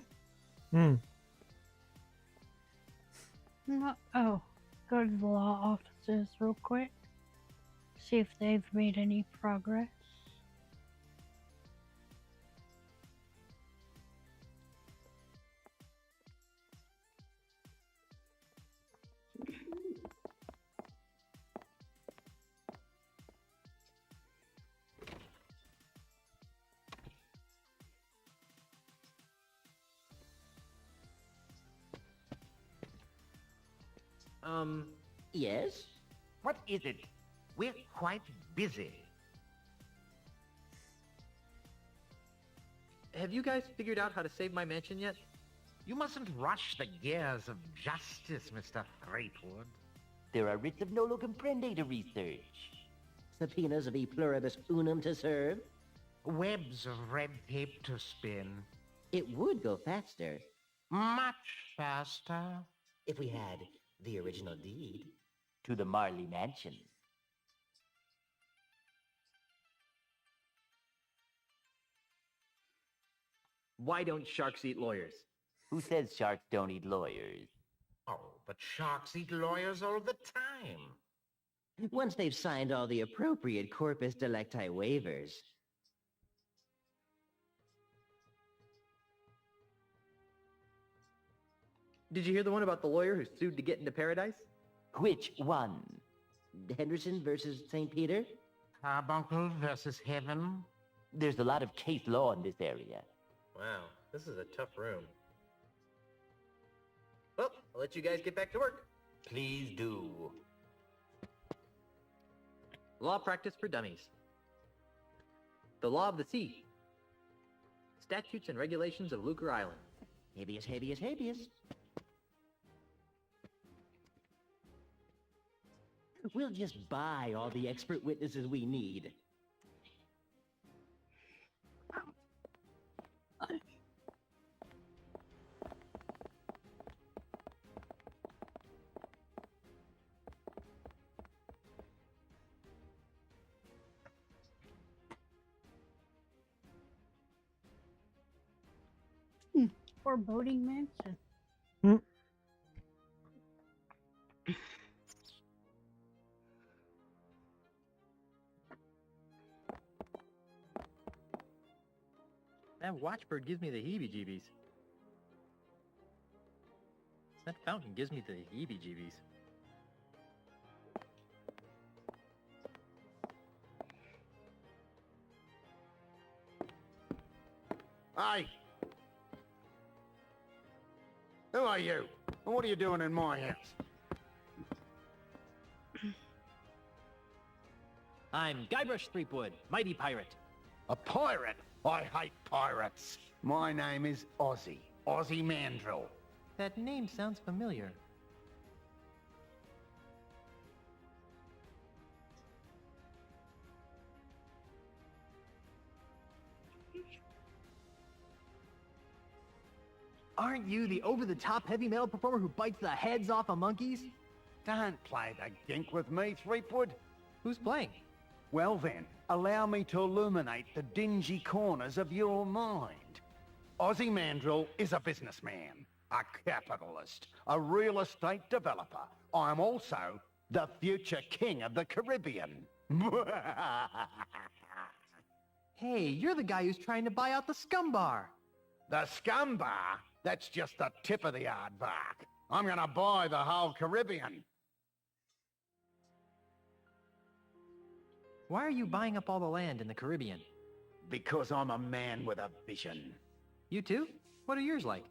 No, oh, go to the law offices real quick. See if they've made any progress. Yes? What is it? We're quite busy. Have you guys figured out how to save my mansion yet? You mustn't rush the gears of justice, Mr. Threepwood. There are writs of nolo comprende to research. Subpoenas of e pluribus unum to serve. Webs of red tape to spin. It would go faster. Much faster. If we had the original deed to the Marley Mansion. Why don't sharks eat lawyers? Who says sharks don't eat lawyers? Oh, but sharks eat lawyers all the time. Once they've signed all the appropriate corpus delicti waivers. Did you hear the one about the lawyer who sued to get into paradise? Which one? Henderson versus St. Peter? Carbuncle versus Heaven? There's a lot of case law in this area. Wow, this is a tough room. Well, I'll let you guys get back to work. Please do. Law practice for dummies. The law of the sea. Statutes and regulations of Lucre Island. Habeas, habeas, habeas. We'll just buy all the expert witnesses we need. Foreboding Mansion. That watchbird gives me the heebie-jeebies. That fountain gives me the heebie-jeebies. Hey! Who are you? And what are you doing in my house? I'm Guybrush Threepwood, mighty pirate. A pirate? I hate pirates. My name is Ozzy. Ozzy Mandrill. That name sounds familiar. Aren't you the over-the-top heavy metal performer who bites the heads off of monkeys? Don't play the gink with me, Threepwood. Who's playing? Well then, allow me to illuminate the dingy corners of your mind. Ozzy Mandrill is a businessman, a capitalist, a real estate developer. I'm also the future king of the Caribbean. Hey, you're the guy who's trying to buy out the Scum Bar. The Scum Bar? That's just the tip of the aardvark. I'm gonna buy the whole Caribbean. Why are you buying up all the land in the Caribbean? Because I'm a man with a vision. You too? What are yours like?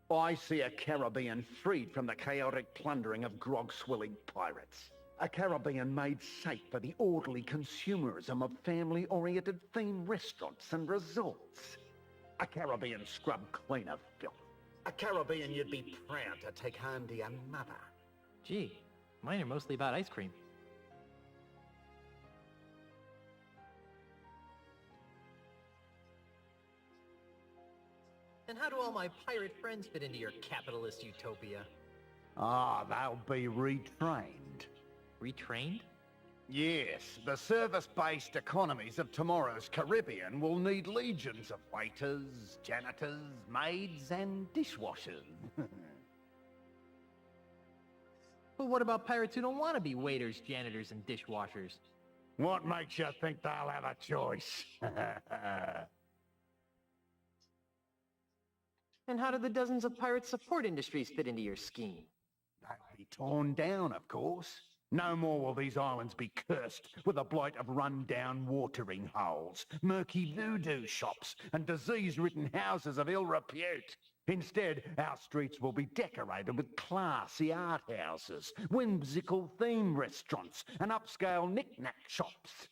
I see a Caribbean freed from the chaotic plundering of grog-swilling pirates. A Caribbean made safe for the orderly consumerism of family-oriented themed restaurants and resorts. A Caribbean scrub clean of filth. A Caribbean you'd be proud to take home to your mother. Gee, mine are mostly about ice cream. And how do all my pirate friends fit into your capitalist utopia? Ah, they'll be retrained. Retrained? Yes, the service-based economies of tomorrow's Caribbean will need legions of waiters, janitors, maids, and dishwashers. But what about pirates who don't want to be waiters, janitors, and dishwashers? What makes you think they'll have a choice? And how do the dozens of pirate support industries fit into your scheme? They'll be torn down, of course. No more will these islands be cursed with the blight of run-down watering holes, murky voodoo shops, and disease-ridden houses of ill repute. Instead, our streets will be decorated with classy art houses, whimsical theme restaurants, and upscale knick-knack shops.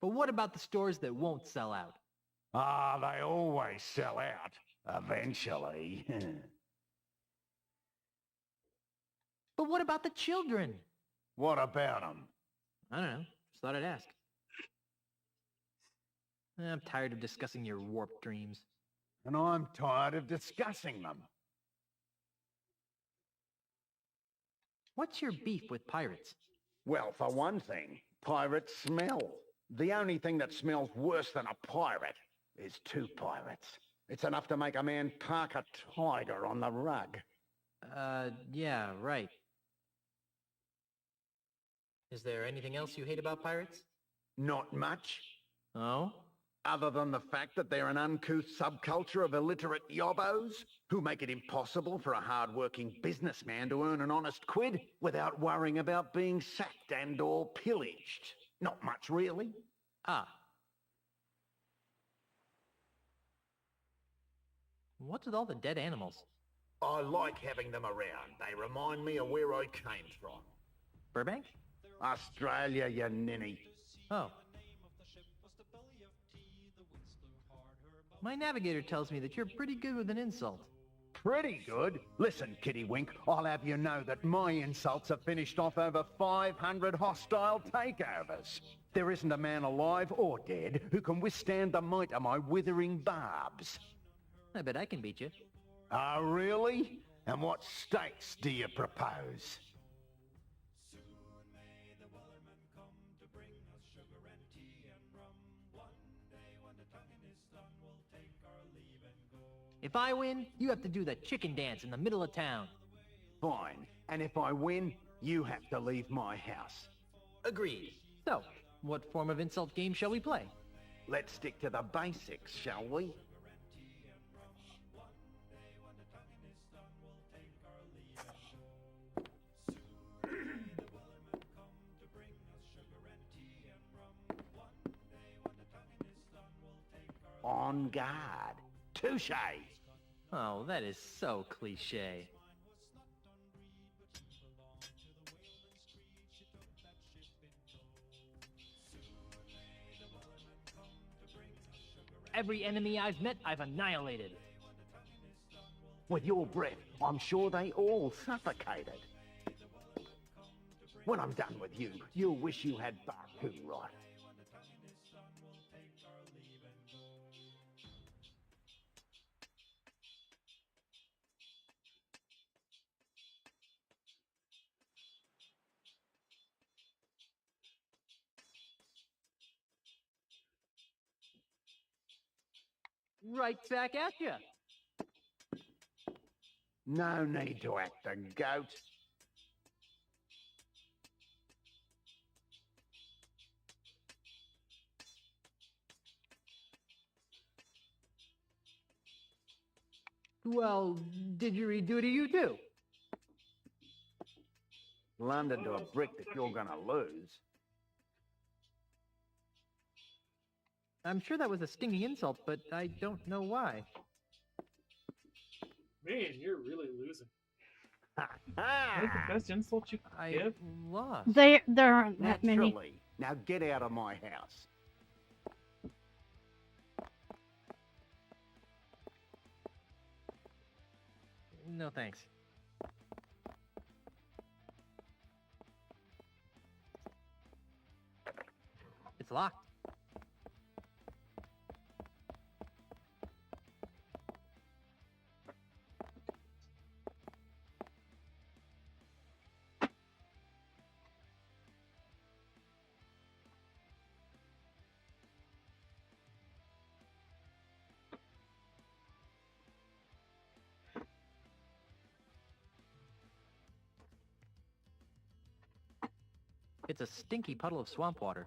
But what about the stores that won't sell out? Ah, they always sell out, eventually. But what about the children? What about them? I don't know. Just thought I'd ask. I'm tired of discussing your warped dreams. And I'm tired of discussing them. What's your beef with pirates? Well, for one thing, pirates smell. The only thing that smells worse than a pirate is two pirates. It's enough to make a man park a tiger on the rug. Yeah, right. Is there anything else you hate about pirates? Not much. Oh? Other than the fact that they're an uncouth subculture of illiterate yobbos who make it impossible for a hard-working businessman to earn an honest quid without worrying about being sacked and or pillaged. Not much, really. Ah. What's with all the dead animals? I like having them around. They remind me of where I came from. Burbank? Australia, you ninny. Oh. My navigator tells me that you're pretty good with an insult. Pretty good? Listen, Kittywink, I'll have you know that my insults have finished off over 500 hostile takeovers. There isn't a man alive or dead who can withstand the might of my withering barbs. I bet I can beat you. Oh, really? And what stakes do you propose? If I win, you have to do the chicken dance in the middle of town. Fine. And if I win, you have to leave my house. Agreed. So, what form of insult game shall we play? Let's stick to the basics, shall we? On guard. Touche! Oh, that is so cliche. Every enemy I've met, I've annihilated. With your breath, I'm sure they all suffocated. When I'm done with you, you'll wish you had Baku right. Right back at you. No need to act a goat. Well, did you redo to you too? London to a brick that you're gonna lose. I'm sure that was a stinging insult, but I don't know why. Man, you're really losing. Ha That is the best insult you could give. Lost. There aren't that many. Naturally. Now get out of my house. No thanks. It's locked. It's a stinky puddle of swamp water.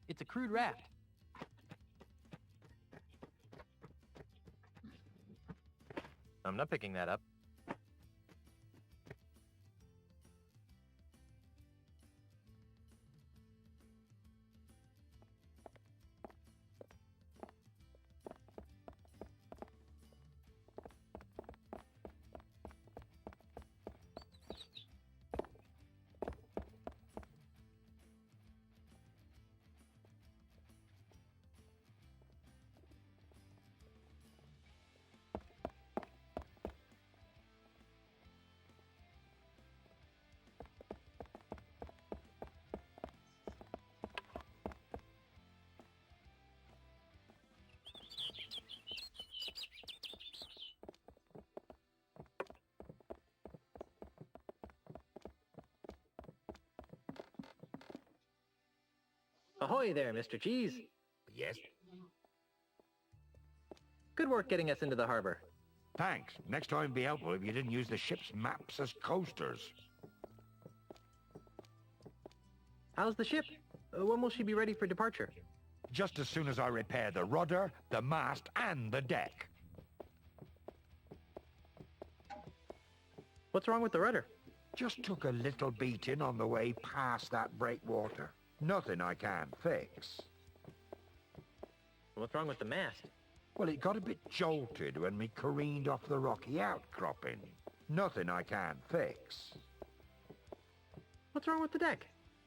It's a crude raft. I'm not picking that up. Ahoy there, Mr. Cheese. Yes? Good work getting us into the harbor. Thanks. Next time be helpful if you didn't use the ship's maps as coasters. How's the ship? When will she be ready for departure? Just as soon as I repair the rudder, the mast, and the deck. What's wrong with the rudder? Just took a little beating on the way past that breakwater. Nothing I can't fix. What's wrong with the mast? Well, it got a bit jolted when we careened off the rocky outcropping. Nothing I can't fix. What's wrong with the deck?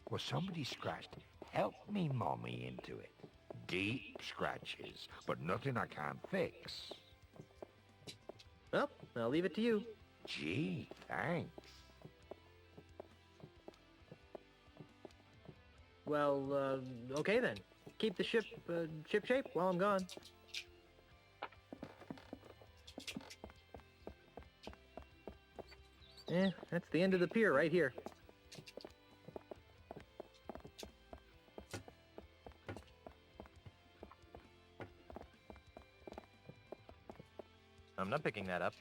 Well, somebody scratched Help Me Mommy into it. Deep scratches, but nothing I can't fix. Well, I'll leave it to you. Gee, thanks. Well, okay then. Keep the ship, ship shape while I'm gone. That's the end of the pier right here. I'm not picking that up.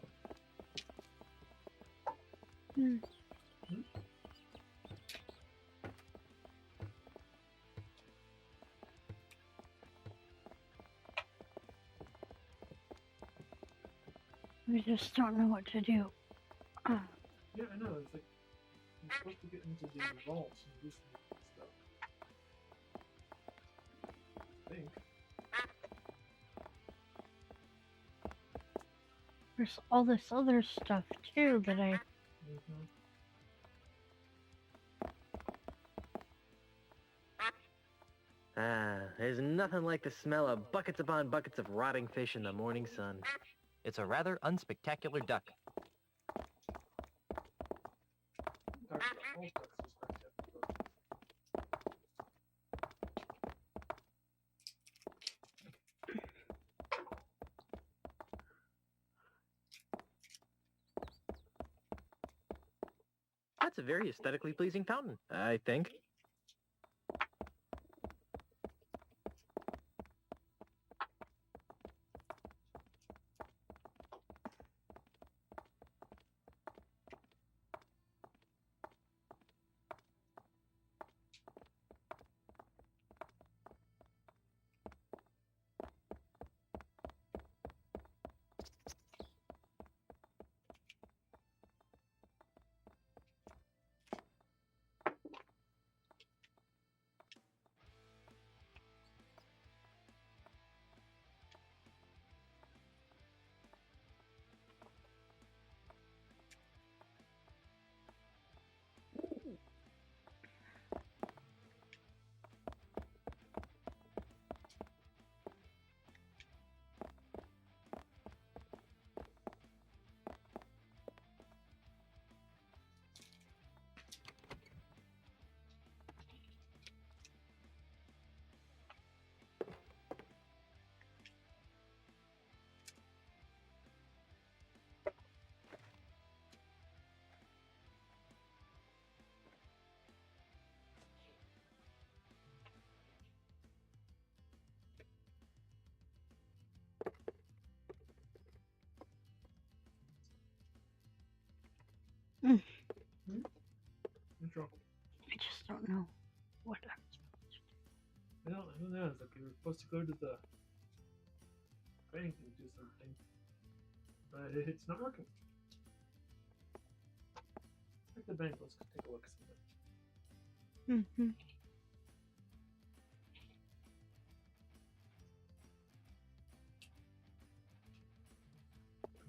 We just don't know what to do. Yeah, I know. It's like you're supposed to get into the vaults and do some stuff. I think. There's all this other stuff too that I. There's nothing like the smell of buckets upon buckets of rotting fish in the morning sun. It's a rather unspectacular duck. That's a very aesthetically pleasing fountain, I think. I Intro. just don't know what I'm I don't know. It's like you're supposed to go to the bank and do something, but it's not working. At the bank, let's take a look. Mm-hmm.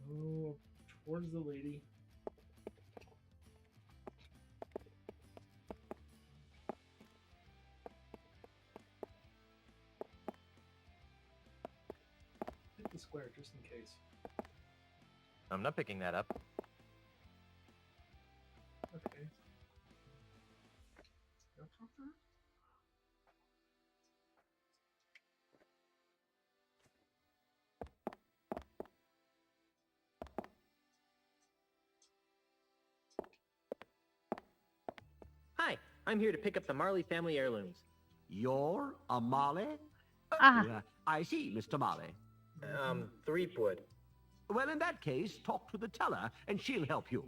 Go towards the lady. Hit the square just in case. I'm not picking that up. Okay. Go talk to her? Hi, I'm here to pick up the Marley family heirlooms. You're a Marley? I see, Mr. Marley. Threepwood. Well, in that case, talk to the teller, and she'll help you.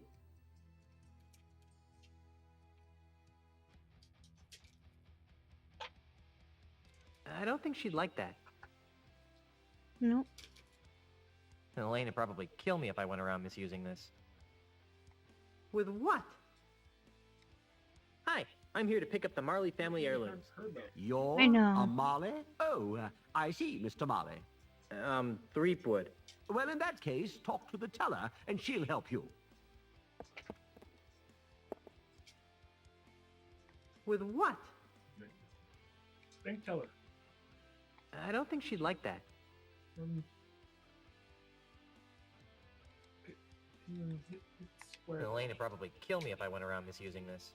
I don't think she'd like that. Nope. Elaine would probably kill me if I went around misusing this. With what? Hi, I'm here to pick up the Marley family heirlooms. You're I know. a Marley? I see, Mr. Marley. Threepwood. Well, in that case, talk to the teller, and she'll help you. With what? Bank teller. I don't think she'd like that. Hit square. Elaine would probably kill me if I went around misusing this.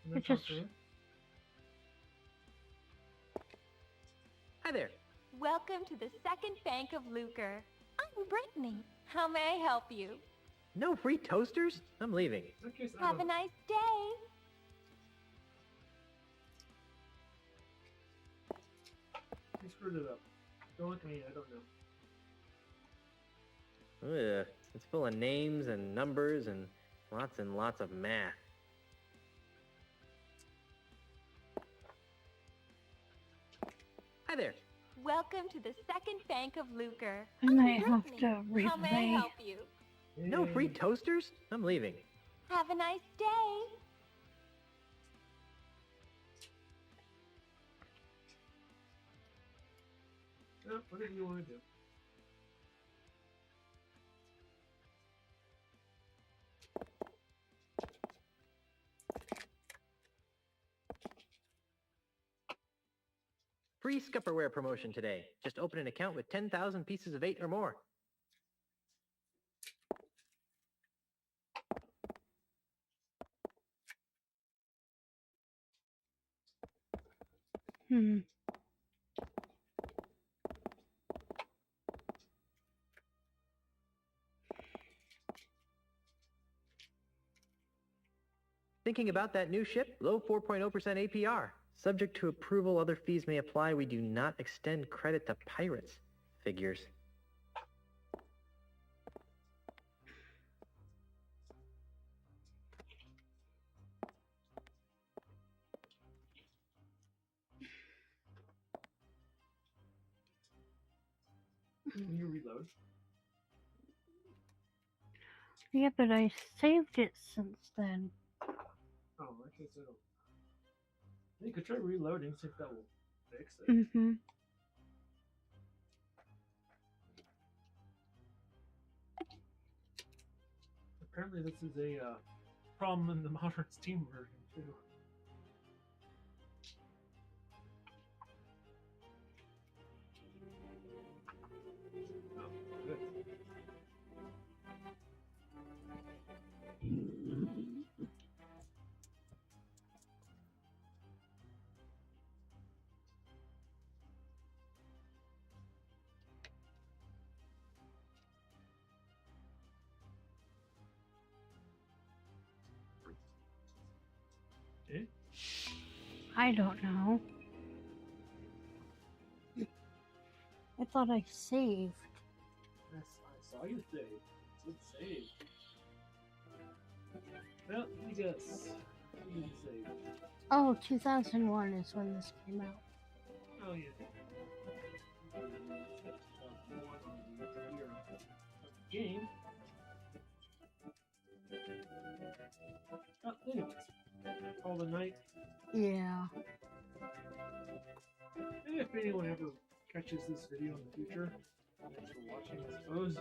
And then It talk just- to her. Hi there. Welcome to the Second Bank of Lucre. I'm Brittany. How may I help you? No free toasters? I'm leaving. In case I Have a don't- nice day. You screwed it up. Don't look at me, I don't know. Ugh, it's full of names and numbers and lots of math. Hi there. Welcome to the second bank of Lucre. I might Oh, have certainly. to How may I replay. help you? No free toasters? I'm leaving. Have a nice day. Oh, whatever you want to do. Free Scupperware promotion today. Just open an account with 10,000 pieces of 8 or more. Hmm. Thinking about that new ship? Low 4.0% APR. Subject to approval, other fees may apply. We do not extend credit to pirates. Figures. You reload. Yeah, but I saved it since then. Oh, I guess I don't. You could try reloading, see if that will fix it. Mm-hmm. Apparently, this is a problem in the modern Steam version too. Oh, good. I don't know. I thought I saved. Yes, I saw you save. Good save. Well, I guess you didn't save. Oh, 2001 is when this came out. Oh yeah. Game. Oh, anyways. Call the night. Yeah. And if anyone ever catches this video in the future, thanks for watching, I suppose.